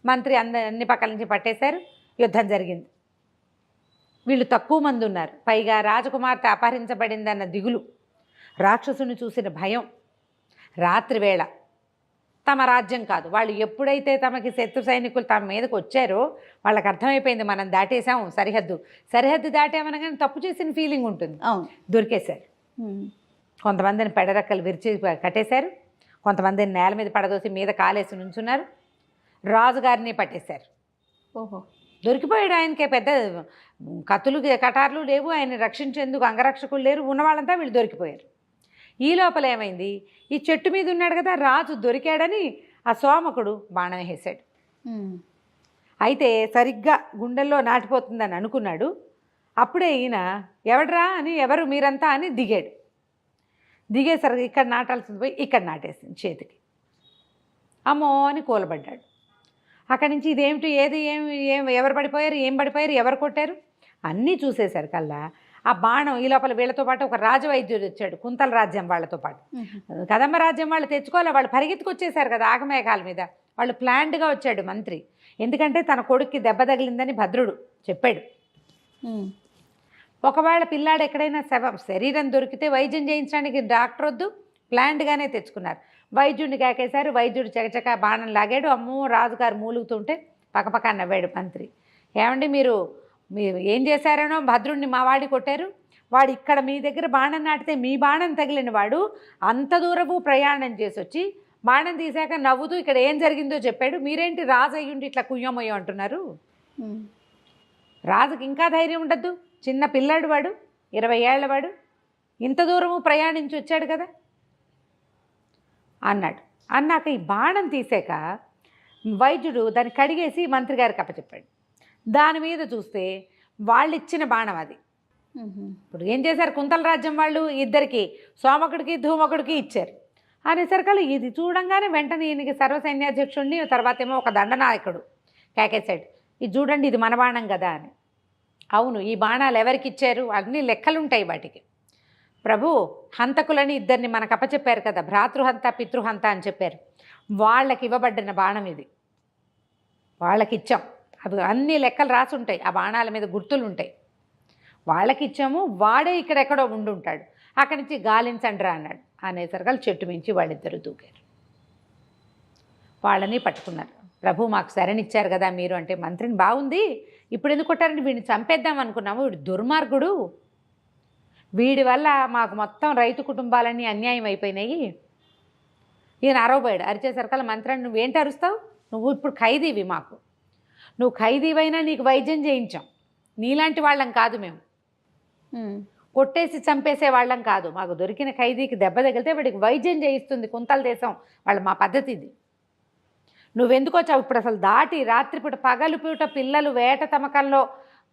మంత్రి అన్ని పక్కల నుంచి పట్టేశారు. యుద్ధం జరిగింది. వీళ్ళు తక్కువ మంది ఉన్నారు, పైగా రాజకుమార్తె అపహరించబడిందన్న దిగులు, రాక్షసుని చూసిన భయం. రాత్రి వేళ తమ రాజ్యం కాదు. వాళ్ళు ఎప్పుడైతే తమకి శత్రు సైనికులు తమ మీదకి వచ్చారో వాళ్ళకి అర్థమైపోయింది, మనం దాటేసాం సరిహద్దు దాటామనగానే తప్పు చేసిన ఫీలింగ్ ఉంటుంది. అవును. దొరికేశారు. కొంతమందిని పెడరెక్కలు విరిచి కట్టేశారు, కొంతమందిని నేల మీద పడదోసి మీద కాలేసి నుంచున్నారు. రాజుగారిని పట్టేశారు. ఓహో. దొరికిపోయాడు. ఆయనకే పెద్ద కత్తులు కటార్లు లేవు, ఆయన రక్షించేందుకు అంగరక్షకులు లేరు, ఉన్నవాళ్ళంతా వీళ్ళు దొరికిపోయారు. ఈ లోపల ఏమైంది, ఈ చెట్టు మీద ఉన్నాడు కదా రాజు, దొరికాడని ఆ సోమకుడు బాణం వేసాడు. అయితే సరిగ్గా గుండెల్లో నాటిపోతుందని అనుకున్నాడు. అప్పుడే ఈయన ఎవడ్రా అని, ఎవరు మీరంతా అని దిగాడు. దిగేసరికి ఇక్కడ నాటాల్సింది పోయి ఇక్కడ నాటేసింది చేతికి. అమ్మో అని కూలబడ్డాడు. అక్కడి నుంచి ఇదేమిటి, ఎవరు పడిపోయారు, ఏం పడిపోయారు, ఎవరు కొట్టారు అన్నీ చూసేశారు కల్లా. ఆ బాణం ఈ లోపల వీళ్ళతో పాటు ఒక రాజవైద్యుడు వచ్చాడు, కుంతల రాజ్యం వాళ్ళతో పాటు. కదంబ రాజ్యం వాళ్ళు తెచ్చుకోవాలి, వాళ్ళు పరిగెత్తుకొచ్చేసారు కదా ఆగమేఘాల మీద. వాళ్ళు ప్లాన్డ్గా వచ్చాడు మంత్రి, ఎందుకంటే తన కొడుక్కి దెబ్బ తగిలిందని భద్రుడు చెప్పాడు. ఒకవేళ పిల్లాడు ఎక్కడైనా శరీరం దొరికితే వైద్యం చేయించడానికి డాక్టర్ వద్దు, ప్లాన్డ్గానే తెచ్చుకున్నారు. వైద్యుడిని కాకేశారు. వైద్యుడు చకచక బాణం లాగాడు. అమ్మో రాజుగారు మూలుగుతుంటే పక్కపక్క నవ్వాడు మంత్రి. ఏమండి మీరు ఏం చేశారనో, భద్రుడిని మా వాడి కొట్టారు, వాడు ఇక్కడ మీ దగ్గర బాణం నాటితే మీ బాణం తగిలిన వాడు అంత దూరము ప్రయాణం చేసి వచ్చి బాణం తీశాక నవ్వుతూ ఇక్కడ ఏం జరిగిందో చెప్పాడు. మీరేంటి రాజు అయ్యుండి ఇట్లా కుయ్యమయ్యో అంటున్నారు. రాజుకి ఇంకా ధైర్యం ఉండద్దు, చిన్న పిల్లాడు వాడు, 20 ఏళ్ల వాడు, ఇంత దూరము ప్రయాణించి వచ్చాడు కదా అన్నాడు. అన్నాక ఈ బాణం తీసాక వైద్యుడు దాన్ని కడిగేసి మంత్రి గారికి అప్పచెప్పాడు. దాని మీద చూస్తే వాళ్ళు ఇచ్చిన బాణం అది. ఇప్పుడు ఏం చేశారు, కుంతల రాజ్యం వాళ్ళు ఇద్దరికి, సోమకుడికి ధూమకుడికి ఇచ్చారు. అనేసరికలు ఇది చూడంగానే వెంటనే ఈయనకి సర్వసైన్యాధ్యక్షుడిని, తర్వాత ఏమో ఒక దండనాయకుడు కేకేశాడు, ఇది చూడండి ఇది మన బాణం కదా అని. అవును, ఈ బాణాలు ఎవరికి ఇచ్చారు, అన్ని లెక్కలుంటాయి వాటికి. ప్రభు, హంతకులని ఇద్దరిని మనకు అప్పచెప్పారు కదా, భ్రాతృహంత పితృహంత అని చెప్పారు, వాళ్ళకి ఇవ్వబడిన బాణం ఇది, వాళ్ళకి ఇచ్చాం. అవి అన్ని లెక్కలు రాసి ఉంటాయి, ఆ బాణాల మీద గుర్తులు ఉంటాయి. వాళ్ళకి ఇచ్చాము, వాడే ఇక్కడెక్కడో ఉండుంటాడు, అక్కడి నుంచి గాలించండి రా అన్నాడు. అనేసరికలు చెట్టు మించి వాళ్ళిద్దరూ దూకారు. వాళ్ళని పట్టుకున్నారు. ప్రభు మాకు శరణిచ్చారు కదా మీరు అంటే, మంత్రిని బాగుంది, ఇప్పుడు ఎందుకు కొట్టారంటే వీడిని చంపేద్దాం అనుకున్నాము, వీడు దుర్మార్గుడు, వీడి వల్ల మాకు మొత్తం రైతు కుటుంబాలన్నీ అన్యాయం అయిపోయినాయి. ఈయన అరవబోయాడు. అరిచేసరికల్లా మంత్రాన్ని, నువ్వేంటి అరుస్తావు, నువ్వు ఇప్పుడు ఖైదీవి, మాకు నువ్వు ఖైదీవైనా నీకు వైద్యం చేయించాం, నీలాంటి వాళ్ళం కాదు మేము, కొట్టేసి చంపేసే వాళ్ళం కాదు, మాకు దొరికిన ఖైదీకి దెబ్బ తగిలితే వాడికి వైద్యం చేయిస్తుంది కుంతల దేశం వాళ్ళ, మా పద్ధతి ఇది. నువ్వెందుకు వచ్చావు ఇప్పుడు, అసలు దాటి రాత్రిపూట పగలుపూట పిల్లలు వేట తమకంలో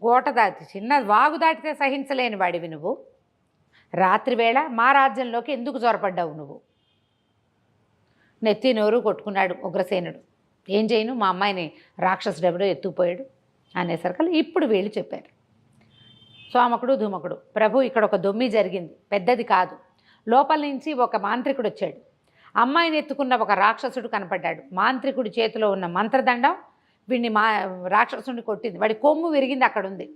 గోట దాటి చిన్న వాగు దాటితే సహించలేని వాడివి నువ్వు, రాత్రివేళ మా రాజ్యంలోకి ఎందుకు జొరపడ్డావు నువ్వు. నెత్తి నోరు కొట్టుకున్నాడు ఉగ్రసేనుడు. ఏం చేయను, మా అమ్మాయిని రాక్షసుడు ఎవడో ఎత్తుకుపోయాడు అనేసరికి ఇప్పుడు వీళ్ళు చెప్పారు, సోమకుడు ధూమకుడు, ప్రభు ఇక్కడ ఒక దొమ్మి జరిగింది, పెద్దది కాదు, లోపల నుంచి ఒక మాంత్రికుడు వచ్చాడు, అమ్మాయిని ఎత్తుకున్న ఒక రాక్షసుడు కనపడ్డాడు, మాంత్రికుడి చేతిలో ఉన్న మంత్రదండం వీడిని రాక్షసుడిని కొట్టింది, వాడి కొమ్ము విరిగింది అక్కడ ఉంది.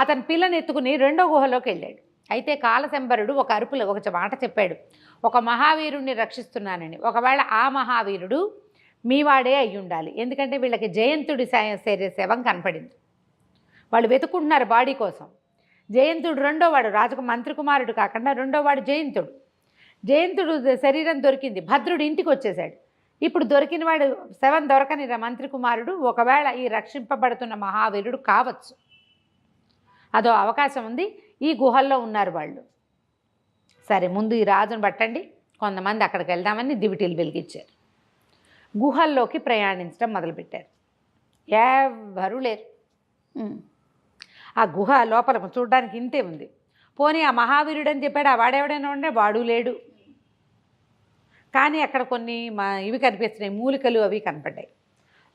అతని పిల్లని ఎత్తుకుని రెండో గుహలోకి వెళ్ళాడు. అయితే కాలశంబరుడు ఒక అరుపులో ఒక మాట చెప్పాడు, ఒక మహావీరుణ్ణి రక్షిస్తున్నానని. ఒకవేళ ఆ మహావీరుడు మీవాడే అయి ఉండాలి, ఎందుకంటే వీళ్ళకి జయంతుడి శవం కనపడింది, వాళ్ళు వెతుక్కుంటున్నారు బాడీ కోసం. జయంతుడు రెండోవాడు, మంత్రి కుమారుడు కాకుండా రెండోవాడు జయంతుడు. జయంతుడు శరీరం దొరికింది, భద్రుడు ఇంటికి వచ్చేసాడు. ఇప్పుడు దొరికినవాడు శవం దొరకని మంత్రి కుమారుడు ఒకవేళ ఈ రక్షింపబడుతున్న మహావీరుడు కావచ్చు, అదో అవకాశం ఉంది. ఈ గుహల్లో ఉన్నారు వాళ్ళు. సరే ముందు ఈ రాజును పట్టండి, కొంతమంది అక్కడికి వెళ్దామని దివిటీలు వెలిగించారు. గుహల్లోకి ప్రయాణించడం మొదలుపెట్టారు. ఎవ్వరూ లేరు. ఆ గుహ లోపల చూడడానికి ఇంతే ఉంది. పోనీ ఆ మహావీరుడు అని చెప్పాడు, ఆ వాడెవడైనా ఉండే, వాడు లేడు. కానీ అక్కడ కొన్ని ఇవి కనిపిస్తున్నాయి, మూలికలు అవి కనపడ్డాయి.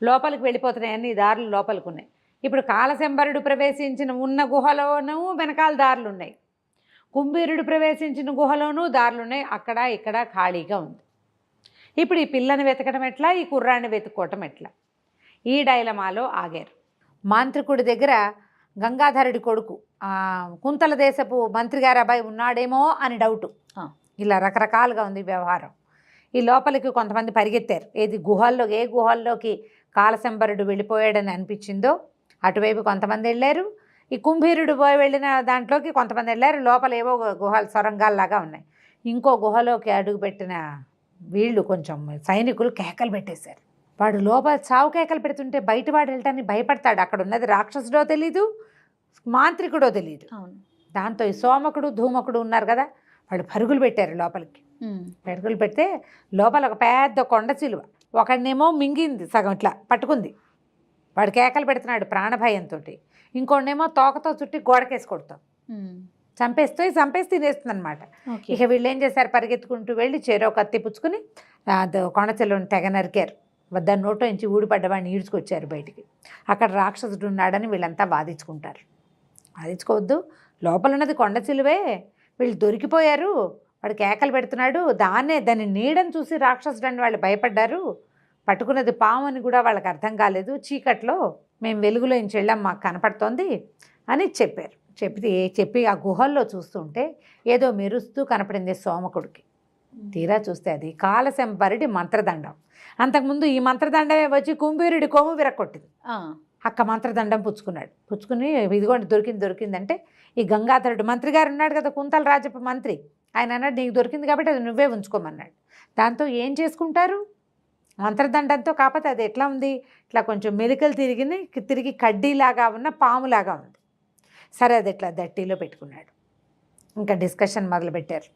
లోపలికి వెళ్ళిపోతున్నాయి, అన్ని దారులు లోపలికి ఉన్నాయి. ఇప్పుడు కాలశంబరుడు ప్రవేశించిన ఉన్న గుహలోనూ వెనకాల దారులు ఉన్నాయి, కుంభీరుడు ప్రవేశించిన గుహలోనూ దారులున్నాయి, అక్కడ ఇక్కడ ఖాళీగా ఉంది. ఇప్పుడు ఈ పిల్లని వెతకడం ఎట్లా, ఈ కుర్రాన్ని వెతుక్కోవటం ఎట్లా, ఈ డైలమాలో ఆగారు. మాంత్రికుడి దగ్గర గంగాధరుడి కొడుకు కుంతల దేశపు మంత్రి గారి అబ్బాయి ఉన్నాడేమో అని డౌటు. ఇలా రకరకాలుగా ఉంది వ్యవహారం. ఈ లోపలికి కొంతమంది పరిగెత్తారు. ఏ గుహల్లోకి కాలశంబరుడు వెళ్ళిపోయాడని అనిపించిందో అటువైపు కొంతమంది వెళ్ళారు. ఈ కుంభీరుడు వెళ్ళిన దాంట్లోకి కొంతమంది వెళ్ళారు. లోపల ఏవో గుహలు సొరంగాల్లాగా ఉన్నాయి. ఇంకో గుహలోకి అడుగుపెట్టిన వీళ్ళు కొంచెం సైనికులు కేకలు పెట్టేశారు. వాడు లోపల చావు కేకలు పెడుతుంటే బయట వాడు వెళ్ళటానికి భయపడతాడు. అక్కడ ఉన్నది రాక్షసుడో తెలీదు, మాంత్రికుడో తెలియదు. దాంతో ఈ సోమకుడు ధూమకుడు ఉన్నారు కదా, వాళ్ళు పరుగులు పెట్టారు లోపలికి. పరుగులు పెడితే లోపల ఒక పెద్ద కొండ చిలువ ఒకడినేమో మింగింది, సగం ఇట్లా పట్టుకుంది. వాడు కేకలు పెడుతున్నాడు ప్రాణభయంతో. ఇంకోడేమో తోకతో చుట్టి గోడకేసి కొడతాం, చంపేసి తినేస్తుంది అనమాట. ఇక వీళ్ళు ఏం చేశారు, పరిగెత్తుకుంటూ వెళ్ళి చెరో కత్తి పుచ్చుకుని కొండ చిలువని తెగ నరికారు. దాని నోట్లో నుంచి ఊడిపడ్డవాడిని ఈడ్చుకొచ్చారు బయటికి. అక్కడ రాక్షసుడు ఉన్నాడని వీళ్ళంతా వాదించుకుంటారు. వాదించుకోవద్దు, లోపల ఉన్నది కొండ చిలువే, వీళ్ళు దొరికిపోయారు, వాడు కేకలు పెడుతున్నాడు, దాని నీడని చూసి రాక్షసుడు అని వాళ్ళు భయపడ్డారు. పట్టుకున్నది పాము అని కూడా వాళ్ళకి అర్థం కాలేదు. చీకట్లో మేము వెలుగులో నుంచి వెళ్ళాం, మాకు కనపడుతోంది అని చెప్పారు. చెప్పి ఆ గుహల్లో చూస్తుంటే ఏదో మెరుస్తూ కనపడింది సోమకుడికి. తీరా చూస్తే అది కాలశంబరుడి మంత్రదండం. అంతకుముందు ఈ మంత్రదండమే వచ్చి కుంభీరుడి కొమ్ము విరక్కొట్టింది. అక్క మంత్రదండం పుచ్చుకుని ఇదిగోండి దొరికిందంటే ఈ గంగాధరుడు మంత్రి గారు ఉన్నాడు కదా, కుంతల రాజప్ప మంత్రి, ఆయన అన్నాడు నీకు దొరికింది కాబట్టి అది నువ్వే ఉంచుకోమన్నాడు. దాంతో ఏం చేసుకుంటారు, మంత్రదండంతో కాకపోతే అది ఎట్లా ఉంది, ఇట్లా కొంచెం మెలికలు తిరిగి కడ్డీలాగా ఉన్న పాములాగా ఉంది. సరే అది ఇట్లా దట్టీలో పెట్టుకున్నాడు. ఇంకా డిస్కషన్ మొదలుపెట్టారు.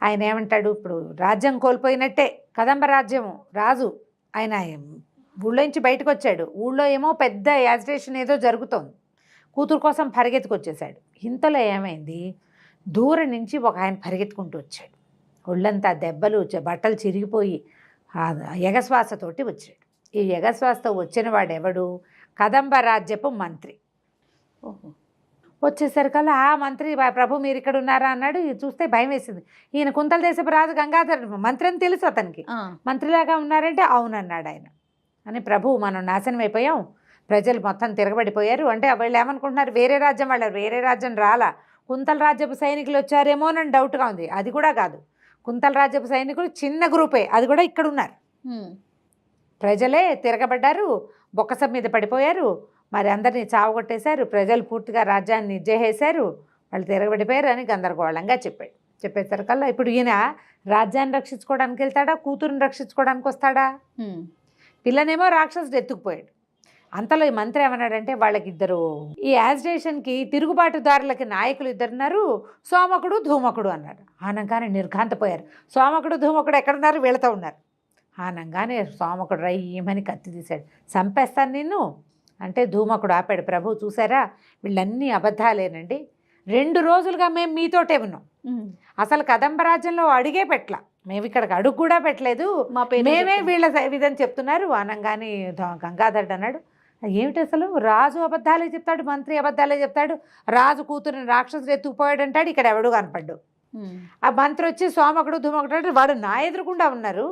ఆయన ఏమంటాడు, ఇప్పుడు రాజ్యం కోల్పోయినట్టే, కదంబ రాజ్యము రాజు ఆయన ఊళ్ళోంచి బయటకు వచ్చాడు. ఊళ్ళో ఏమో పెద్ద యాజిటేషన్ ఏదో జరుగుతోంది. కూతురు కోసం పరిగెత్తుకొచ్చేసాడు. ఇంతలో ఏమైంది, దూరం నుంచి ఒక ఆయన పరిగెత్తుకుంటూ వచ్చాడు. ఒళ్ళంతా దెబ్బలు, బట్టలు చిరిగిపోయి ఎగశ్వాసతోటి వచ్చాడు. ఈ ఎగశ్వాసతో వచ్చిన వాడెవడు, కదంబ రాజ్యపు మంత్రి. వచ్చేసరికల్లా ఆ మంత్రి ప్రభు మీరు ఇక్కడ ఉన్నారా అన్నాడు. చూస్తే భయం వేసింది. ఈయన కుంతల దేశపు రాజు గంగాధరుడు మంత్రి అని తెలుసు అతనికి. మంత్రిలాగా ఉన్నారంటే అవునన్నాడు ఆయన. అని ప్రభు మనం నాశనం అయిపోయాం, ప్రజలు మొత్తం తిరగబడిపోయారు అంటే వీళ్ళు ఏమనుకుంటున్నారు, వేరే రాజ్యం రాలా, కుంతల రాజ్యపు సైనికులు వచ్చారేమోనని డౌట్గా ఉంది. అది కూడా కాదు, కుంతల రాజ్యపు సైనికులు చిన్న గ్రూపే, అది కూడా ఇక్కడ ఉన్నారు. ప్రజలే తిరగబడ్డారు, బొక్కసం మీద పడిపోయారు, మరి అందరినీ చావగొట్టేశారు, ప్రజలు పూర్తిగా రాజ్యాన్ని ఇచ్చేసేశారు, వాళ్ళు తిరగబడిపోయారు అని గందరగోళంగా చెప్పేసరికల్లా ఇప్పుడు ఈయన రాజ్యాన్ని రక్షించుకోవడానికి వెళ్తాడా, కూతురుని రక్షించుకోవడానికి వస్తాడా? పిల్లనేమో రాక్షసుడు ఎత్తుకుపోయాడు. అంతలో ఈ మంత్రి ఏమన్నాడంటే వాళ్ళకిద్దరు ఈ యాజిటేషన్కి తిరుగుబాటుదారులకి నాయకులు ఇద్దరున్నారు, సోమకుడు ధూమకుడు అన్నాడు. ఆనంగానే నిర్ఘాంతపోయారు. సోమకుడు ధూమకుడు ఎక్కడున్నారు, వీళ్ళతో ఉన్నారు. ఆనంగానే సోమకుడు రయ్యమని కత్తి తీశాడు. చంపేస్తాను నిన్ను అంటే ధూమకుడు ఆపాడు. ప్రభు చూసారా వీళ్ళన్నీ అబద్ధాలేనండి, 2 రోజులుగా మేము మీతోటే ఉన్నాం, అసలు కదంబ రాజ్యంలో అడిగే పెట్టలా, మేము ఇక్కడికి అడుగు కూడా పెట్టలేదు, మేమే వీళ్ళ విధని చెప్తున్నారు అనగానే గంగాధరుడు అన్నాడు ఏమిటి అసలు, రాజు అబద్ధాలే చెప్తాడు, మంత్రి అబద్ధాలే చెప్తాడు, రాజు కూతురుని రాక్షసుడు ఎత్తుకుపోయాడు అంటాడు, ఇక్కడ ఎవడు కనపడ్డు. ఆ మంత్రి వచ్చి సోమకుడు ధూమకుడు అంటే వాడు నా ఎదురుకుండా ఉన్నారు,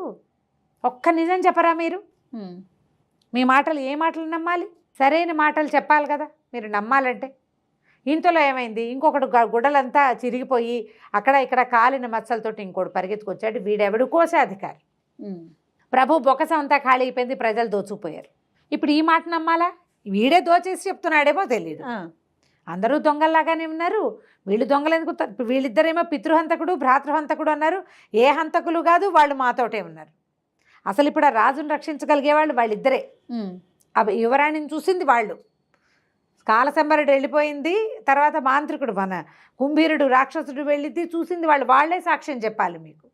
ఒక్క నిజం చెప్పరా మీరు, మీ మాటలు ఏ మాటలు నమ్మాలి, సరైన మాటలు చెప్పాలి కదా మీరు నమ్మాలంటే. ఇంతలో ఏమైంది, ఇంకొకడు గుడ్డలంతా చిరిగిపోయి అక్కడ ఇక్కడ కాలిన మచ్చలతోటి ఇంకోటి పరిగెత్తుకొచ్చాడు. వీడెవడు కోశాధికారి. ప్రభు బొకసం అంతా ఖాళీ అయిపోయింది, ప్రజలు దోచుకుపోయారు. ఇప్పుడు ఈ మాట నమ్మాలా, వీడే దోచేసి చెప్తున్నాడేమో తెలియదు. అందరూ దొంగల్లాగానే ఉన్నారు, వీళ్ళు దొంగలు ఎందుకు, వీళ్ళిద్దరేమో పితృహంతకుడు భ్రాతృహంతకుడు అన్నారు, ఏ హంతకులు కాదు, వాళ్ళు మాతోటే ఉన్నారు. అసలు ఇప్పుడు ఆ రాజును రక్షించగలిగే వాళ్ళు వాళ్ళిద్దరే. యువరాణిని చూసింది వాళ్ళు, కాలశంబరుడు వెళ్ళిపోయింది, తర్వాత మాంత్రికుడు మన కుంభీరుడు రాక్షసుడు వెళ్ళింది చూసింది వాళ్ళు, వాళ్ళే సాక్ష్యం చెప్పాలి మీకు,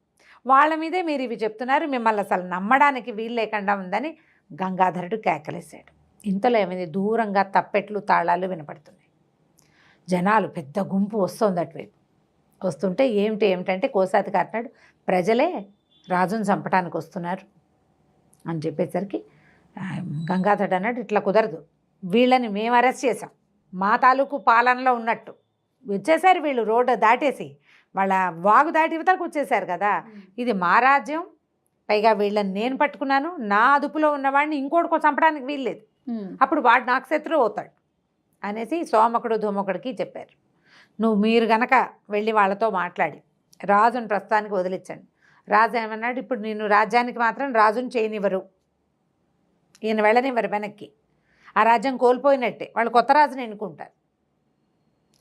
వాళ్ళ మీదే మీరు ఇవి చెప్తున్నారు, మిమ్మల్ని అసలు నమ్మడానికి వీలు లేకుండా ఉందని గంగాధరుడు కేకలేశాడు. ఇంతలో ఏమైంది, దూరంగా తప్పెట్లు తాళాలు వినపడుతున్నాయి, జనాలు పెద్ద గుంపు వస్తుంది అటువైపు. వస్తుంటే ఏమిటంటే కోశాధికారి అన్నాడు ప్రజలే రాజును చంపడానికి వస్తున్నారు అని చెప్పేసరికి గంగాధరుడు అన్నాడు ఇట్లా కుదరదు, వీళ్ళని మేము అరెస్ట్ చేసాం, మా తాలూకు పాలనలో ఉన్నట్టు వచ్చేసారు వీళ్ళు, రోడ్డు దాటేసి వాళ్ళ వాగు దాటి ఇవతలకు వచ్చేసారు కదా, ఇది మా రాజ్యం, పైగా వీళ్ళని నేను పట్టుకున్నాను, నా అదుపులో ఉన్నవాడిని ఇంకోటికో చంపడానికి వీల్లేదు, అప్పుడు వాడు నాకు శత్రువు అవుతాడు అనేసి సోమకుడు ధూమకుడికి చెప్పారు. మీరు గనక వెళ్ళి వాళ్ళతో మాట్లాడి రాజును ప్రస్తుతానికి వదిలించండి, రాజు ఏమన్నాడు, ఇప్పుడు నేను రాజ్యానికి మాత్రం రాజుని చేయనివ్వరు, ఈయన వెళ్ళనివ్వరు వెనక్కి, ఆ రాజ్యం కోల్పోయినట్టే, వాళ్ళు కొత్త రాజుని ఎన్నుకుంటారు.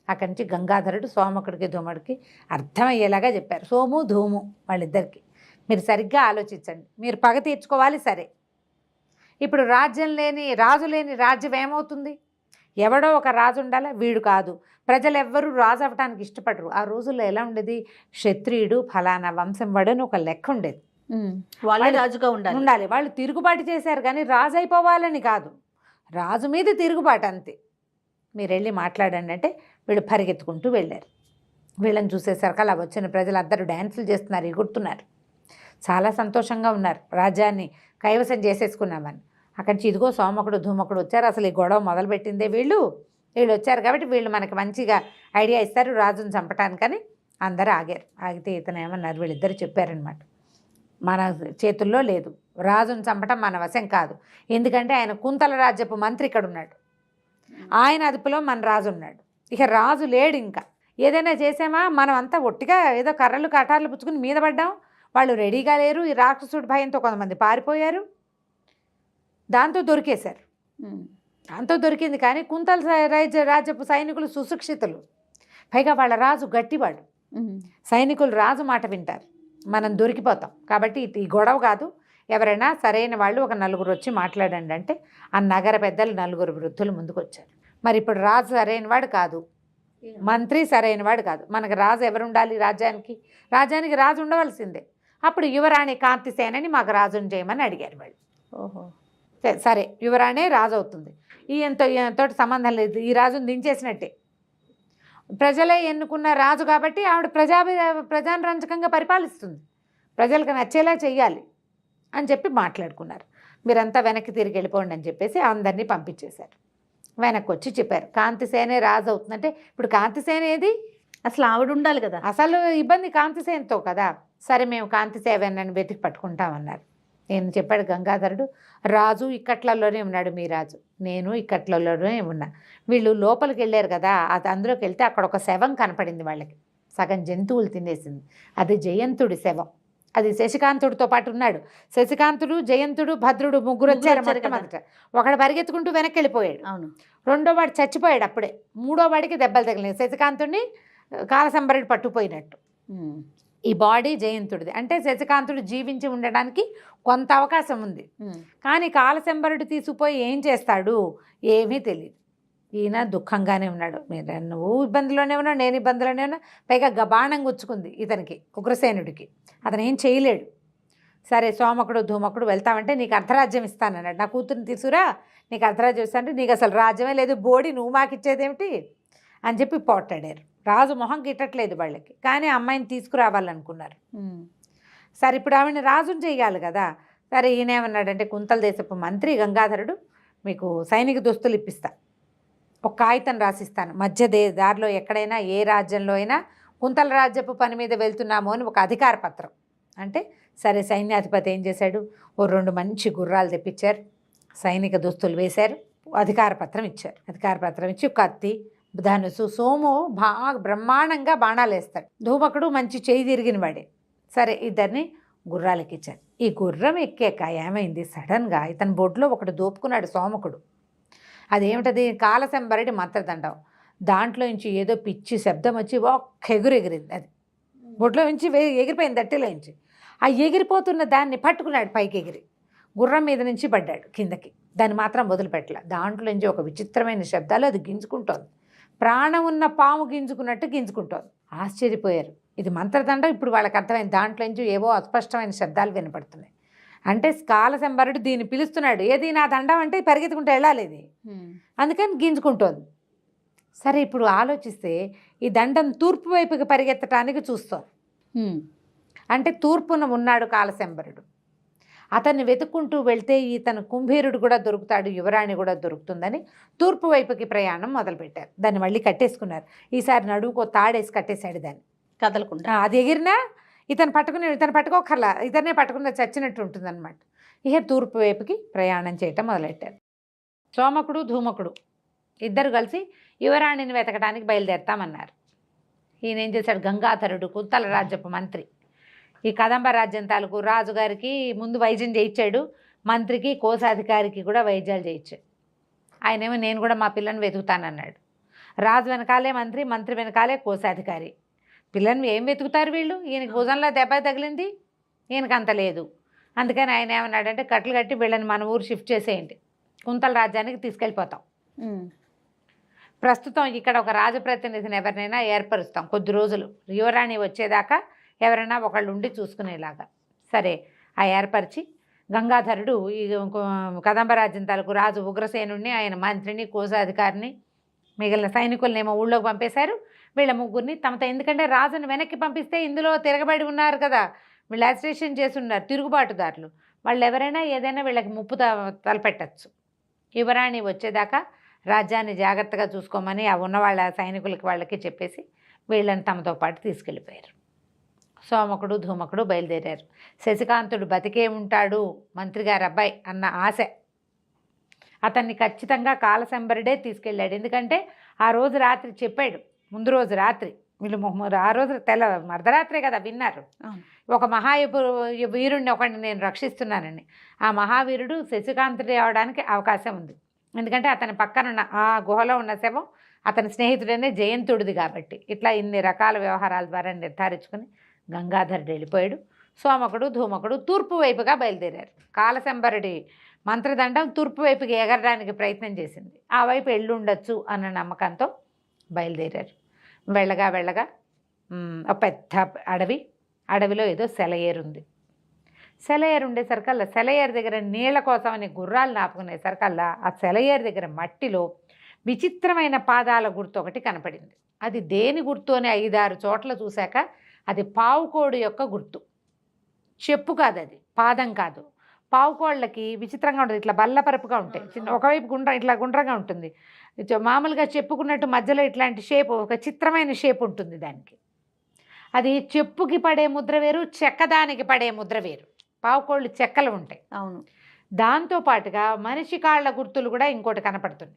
అక్కడి నుంచి గంగాధరుడు సోమకుడికి ధూముడికి అర్థమయ్యేలాగా చెప్పారు. సోము ధూము వాళ్ళిద్దరికి, మీరు సరిగ్గా ఆలోచించండి, మీరు పగ తీర్చుకోవాలి సరే, ఇప్పుడు రాజు లేని రాజ్యం ఏమవుతుంది? ఎవడో ఒక రాజు ఉండాలా, వీడు కాదు. ప్రజలు ఎవ్వరూ రాజు అవ్వటానికి ఇష్టపడరు. ఆ రోజుల్లో ఎలా ఉండేది, క్షత్రియుడు ఫలానా వంశం వాడని ఒక లెక్క ఉండేది, వాళ్ళే రాజుగా ఉండాలి. వాళ్ళు తిరుగుబాటు చేశారు కానీ రాజు అయిపోవాలని కాదు, రాజు మీద తిరుగుబాటు అంతే. మీరు వెళ్ళి మాట్లాడండి అంటే వీళ్ళు పరిగెత్తుకుంటూ వెళ్ళారు. వీళ్ళని చూసేసరికి అలా వచ్చిన ప్రజలు అందరూ డ్యాన్సులు చేస్తున్నారు, ఎగురుతున్నారు, చాలా సంతోషంగా ఉన్నారు, రాజ్యాన్ని కైవసం చేసేసుకున్నామని. అక్కడి నుంచి ఇదిగో సోమకుడు ధూమకుడు వచ్చారు, అసలు ఈ గొడవ మొదలుపెట్టిందే వీళ్ళు వచ్చారు కాబట్టి వీళ్ళు మనకి మంచిగా ఐడియా ఇస్తారు రాజుని చంపటానికని అందరూ ఆగారు. ఆగితే ఇతను ఏమన్నారు, వీళ్ళిద్దరు చెప్పారనమాట, మన చేతుల్లో లేదు, రాజుని చంపటం మన వశం కాదు, ఎందుకంటే ఆయన కుంతల రాజ్యపు మంత్రి ఇక్కడ ఉన్నాడు, ఆయన అదుపులో మన రాజు ఉన్నాడు, ఇక రాజు లేడు, ఇంకా ఏదైనా చేసామా మనం అంతా ఒట్టిగా ఏదో కర్రలు కటార్లు పుచ్చుకుని మీద పడ్డాం, వాళ్ళు రెడీగా లేరు, ఈ రాక్షసుడి భయంతో కొంతమంది పారిపోయారు, దాంతో దొరికేశారు. దాంతో దొరికింది కానీ కుంతల రాజ్యపు సైనికులు సుశిక్షితులు, పైగా వాళ్ళ రాజు గట్టివాడు, సైనికులు రాజు మాట వింటారు, మనం దొరికిపోతాం. కాబట్టి ఈ గొడవ కాదు, ఎవరైనా సరైన వాళ్ళు ఒక నలుగురు వచ్చి మాట్లాడండి అంటే ఆ నగర పెద్దలు నలుగురు వృద్ధులు ముందుకు వచ్చారు. మరి ఇప్పుడు రాజు సరైనవాడు కాదు, మంత్రి సరైనవాడు కాదు, మనకు రాజు ఎవరు ఉండాలి, రాజ్యానికి రాజు ఉండవలసిందే. అప్పుడు యువరాణి కాంతిసేనని మాకు రాజుని చేయమని అడిగారు వాళ్ళు. ఓహో, సరే యువరాణే రాజు అవుతుంది, ఈయనతో సంబంధం లేదు, ఈ రాజుని దించేసినట్టే, ప్రజలే ఎన్నుకున్న రాజు కాబట్టి ఆవిడ ప్రజారంజకంగా పరిపాలిస్తుంది, ప్రజలకు నచ్చేలా చెయ్యాలి అని చెప్పి మాట్లాడుకున్నారు. మీరంతా వెనక్కి తిరిగి వెళ్ళిపోండి అని చెప్పేసి అందరినీ పంపించేశారు. వెనక్కి వచ్చి చెప్పారు కాంతిసేనే రాజు అవుతుందంటే ఇప్పుడు కాంతిసేన ఏది, అసలు ఆవిడ ఉండాలి కదా, అసలు ఇబ్బంది కాంతిసేనతో కదా. సరే మేము కాంతిసేనని వెతికి పట్టుకుంటామన్నారు. నేను చెప్పాడు గంగాధరుడు, రాజు ఇక్కట్లలోనే ఉన్నాడు, మీ రాజు, నేను ఇక్కట్లలోనే ఉన్నా, వీళ్ళు లోపలికి వెళ్ళారు కదా, అది అందులోకి వెళ్తే అక్కడ ఒక శవం కనపడింది, వాళ్ళకి సగం జంతువులు తినేసింది, అది జయంతుడి శవం, అది శశికాంతుడితో పాటు ఉన్నాడు, శశికాంతుడు జయంతుడు భద్రుడు ముగ్గురు వచ్చారు మొట్టమొదట, ఒకడు పరిగెత్తుకుంటూ వెనక్కి వెళ్ళిపోయాడు, అవును, రెండో వాడు చచ్చిపోయాడు, అప్పుడే మూడో వాడికి దెబ్బలు తగిలినాయి, శశికాంతుడిని కాలసంబరుడు పట్టుకుపోయినట్టు. ఈ బాడీ జయంతుడిది, అంటే శశికాంతుడు జీవించి ఉండడానికి కొంత అవకాశం ఉంది, కానీ కాలశంబరుడు తీసుకుపోయి ఏం చేస్తాడు ఏమీ తెలియదు. ఈయన దుఃఖంగానే ఉన్నాడు, నువ్వు ఇబ్బందిలోనే ఉన్నావు, నేను ఇబ్బందిలోనే ఉన్నా, పైగా బాణం గుచ్చుకుంది ఇతనికి ఉగ్రసేనుడికి, అతను ఏం చేయలేడు. సరే సోమకుడు ధూమకుడు వెళ్తామంటే నీకు అర్ధరాజ్యం ఇస్తానన్నాడు, నా కూతురుని తీసుకురా నీకు అర్ధరాజ్యం ఇస్తానంటే నీకు అసలు రాజ్యమే లేదు, బోడి నువ్వు మాకు ఇచ్చేదేమిటి అని చెప్పి పోట్లాడారు. రాజు మొహం గిట్టట్లేదు వాళ్ళకి, కానీ అమ్మాయిని తీసుకురావాలనుకున్నారు. సరే ఇప్పుడు ఆవిడని రాజుని చేయాలి కదా. సరే ఈయనేమన్నాడంటే కుంతల దేశపు మంత్రి గంగాధరుడు, మీకు సైనిక దుస్తులు ఇప్పిస్తా, ఒక కాగితం రాసిస్తాను, మధ్య దారిలో ఎక్కడైనా ఏ రాజ్యంలో అయినా కుంతల రాజ్యపు పని మీద వెళ్తున్నాము అని ఒక అధికార పత్రం. అంటే సరే సైన్యాధిపతి ఏం చేశాడు, ఓ 2 మంచి గుర్రాలు తెప్పించారు, సైనిక దుస్తులు వేశారు, అధికార పత్రం ఇచ్చారు. అధికార పత్రం ఇచ్చి కత్తి ధనుసు, సోము బాగా బ్రహ్మాండంగా బాణాలు వేస్తాడు, ధూమకుడు మంచి చేయి తిరిగిన వాడే. సరే ఇద్దరిని గుర్రాలకి ఇచ్చారు. ఈ గుర్రం ఎక్కాక ఏమైంది, సడన్గా ఇతని బొడ్లో ఒకటి దోపుకున్నాడు సోమకుడు. అదేమిటది, కాలశంబరుడి మంత్రదండం, దాంట్లో నుంచి ఏదో పిచ్చి శబ్దం వచ్చి ఒక్క ఎగిరింది, అది బొడ్లో నుంచి ఎగిరిపోయింది, దట్టిలో నుంచి. ఆ ఎగిరిపోతున్న దాన్ని పట్టుకున్నాడు, పైకి ఎగిరి గుర్రం మీద నుంచి పడ్డాడు కిందకి, దాన్ని మాత్రం వదిలిపెట్టలే. దాంట్లో నుంచి ఒక విచిత్రమైన శబ్దాలు, అది గింజుకుంటోంది, ప్రాణం ఉన్న పాము గింజుకున్నట్టు గింజుకుంటోంది. ఆశ్చర్యపోయారు, ఇది మంత్రదండం. ఇప్పుడు వాళ్ళకి అర్థమైంది, దాంట్లో నుంచి ఏవో అస్పష్టమైన శబ్దాలు వినపడుతున్నాయి. అంటే కాలశంబరుడు దీన్ని పిలుస్తున్నాడు, ఏది నా దండం అంటే పరిగెత్తుకుంటూ వెళ్ళాలి ఇది, అందుకని గింజుకుంటోంది. సరే ఇప్పుడు ఆలోచిస్తే ఈ దండం తూర్పు వైపుకి పరిగెత్తటానికి చూస్తోంది, అంటే తూర్పున ఉన్నాడు కాలశంబరుడు. అతన్ని వెతుక్కుంటూ వెళ్తే ఇతను కుంభీరుడు కూడా దొరుకుతాడు, యువరాణి కూడా దొరుకుతుందని తూర్పు వైపుకి ప్రయాణం మొదలుపెట్టారు. దాన్ని మళ్ళీ కట్టేసుకున్నారు. ఈసారి నడువుకో తాడేసి కట్టేశాడు దాన్ని, కదలకుండా. అది ఎగిరినా ఇతను పట్టుకోకర్లా, ఇతనే పట్టుకున్న చచ్చినట్టు ఉంటుందన్నమాట. ఇక తూర్పు వైపుకి ప్రయాణం చేయటం మొదలెట్టారు. సోమకుడు ధూమకుడు ఇద్దరు కలిసి యువరాణిని వెతకడానికి బయలుదేరతామన్నారు. ఈయన ఏం చేశాడు, గంగాధరుడు కుంతల రాజ్యపు మంత్రి, ఈ కదంబ రాజ్యం తాలూకు రాజుగారికి ముందు వైద్యం చేయించాడు, మంత్రికి కోశాధికారికి కూడా వైద్యాలు చేయించాడు. ఆయనేమో నేను కూడా మా పిల్లని వెతుకుతానన్నాడు. రాజు వెనకాలే మంత్రి, మంత్రి వెనకాలే కోశాధికారి. పిల్లని ఏం వెతుకుతారు వీళ్ళు? ఈయనకి భుజంలో దెబ్బ తగిలింది, ఈయనకి అంత లేదు. అందుకని ఆయన ఏమన్నాడంటే కట్లు కట్టి వీళ్ళని మన ఊరు షిఫ్ట్ చేసేయండి, కుంతల రాజ్యానికి తీసుకెళ్ళిపోతాం. ప్రస్తుతం ఇక్కడ ఒక రాజప్రతినిధిని ఎవరినైనా ఏర్పరుస్తాం కొద్ది రోజులు, యువరాణి వచ్చేదాకా ఎవరైనా ఒకళ్ళు ఉండి చూసుకునేలాగా. సరే, ఆ ఏర్పరిచి గంగాధరుడు ఈ కదంబరాజ్యం తాలూకు రాజు ఉగ్రసేనుడిని, ఆయన మంత్రిని, కోశాధికారిని, మిగిలిన సైనికులనేమో ఊళ్ళోకి పంపేశారు. వీళ్ళ ముగ్గురిని తమతో, ఎందుకంటే రాజును వెనక్కి పంపిస్తే ఇందులో తిరగబడి ఉన్నారు కదా, వీళ్ళు అజిటేషన్ చేసి ఉన్నారు, తిరుగుబాటుదారులు, వాళ్ళు ఎవరైనా ఏదైనా వీళ్ళకి ముప్పు తలపెట్టచ్చు. యువరాణి వచ్చేదాకా రాజ్యాన్ని జాగ్రత్తగా చూసుకోమని ఆ ఉన్న వాళ్ళ సైనికులకి వాళ్ళకి చెప్పేసి వీళ్ళని తమతో పాటు తీసుకెళ్ళిపోయారు. సోమకుడు ధూమకుడు బయలుదేరారు. శశికాంతుడు బతికే ఉంటాడు, మంత్రిగారి అబ్బాయి అన్న ఆశ అతన్ని ఖచ్చితంగా కాలశంబరుడే తీసుకెళ్ళాడు. ఎందుకంటే ఆ రోజు రాత్రి చెప్పాడు, ముందు రోజు రాత్రి వీళ్ళు ఆ రోజు అర్ధరాత్రే కదా విన్నారు, ఒక వీరుడిని ఒకడిని నేను రక్షిస్తున్నానని. ఆ మహావీరుడు శశికాంతుడి అవడానికి అవకాశం ఉంది. ఎందుకంటే అతని పక్కనున్న ఆ గుహలో ఉన్న శవం అతని స్నేహితుడనే జయంతుడిది కాబట్టి. ఇట్లా ఇన్ని రకాల వ్యవహారాల ద్వారా నిర్ధారించుకుని గంగాధరుడు వెళ్ళిపోయాడు. సోమకుడు ధూమకుడు తూర్పు వైపుగా బయలుదేరారు. కాలశంబరుడి మంత్రదండం తూర్పు వైపుకి ఎగరడానికి ప్రయత్నం చేసింది. ఆ వైపు ఎల్లుండొచ్చు అన్న నమ్మకంతో బయలుదేరారు. వెళ్ళగా వెళ్ళగా ఒక పెద్ద అడవిలో ఏదో సెలయేరుంది. సెలయేరు ఉండేసరికల్లా, సెలయేరు దగ్గర నీళ్ల కోసమని గుర్రాలు నాపుకునేసరికల్లా ఆ సెలయేరు దగ్గర మట్టిలో విచిత్రమైన పాదాల గుర్తు ఒకటి కనపడింది. అది దేని గుర్తు అని 5-6 చోట్ల చూశాక అది పావుకోడు యొక్క గుర్తు. చెప్పు కాదు, అది పాదం కాదు. పావుకోళ్ళకి విచిత్రంగా ఉంటుంది, ఇట్లా బల్లపరపుగా ఉంటాయి, చిన్న ఒకవైపు ఇట్లా గుండ్రంగా ఉంటుంది. మామూలుగా చెప్పుకున్నట్టు మధ్యలో ఇట్లాంటి షేప్, ఒక చిత్రమైన షేప్ ఉంటుంది దానికి. అది చెప్పుకి పడే ముద్ర వేరు, చెక్కదానికి పడే ముద్ర వేరు. పావుకోళ్ళు చెక్కలు ఉంటాయి. అవును. దాంతోపాటుగా మనిషి కాళ్ళ గుర్తులు కూడా ఇంకోటి కనపడుతుంది.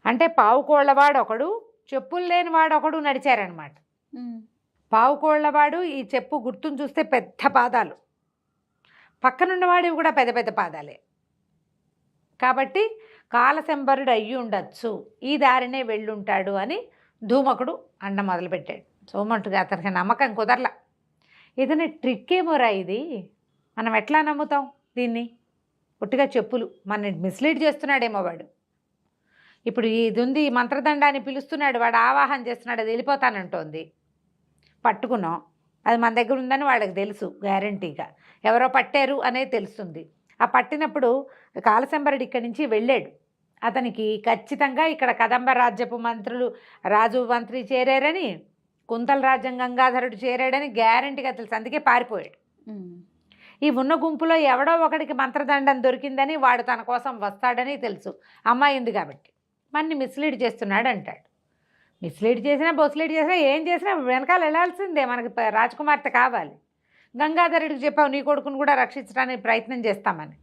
అంటే పావుకోళ్ళవాడు ఒకడు, చెప్పులు లేని వాడు ఒకడు నడిచారనమాట. పావుకోళ్ళవాడు ఈ చెప్పు గుర్తును చూస్తే పెద్ద పాదాలు, పక్కనున్నవాడివి కూడా పెద్ద పెద్ద పాదాలే. కాబట్టి కాలశంబరుడు అయ్యి ఉండొచ్చు, ఈ దారినే వెళ్ళుంటాడు అని ధూమకుడు అండ మొదలుపెట్టాడు. సోమంటుగా అతనికి నమ్మకం కుదరలా. ఏదైనా ట్రిక్ ఏమోరా ఇది, మనం ఎట్లా నమ్ముతాం దీన్ని? ఒట్టిగా చెప్పులు మన మిస్లీడ్ చేస్తున్నాడేమో వాడు. ఇప్పుడు ఇది ఉంది, మంత్రదండాన్ని పిలుస్తున్నాడు, వాడు ఆవాహన చేస్తున్నాడు, అది వెళ్ళిపోతానంటోంది. పట్టుకున్నాం, అది మన దగ్గర ఉందని వాళ్ళకి తెలుసు గ్యారంటీగా, ఎవరో పట్టారు అనేది తెలుస్తుంది. ఆ పట్టినప్పుడు కాలశంబరుడు ఇక్కడి నుంచి వెళ్ళాడు. అతనికి ఖచ్చితంగా ఇక్కడ కదంబ రాజ్యపు మంత్రులు, రాజు మంత్రి చేరారని, కుంతల రాజ్యం గంగాధరుడు చేరాడని గ్యారంటీగా తెలుసు. అందుకే పారిపోయాడు. ఈ ఉన్న గుంపులో ఎవడో ఒకడికి మంత్రదండం దొరికిందని, వాడు తన కోసం వస్తాడని తెలుసు. అమ్మాయి ఉంది కాబట్టి మన్ని మిస్లీడ్ చేస్తున్నాడు అంటాడు. మిస్లీడ్ చేసినా బొస్లీడ్ చేసినా ఏం చేసినా వెనకాల వెళ్ళాల్సిందే, మనకి రాజకుమార్తె కావాలి. గంగాధరుడికి చెప్పావు నీ కొడుకును కూడా రక్షించడానికి ప్రయత్నం చేస్తామని.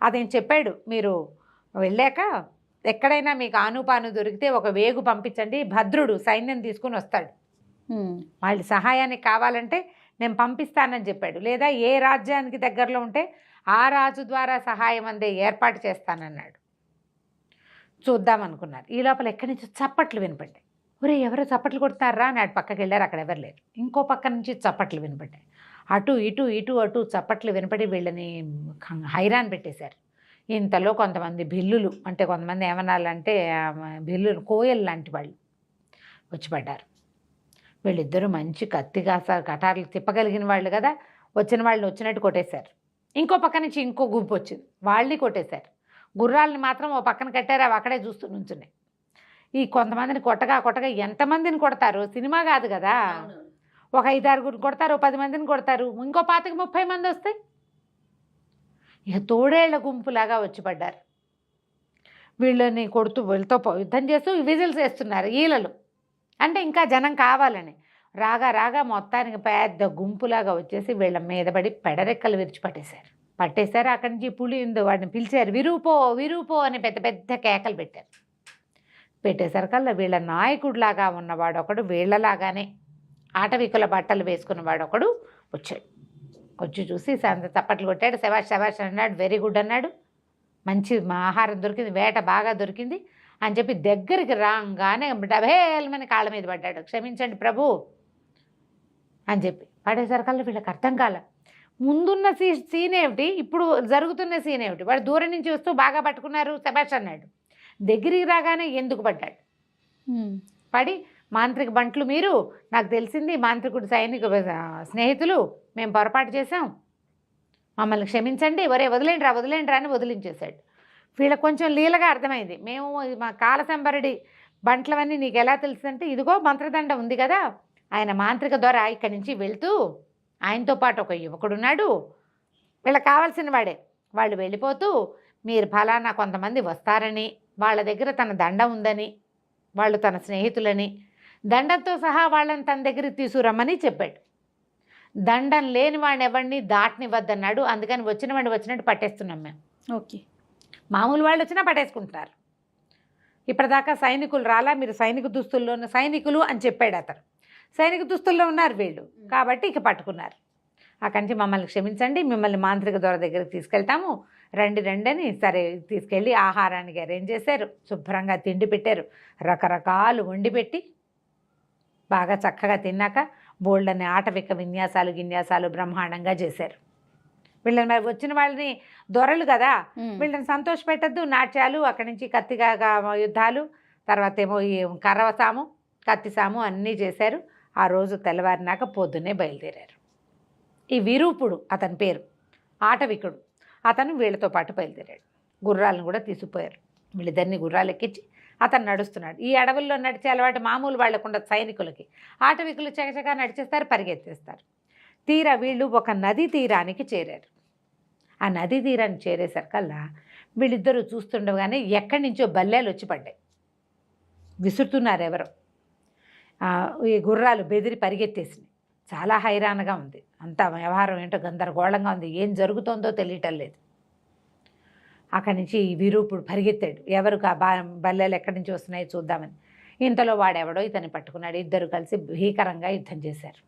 అదేం చెప్పాడు, మీరు వెళ్ళాక ఎక్కడైనా మీకు ఆనుపాను దొరికితే ఒక వేగు పంపించండి, భద్రుడు సైన్యం తీసుకుని వస్తాడు, వాళ్ళ సహాయానికి కావాలంటే నేను పంపిస్తానని చెప్పాడు. లేదా ఏ రాజ్యానికి దగ్గరలో ఉంటే ఆ రాజు ద్వారా సహాయం అందే ఏర్పాటు చేస్తానన్నాడు. చూద్దామనుకున్నారు. ఈ లోపల ఎక్కడి నుంచి చప్పట్లు వినపడ్డాయి. ఒరే ఎవరో చప్పట్లు కొడతారా అని అటు పక్కకి వెళ్ళారు, అక్కడ ఎవరు లేరు. ఇంకో పక్క నుంచి చప్పట్లు వినపడ్డాయి. అటు ఇటు ఇటు అటు చప్పట్లు వినపడి వీళ్ళని హైరాన్ పెట్టేశారు. ఇంతలో కొంతమంది భిల్లులు, అంటే కొంతమంది ఏమనాలంటే భిల్లులు, కోయలు లాంటి వాళ్ళు వచ్చి పడ్డారు. వీళ్ళిద్దరూ మంచి కత్తిగా కటార్లు తిప్పగలిగిన వాళ్ళు కదా, వచ్చిన వాళ్ళని వచ్చినట్టు కొట్టేశారు. ఇంకో పక్క నుంచి ఇంకో గుంపు వచ్చింది, వాళ్ళని కొట్టేశారు. గుర్రాలని మాత్రం ఓ పక్కన కట్టారు, అవి అక్కడే చూస్తూ నుంచున్నాయి. ఈ కొంతమందిని కొట్టగా ఎంతమందిని కొడతారు, సినిమా కాదు కదా, ఒక 5-6 కొడతారు, 10 మందిని కొడతారు, ఇంకో 25-30 మంది వస్తాయి. ఇక తోడేళ్ల గుంపులాగా వచ్చి పడ్డారు. వీళ్ళని కొడుతూ వీళ్ళతో యుద్ధం చేస్తూ విజిల్స్ వేస్తున్నారు ఈలలు, అంటే ఇంకా జనం కావాలని. రాగా మొత్తానికి పెద్ద గుంపులాగా వచ్చేసి వీళ్ళ మీద పడి పెడరెక్కలు విరిచి పట్టేశారు. అక్కడి నుంచి పులి ఉంది, వాడిని పిలిచారు, విరూపో అని పెద్ద పెద్ద కేకలు పెట్టేసరికల్లా వీళ్ళ నాయకుడిలాగా ఉన్నవాడు ఒకడు, వీళ్ళలాగానే ఆటవికుల బట్టలు వేసుకున్నవాడు ఒకడు వచ్చాడు. వచ్చి చూసి చప్పట్లు కొట్టాడు, శబాష్ శబాష్ అన్నాడు, వెరీ గుడ్ అన్నాడు, మంచి ఆహారం దొరికింది, వేట బాగా దొరికింది అని చెప్పి దగ్గరికి రాగానే డబేల్మని కాళ్ళ మీద పడ్డాడు. క్షమించండి ప్రభు అని చెప్పి పడేసరికల్లా వీళ్ళకి అర్థం కాల. ముందున్న సీన్ ఏమిటి, ఇప్పుడు జరుగుతున్న సీన్ ఏమిటి. వాడు దూరం నుంచి వస్తూ బాగా పట్టుకున్నారు, శబాష్ అన్నాడు. దగ్గరికి రాగానే ఎందుకు పడ్డాడు. పడి మాంత్రిక బంట్లు మీరు, నాకు తెలిసింది మాంత్రికుడు సైనిక స్నేహితులు, మేము పొరపాటు చేశాం, మమ్మల్ని క్షమించండి, ఒరే వదిలేండి రా అని వదిలించేశాడు. వీళ్ళకి కొంచెం లీలగా అర్థమైంది. మేము మా కాలసంబరుడి బంట్లవన్నీ నీకు ఎలా తెలుసంటే, ఇదిగో మంత్రదండ ఉంది కదా, ఆయన మాంత్రిక ద్వారా ఇక్కడి నుంచి వెళ్తూ ఆయనతో పాటు ఒక యువకుడున్నాడు, వీళ్ళకి కావాల్సిన వాడే, వాళ్ళు వెళ్ళిపోతూ మీరు ఫలానా కొంతమంది వస్తారని, వాళ్ళ దగ్గర తన దండ ఉందని, వాళ్ళు తన స్నేహితులని, దండంతో సహా వాళ్ళని తన దగ్గరికి తీసుకురమ్మని చెప్పాడు. దండం లేని వాడిని ఎవరిని దాటనివ్వద్దన్నాడు. అందుకని వచ్చిన వాడిని వచ్చినట్టు పట్టేస్తున్నాం మేము. ఓకే, మామూలు వాళ్ళు వచ్చినా పట్టేసుకుంటున్నారు. ఇప్పటిదాకా సైనికులు రాలా, మీరు సైనిక దుస్తుల్లో ఉన్న సైనికులు అని చెప్పాడు అతను. సైనిక దుస్తుల్లో ఉన్నారు వీళ్ళు, కాబట్టి ఇక పట్టుకున్నారు. అక్కడి నుంచి మమ్మల్ని క్షమించండి, మిమ్మల్ని మాంత్రిక దొర దగ్గరికి తీసుకెళ్తాము, రండి అని సరే తీసుకెళ్ళి ఆహారానికి అరేంజ్ చేశారు, శుభ్రంగా తిండి పెట్టారు, రకరకాలు వండి పెట్టి బాగా చక్కగా తిన్నాక బోల్డని ఆటవిక విన్యాసాలు బ్రహ్మాండంగా చేశారు. వీళ్ళని మరి వచ్చిన వాళ్ళని దొరలు కదా, వీళ్ళని సంతోష పెట్టద్దు, నాట్యాలు, అక్కడి నుంచి కత్తిగా యుద్ధాలు, తర్వాత ఏమో ఈ కర్రసాము కత్తిసాము అన్నీ చేశారు. ఆ రోజు తెల్లవారినాక పొద్దున్నే బయలుదేరారు. ఈ విరూపుడు అతని పేరు, ఆటవికుడు, అతను వీళ్ళతో పాటు బయలుదేరాడు. గుర్రాలను కూడా తీసుకుపోయారు. వీళ్ళిద్దరిని గుర్రాలు ఎక్కించి అతను నడుస్తున్నాడు. ఈ అడవుల్లో నడిచే అలవాటు మామూలు వాళ్ళకుండా సైనికులకి. ఆటవికులు చకచకా నడిచేస్తారు, పరిగెత్తేస్తారు. తీరా వీళ్ళు ఒక నదీ తీరానికి చేరారు. ఆ నదీ తీరాన్ని చేరేసరికల్లా వీళ్ళిద్దరూ చూస్తుండగానే ఎక్కడి నుంచో బల్లేలు వచ్చి పడ్డాయి. విసురుతున్నారు ఎవరో. ఈ గుర్రాలు బెదిరి పరిగెత్తేసినాయి. చాలా హైరాణగా ఉంది, అంత వ్యవహారం ఏంటో గందరగోళంగా ఉంది, ఏం జరుగుతోందో తెలియటం లేదు. అక్కడి నుంచి ఈ విరూపుడు పరిగెత్తాడు, ఎవరు బల్లెలు ఎక్కడి నుంచి వస్తున్నాయో చూద్దామని. ఇంతలో వాడెవడో ఇతన్ని పట్టుకున్నాడు. ఇద్దరు కలిసి భీకరంగా యుద్ధం చేశారు.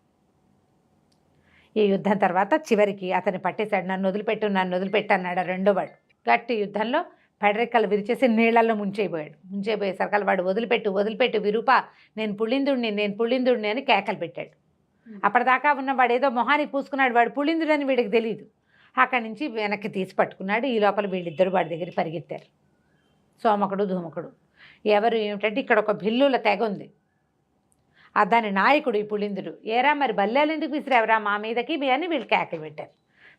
ఈ యుద్ధం తర్వాత చివరికి అతన్ని పట్టేశాడు. నన్ను వదిలిపెట్టు అన్నాడు రెండో వాడు. గట్టి యుద్ధంలో పెడరెక్కలు విరిచేసి నీళ్లలో ముంచేపోయేసరికి వాడు వదిలిపెట్టు విరూప, నేను పుళ్ళిందుడిని అని కేకలు పెట్టాడు. అప్పటిదాకా ఉన్న వాడు ఏదో మొహానికి పూసుకున్నాడు, వాడు పుళ్ళిందుడని వీడికి తెలియదు. అక్కడి నుంచి వెనక్కి తీసి పట్టుకున్నాడు. ఈ లోపల వీళ్ళిద్దరు వాడి దగ్గర పరిగెత్తారు, సోమకుడు ధూమకుడు. ఎవరు ఏమిటంటే ఇక్కడ ఒక భిల్లుల తెగ ఉంది, దాని నాయకుడు ఈ పుళిందుడు. ఏరా మరి బల్లేలు ఎందుకు విసిరేవరా మా మీదకి అని వీళ్ళు కేకలు పెట్టారు.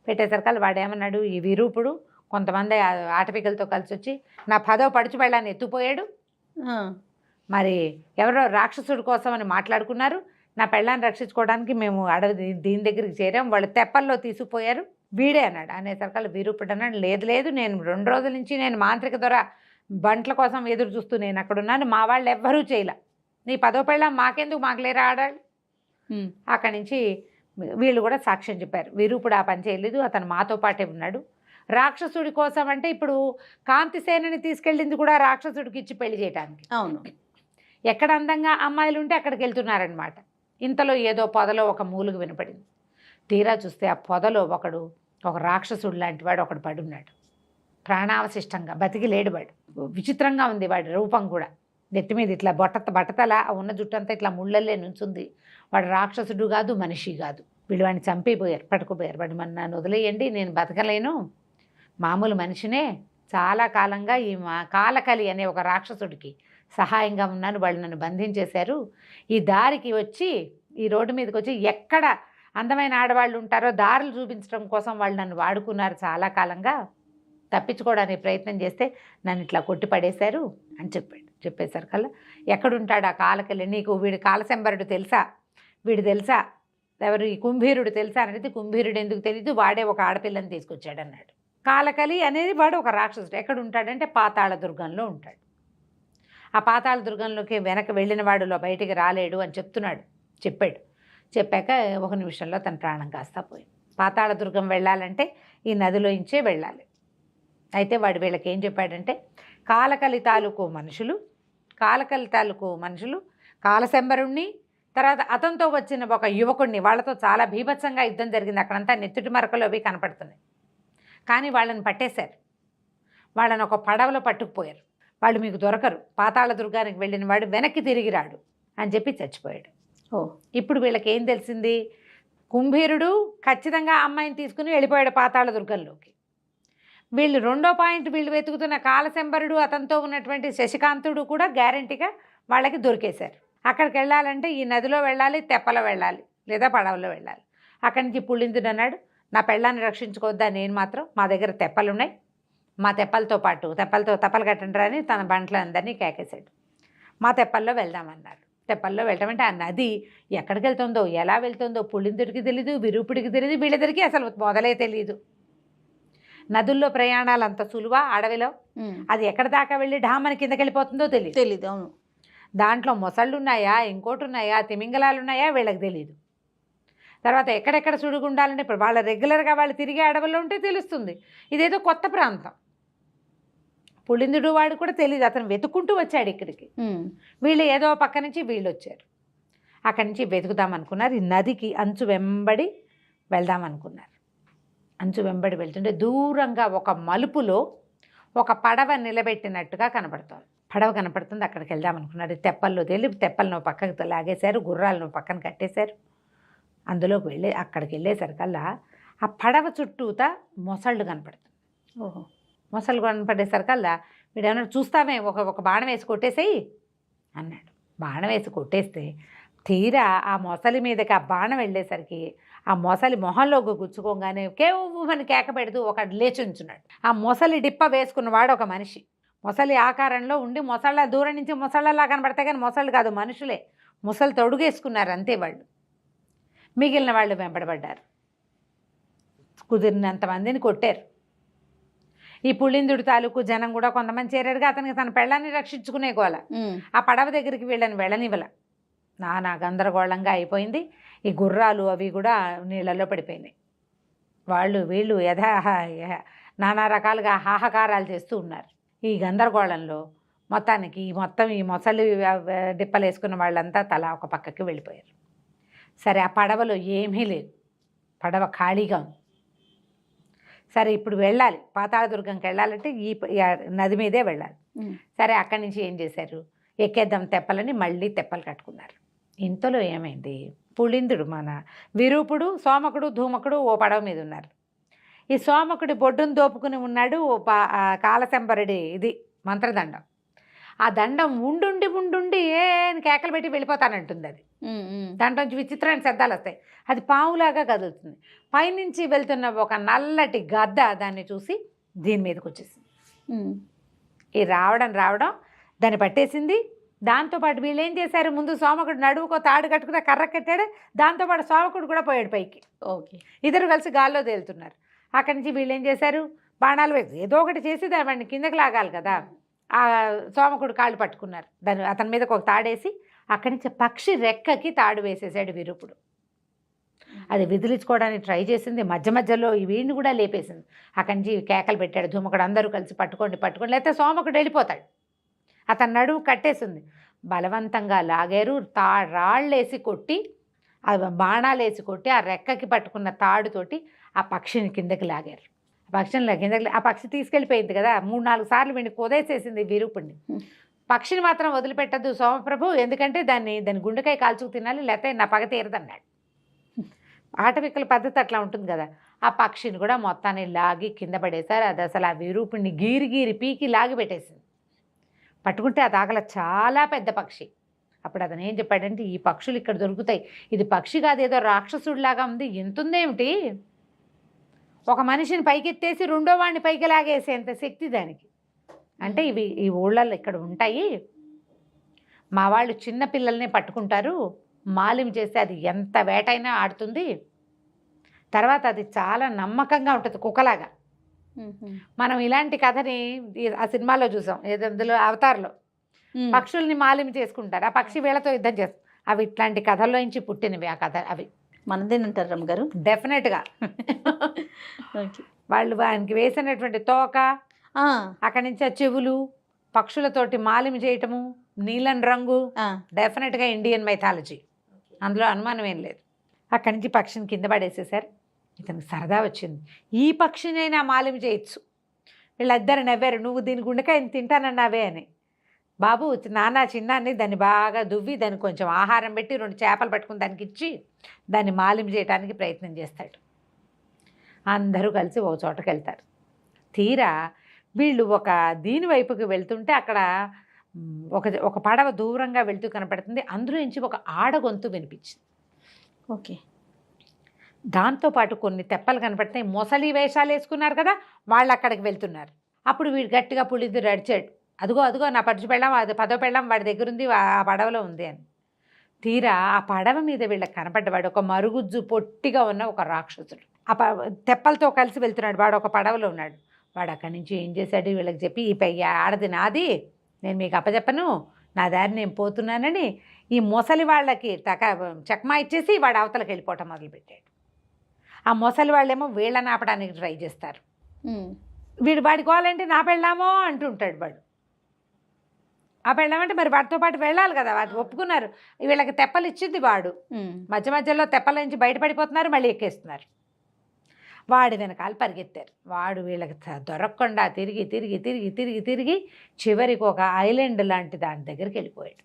పెట్టేసరికి వాడు ఏమన్నాడు, ఈ విరూపుడు కొంతమంది ఆటపికలతో కలిసి వచ్చి నా 10వ పడుచు పెళ్ళాన్ని ఎత్తుపోయాడు, మరి ఎవరో రాక్షసుడి కోసం అని మాట్లాడుకున్నారు, నా పెళ్ళాన్ని రక్షించుకోవడానికి మేము అడవి దీని దగ్గరికి చేరాం, వాళ్ళు తెప్పల్లో తీసుకుపోయారు, వీడే అన్నాడు. అనేసరికి విరూపుడు అన్నాడు, లేదు నేను 2 రోజుల నుంచి నేను మాంత్రిక ద్వారా బంట్ల కోసం ఎదురు చూస్తూ నేను అక్కడ ఉన్నాను, మా వాళ్ళు ఎవ్వరూ చేయలే, నీ 10వ పెళ్ళాం మాకెందుకు, మాకు లేరా ఆడాడు. అక్కడి నుంచి వీళ్ళు కూడా సాక్ష్యం చెప్పారు, విరూపుడు ఆ పని చేయలేదు, అతను మాతో పాటే ఉన్నాడు. రాక్షసుడి కోసం అంటే ఇప్పుడు కాంతిసేనని తీసుకెళ్ళింది కూడా రాక్షసుడికి ఇచ్చి పెళ్లి చేయడానికి. అవును, ఎక్కడ అందంగా అమ్మాయిలు ఉంటే అక్కడికి వెళ్తున్నారనమాట. ఇంతలో ఏదో పొదలో ఒక మూలుగు వినపడింది. తీరా చూస్తే ఆ పొదలో ఒక రాక్షసుడు లాంటి వాడు ఒకడు పడున్నాడు, ప్రాణావశిష్టంగా బతికి లేడు. వాడు విచిత్రంగా ఉంది, వాడి రూపం కూడా నెత్తి మీద ఇట్లా బట్టతలా ఉన్న జుట్టంతా ఇట్లా ముళ్ళల్లే నుంచుంది. వాడు రాక్షసుడు కాదు, మనిషి కాదు. వీళ్ళు వాడిని చంపైపోయారు, పట్టుకుపోయారు. వాడు నన్ను వదిలేయండి, నేను బతకలేను, మామూలు మనిషినే, చాలా కాలంగా ఈ కాలకలి అనే ఒక రాక్షసుడికి సహాయంగా ఉన్నాను, వాళ్ళు నన్ను బంధించేశారు. ఈ దారికి వచ్చి, ఈ రోడ్డు మీదకి వచ్చి ఎక్కడ అందమైన ఆడవాళ్ళు ఉంటారో దారులు చూపించడం కోసం వాళ్ళు నన్ను వాడుకున్నారు, చాలా కాలంగా తప్పించుకోవడానికి ప్రయత్నం చేస్తే నన్ను ఇట్లా కొట్టి పడేశారు అని చెప్పాడు. చెప్పేసరికల్లా ఎక్కడుంటాడు ఆ కాలకలి, నీకు వీడి కాలశంబరుడు తెలుసా, వీడు తెలుసా, ఎవరు ఈ కుంభీరుడు తెలుసా అనేది, కుంభీరుడు ఎందుకు తెలీదు, వాడే ఒక ఆడపిల్లని తీసుకొచ్చాడు అన్నాడు. కాలకలి అనేది వాడు ఒక రాక్షసుడు. ఎక్కడ ఉంటాడంటే పాతాళ దుర్గంలో ఉంటాడు. ఆ పాతాళ దుర్గంలోకి వెనక వెళ్ళిన వాడులో బయటికి రాలేడు అని చెప్పాడు. చెప్పాక 1 నిమిషంలో తన ప్రాణం కాస్తా పోయింది. పాతాళ దుర్గం వెళ్ళాలంటే ఈ నదిలో ఇంచే వెళ్ళాలి. అయితే వాడు వీళ్ళకి ఏం చెప్పాడంటే, కాలకలి తాలూకు మనుషులు కాలశంబరుణ్ణి తర్వాత అతనితో వచ్చిన ఒక యువకుడిని, వాళ్ళతో చాలా బీభత్సంగా యుద్ధం జరిగింది. అక్కడంతా నెత్తుటి మరకలు అవి కనపడుతున్నాయి. కానీ వాళ్ళని పట్టేశారు. వాళ్ళని ఒక పడవలో పట్టుకుపోయారు. వాళ్ళు మీకు దొరకరు, పాతాళ దుర్గానికి వెళ్ళిన వాడు వెనక్కి తిరిగి రాడు అని చెప్పి చచ్చిపోయాడు. ఇప్పుడు వీళ్ళకి ఏం తెలిసింది? కుంభీరుడు ఖచ్చితంగా అమ్మాయిని తీసుకుని వెళ్ళిపోయాడు పాతాళ దుర్గంలోకి. వీళ్ళు రెండో పాయింట్, వీళ్ళు వెతుకుతున్న కాలశంబరుడు, అతనితో ఉన్నటువంటి శశికాంతుడు కూడా గ్యారంటీగా వాళ్ళకి దొరికేశారు. అక్కడికి వెళ్ళాలంటే ఈ నదిలో వెళ్ళాలి, తెప్పలో వెళ్ళాలి, లేదా పడవలో వెళ్ళాలి. అక్కడి నుంచి పులిందుడు అన్నాడు, నా పెళ్ళాన్ని రక్షించుకోవద్దా, నేను మాత్రం, మా దగ్గర తెప్పలు ఉన్నాయి, మా తెప్పలతో పాటు తెప్పలు కట్టండి అని తన బంట్లందరినీ కేకేశాడు. మా తెప్పల్లో వెళ్దామన్నారు. తెప్పల్లో వెళ్ళటమంటే ఆ నది ఎక్కడికి వెళ్తుందో, ఎలా వెళ్తుందో పులిందుడికి తెలీదు, విరూపుడికి తెలీదు, వీళ్ళిద్దరికీ అసలు మొదలే తెలియదు. నదుల్లో ప్రయాణాలు అంత సులువా అడవిలో? అది ఎక్కడి దాకా వెళ్ళి ఢామని కిందకి వెళ్ళిపోతుందో తెలీదు. అవును. దాంట్లో మొసళ్ళు ఉన్నాయా, ఇంకోటి ఉన్నాయా, తిమింగలాలు ఉన్నాయా, వీళ్ళకి తెలియదు. తర్వాత ఎక్కడెక్కడ సుడిగుండాలంటే ఇప్పుడు వాళ్ళ రెగ్యులర్గా వాళ్ళు తిరిగే అడవుల్లో ఉంటే తెలుస్తుంది. ఇదేదో కొత్త ప్రాంతం. పులిందుడు వాడు కూడా తెలియదు, అతను వెతుక్కుంటూ వచ్చాడు ఇక్కడికి. వీళ్ళు ఏదో పక్క నుంచి వీళ్ళు వచ్చారు. అక్కడి నుంచి వెతుకుదామనుకున్నారు. ఈ నదికి అంచు వెంబడి వెళ్దామనుకున్నారు. అంచు వెంబడి వెళ్తుంటే దూరంగా ఒక మలుపులో ఒక పడవ నిలబెట్టినట్టుగా కనపడుతుంది. పడవ కనపడుతుంది, అక్కడికి వెళ్దామనుకున్నారు. తెప్పల్లో తేలి తెప్పలను పక్కకు లాగేశారు, గుర్రాలను పక్కన కట్టేశారు. అందులోకి వెళ్ళి అక్కడికి వెళ్ళేసరికల్లా ఆ పడవ చుట్టూతా మొసళ్ళు కనపడుతుంది. మొసళ్ళు కనపడేసరికల్లా వీడు ఏమన్నా చూస్తామే, ఒక బాణం వేసి కొట్టేసేయి అన్నాడు. బాణం వేసి కొట్టేస్తే తీరా ఆ మొసలి మీదకి ఆ బాణం వెళ్ళేసరికి ఆ మొసలి మొహంలోకి గుచ్చుకోగానే కేవని కేక పెడుతూ ఒక లేచి ఉంచున్నాడు. ఆ మొసలి డిప్ప వేసుకున్నవాడు ఒక మనిషి. మొసలి ఆకారంలో ఉండి మొసళ్ళ దూరం నుంచి మొసళ్ళలా కనబడతాయి, కానీ మొసళ్ళు కాదు, మనుషులే. మొసలు తొడుగేసుకున్నారు అంతే. వాళ్ళు మిగిలిన వాళ్ళు వెంబడబడ్డారు. కుదిరినంత మందిని కొట్టారు. ఈ పులిందుడి తాలూకు జనం కూడా కొంతమంది చేరారుగా. అతనికి తన పెళ్ళాన్ని రక్షించుకునే గోల. ఆ పడవ దగ్గరికి వీళ్ళని వెళ్ళనివ్వల. నానా గందరగోళంగా అయిపోయింది. ఈ గుర్రాలు అవి కూడా నీళ్ళల్లో పడిపోయినాయి. వీళ్ళు నానా రకాలుగా హాహాకారాలు చేస్తూ ఉన్నారు. ఈ గందరగోళంలో మొత్తానికి ఈ మొసలి డిప్పలు వేసుకున్న వాళ్ళంతా తలా ఒక పక్కకి వెళ్ళిపోయారు. సరే, ఆ పడవలో ఏమీ లేదు, పడవ ఖాళీగా ఉంది. సరే, ఇప్పుడు వెళ్ళాలి, పాతాళదుర్గంకి వెళ్ళాలంటే ఈ నది మీదే వెళ్ళాలి. సరే, అక్కడి నుంచి ఏం చేశారు, ఎక్కేద్దాం తెప్పలని మళ్ళీ తెప్పలు కట్టుకున్నారు. ఇంతలో ఏమైంది, పులిందుడు మన విరూపుడు, సోమకుడు, ధూమకుడు ఓ పడవ మీద ఉన్నారు. ఈ సోమకుడి బొడ్డును దోపుకుని ఉన్నాడు కాలశంబరుడి ఇది మంత్రదండం. ఆ దండం ఉండుండి కేకలు పెట్టి వెళ్ళిపోతానంటుంది. అది దాంట్లోంచి విచిత్రమైన శబ్దాలు వస్తాయి. అది పావులాగా కదులుతుంది. పైనుంచి వెళ్తున్న ఒక నల్లటి గద్ద దాన్ని చూసి దీని మీదకి వచ్చేసింది. ఈ రావడం దాన్ని పట్టేసింది. దాంతోపాటు వీళ్ళు ఏం చేశారు, ముందు సోమకుడు నడువుకో తాడు కట్టుకుని కర్ర కట్టాడు, దాంతోపాటు సోమకుడు కూడా పోయాడు పైకి. ఇద్దరు కలిసి గాల్లో తేలుతున్నారు. అక్కడి నుంచి వీళ్ళు ఏం చేశారు, బాణాలు వేసి ఏదో ఒకటి చేసి వాడిని కిందకి లాగాలి కదా. ఆ సోమకుడు కాళ్ళు పట్టుకున్నారు. అతని మీదకి ఒక తాడేసి అక్కడి నుంచి పక్షి రెక్కకి తాడు వేసేసాడు విరూపుడు. అది విదిలించుకోవడానికి ట్రై చేసింది, మధ్యలో వీడిని కూడా లేపేసింది. అక్కడి నుంచి కేకలు పెట్టాడు ధూమకుడు, అందరూ కలిసి పట్టుకోండి లేకపోతే సోమకుడు వెళ్ళిపోతాడు. అతను నడువు కట్టేసింది. బలవంతంగా లాగారు, రాళ్ళేసి కొట్టి, బాణాలు వేసి కొట్టి ఆ రెక్కకి పట్టుకున్న తాడుతోటి ఆ పక్షిని కిందకి లాగారు. ఆ పక్షి తీసుకెళ్ళిపోయింది కదా, 3-4 సార్లు వీడిని కొదేసేసింది విరూపుడిని. పక్షిని మాత్రం వదిలిపెట్టద్దు సోమప్రభు, ఎందుకంటే దాని గుండెకాయ కాల్చుకు తినాలి, లేకపోతే నా పగ తీరదన్నాడు. ఆటవికుల పద్ధతి అట్లా ఉంటుంది కదా. ఆ పక్షిని కూడా మొత్తాన్ని లాగి కింద పడేశారు. అది అసలు ఆ విరూపుడిని గీరి పీకి లాగి పెట్టేసింది. పట్టుకుంటే అది ఆగల చాలా పెద్ద పక్షి. అప్పుడు అతను ఏం చెప్పాడంటే, ఈ పక్షులు ఇక్కడ దొరుకుతాయి, ఇది పక్షి కాదు, ఏదో రాక్షసుడిలాగా ఉంది, ఎంతుందేమిటి, ఒక మనిషిని పైకెత్తేసి రెండో వాడిని పైకి లాగేసేంత శక్తి దానికి. అంటే ఈ ఊళ్ళల్లో ఇక్కడ ఉంటాయి, మా వాళ్ళు చిన్న పిల్లల్ని పట్టుకుంటారు, మాలిం చేస్తే అది ఎంత వేటైనా ఆడుతుంది, తర్వాత అది చాలా నమ్మకంగా ఉంటుంది కుక్కలాగా. మనం ఇలాంటి కథని ఆ సినిమాలో చూసాం, ఏదందులో అవతార్లో పక్షుల్ని మాలిం చేసుకుంటారు, ఆ పక్షి వీళ్ళతో యుద్ధం చేస్తారు. అవి ఇట్లాంటి కథల్లో నుంచి పుట్టినవి ఆ కథ. అవి మనదేనంటారు రమ్మగారు. డెఫినెట్గా వాళ్ళు ఆయనకి వేసినటువంటి తోక, అక్కడి నుంచి ఆ చెవులు, పక్షులతోటి మాలిం చేయటము, నీలం రంగు, డెఫినెట్గా ఇండియన్ మైథాలజీ. అందులో అనుమానం ఏం లేదు. అక్కడి నుంచి పక్షిని కింద పడేసేసారు. ఇతనికి సరదా వచ్చింది, ఈ పక్షినైనా మాలిం చేయొచ్చు. వీళ్ళిద్దరు నవ్వారు, నువ్వు దీని గుండెకాయని తింటానన్నావే అని. బాబు నాన్న చిన్నాన్ని దాన్ని బాగా దువ్వి దానికి కొంచెం ఆహారం పెట్టి 2 చేపలు పట్టుకుని దానికి ఇచ్చి దాన్ని మాలిం చేయడానికి ప్రయత్నం చేస్తాడు. అందరూ కలిసి ఒక చోటకి వెళ్తారు. తీరా వీళ్ళు ఒక దీని వైపుకి వెళ్తుంటే అక్కడ ఒక పడవ దూరంగా వెళ్తూ కనపడుతుంది. అందులో నుంచి ఒక ఆడగొంతు వినిపించింది. ఓకే. దాంతోపాటు కొన్ని తెప్పలు కనపడుతున్నాయి. మొసలి వేషాలు వేసుకున్నారు కదా, వాళ్ళు అక్కడికి వెళ్తున్నారు. అప్పుడు వీడు గట్టిగా పులిందుడు అడిచాడు, అదిగో అదిగో నా పడుచు పెళ్ళాం, అది 10వ పెళ్ళాం వాడి దగ్గర ఉంది, ఆ పడవలో ఉంది అని. తీరా ఆ పడవ మీద వీళ్ళకి కనపడ్డవాడు ఒక మరుగుజ్జు పొట్టిగా ఉన్న ఒక రాక్షసుడు. ఆ తెప్పలతో కలిసి వెళ్తున్నాడు. వాడు ఒక పడవలో ఉన్నాడు. వాడు అక్కడి నుంచి ఏం చేశాడు, వీళ్ళకి చెప్పి ఈ ఆడది నాది, నేను మీకు అప్పచెప్పను, నా దారి నేను పోతున్నానని ఈ మొసలి వాళ్ళకి చక్మా ఇచ్చేసి వాడు అవతలకి వెళ్ళిపోవటం మొదలుపెట్టాడు. ఆ మొసలి వాళ్ళేమో వీళ్ళని ఆపడానికి ట్రై చేస్తారు. వీడు వాడి గోలంటే నా పెళ్ళామో అంటుంటాడు వాడు. ఆ పెళ్ళామంటే మరి వాడితో పాటు వెళ్ళాలి కదా, వాడు ఒప్పుకున్నారు. వీళ్ళకి తెప్పలు ఇచ్చింది వాడు. మధ్య మధ్యలో తెప్పల నుంచి బయటపడిపోతున్నారు, మళ్ళీ ఎక్కేస్తున్నారు. వాడి వెనకాల పరిగెత్తారు. వాడు వీళ్ళకి దొరకకుండా తిరిగి తిరిగి తిరిగి తిరిగి తిరిగి చివరికి ఒక ఐలాండ్ లాంటి దాని దగ్గరికి వెళ్ళిపోయాడు.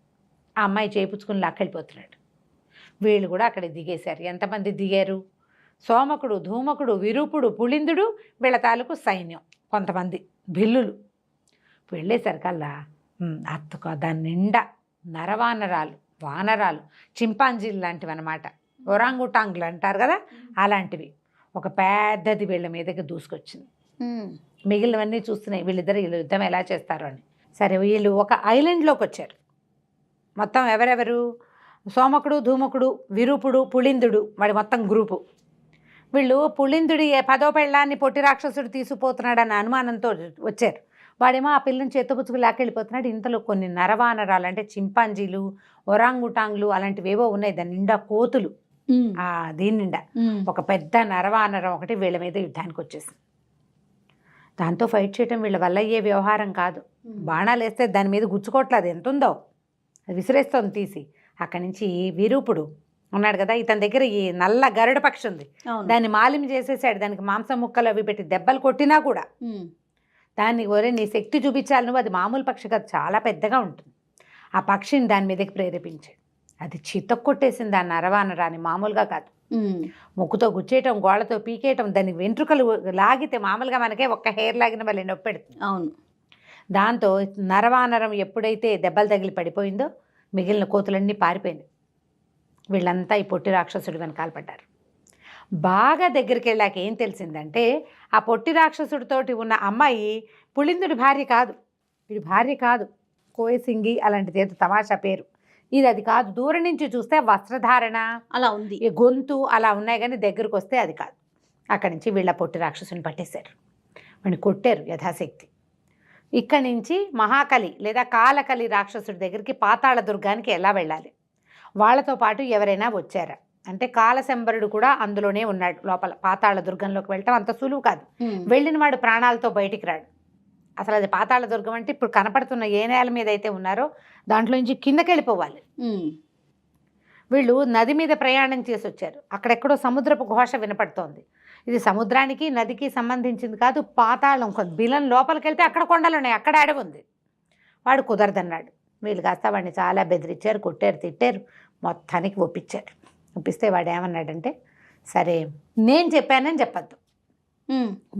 ఆ అమ్మాయి చేపుచ్చుకుని లాక్కెళ్ళిపోతున్నాడు. వీళ్ళు కూడా అక్కడ దిగేశారు. ఎంతమంది దిగారు? సోమకుడు, ధూమకుడు, విరూపుడు, పులిందుడు, వీళ్ళ తాలూకు సైన్యం కొంతమంది భిల్లులు. వెళ్ళేసరికల్లా దాని నిండా నరవానరాలు, వానరాలు, చింపాంజీలు లాంటివి అనమాట, ఒరాంగుటాంగులు అంటారు కదా, అలాంటివి. ఒక పెద్దది వీళ్ళ మీదకి దూసుకొచ్చింది. మిగిలినవన్నీ చూస్తున్నాయి వీళ్ళిద్దరు యుద్ధం ఎలా చేస్తారో అని. సరే, వీళ్ళు ఒక ఐలాండ్లోకి వచ్చారు. మొత్తం ఎవరెవరు? సోమకుడు, ధూమకుడు, విరూపుడు, పులిందుడు, వాడి మొత్తం గ్రూపు. వీళ్ళు పులిందుడి 10వ పెళ్ళాన్ని పొట్టి రాక్షసుడు తీసుకుపోతున్నాడన్న అనుమానంతో వచ్చారు. వాడేమో ఆ పిల్లని చేతుపుచ్చుకు లాక్కెళ్ళిపోతున్నాడు. ఇంతలో కొన్ని నరవానరాలు అంటే చింపాంజీలు, ఒరాంగుటాంగ్లు అలాంటివేవో ఉన్నాయి. దాని నిండా కోతులు. దీని నిండా ఒక పెద్ద నరవానరం ఒకటి వీళ్ళ మీద యుద్ధానికి వచ్చేసింది. దాంతో ఫైట్ చేయటం వీళ్ళ వల్ల అయ్యే వ్యవహారం కాదు. బాణాలు వేస్తే దాని మీద గుచ్చుకోవట్లేదు, ఎంత ఉందో అది విసిరేస్తోంది తీసి. అక్కడి నుంచి విరూపుడు ఉన్నాడు కదా, ఇతని దగ్గర ఈ నల్ల గరుడ పక్షి ఉంది. దాన్ని మాలిం చేసేసాడు. దానికి మాంసం ముక్కలు అవి పెట్టి దెబ్బలు కొట్టినా కూడా దాన్ని ఒరే నీ శక్తి చూపించాలి నువ్వు, అది మామూలు పక్షి కాదు, చాలా పెద్దగా ఉంటుంది. ఆ పక్షిని దాని మీదకి ప్రేరేపించాడు. అది చితక్కొట్టేసింది ఆ నరవానరాని, మామూలుగా కాదు. ముక్కుతో గుచ్చేయటం, గోళ్ళతో పీకేయటం, దాని వెంట్రుకలు లాగితే మామూలుగా మనకే ఒక్క హెయిర్ లాగిన వాళ్ళని నొప్పెడుతుంది. అవును. దాంతో నరవానరం ఎప్పుడైతే దెబ్బలు తగిలి పడిపోయిందో మిగిలిన కోతులన్నీ పారిపోయింది. వీళ్ళంతా ఈ పొట్టి రాక్షసుడి వెనకాల పడ్డారు. బాగా దగ్గరికి వెళ్ళాక ఏం తెలిసిందంటే ఆ పొట్టి రాక్షసుడితోటి ఉన్న అమ్మాయి పులిందుడి భార్య కాదు, వీడి భార్య కాదు, కోయసింగి అలాంటిది ఏదో తమాషా పేరు. అది కాదు. దూరం నుంచి చూస్తే వస్త్రధారణ అలా ఉంది, ఈ గొంతు అలా ఉన్నాయి, కానీ దగ్గరకు వస్తే అది కాదు. అక్కడి నుంచి వీళ్ళ పొట్టి రాక్షసుని పట్టేశారు, వాడిని కొట్టారు యథాశక్తి. ఇక్కడి నుంచి మహాకలి లేదా కాలకలి రాక్షసుడి దగ్గరికి పాతాళ దుర్గానికి ఎలా వెళ్ళాలి, వాళ్ళతో పాటు ఎవరైనా వచ్చారా అంటే కాలశంబరుడు కూడా అందులోనే ఉన్నాడు లోపల. పాతాళ దుర్గంలోకి వెళ్ళటం అంత సులువు కాదు. వెళ్ళిన వాడు ప్రాణాలతో బయటికి రాడు. అసలు అది పాతాళ దుర్గం అంటే ఇప్పుడు కనపడుతున్న ఏ నేల మీద అయితే ఉన్నారో దాంట్లో నుంచి కిందకి వెళ్ళిపోవాలి. వీళ్ళు నది మీద ప్రయాణం చేసి వచ్చారు. అక్కడెక్కడో సముద్రపు ఘోష వినపడుతోంది. ఇది సముద్రానికి నదికి సంబంధించింది కాదు, పాతాళం. బిలం లోపలికి వెళ్తే అక్కడ కొండలు ఉన్నాయి, అక్కడ అడవి ఉంది. వాడు కుదరదన్నాడు. వీళ్ళు కాస్త వాడిని చాలా బెదిరించారు, కొట్టారు, తిట్టారు, మొత్తానికి ఒప్పించారు. ఒప్పిస్తే వాడు ఏమన్నాడంటే, సరే నేను చెప్పానని చెప్పద్దు,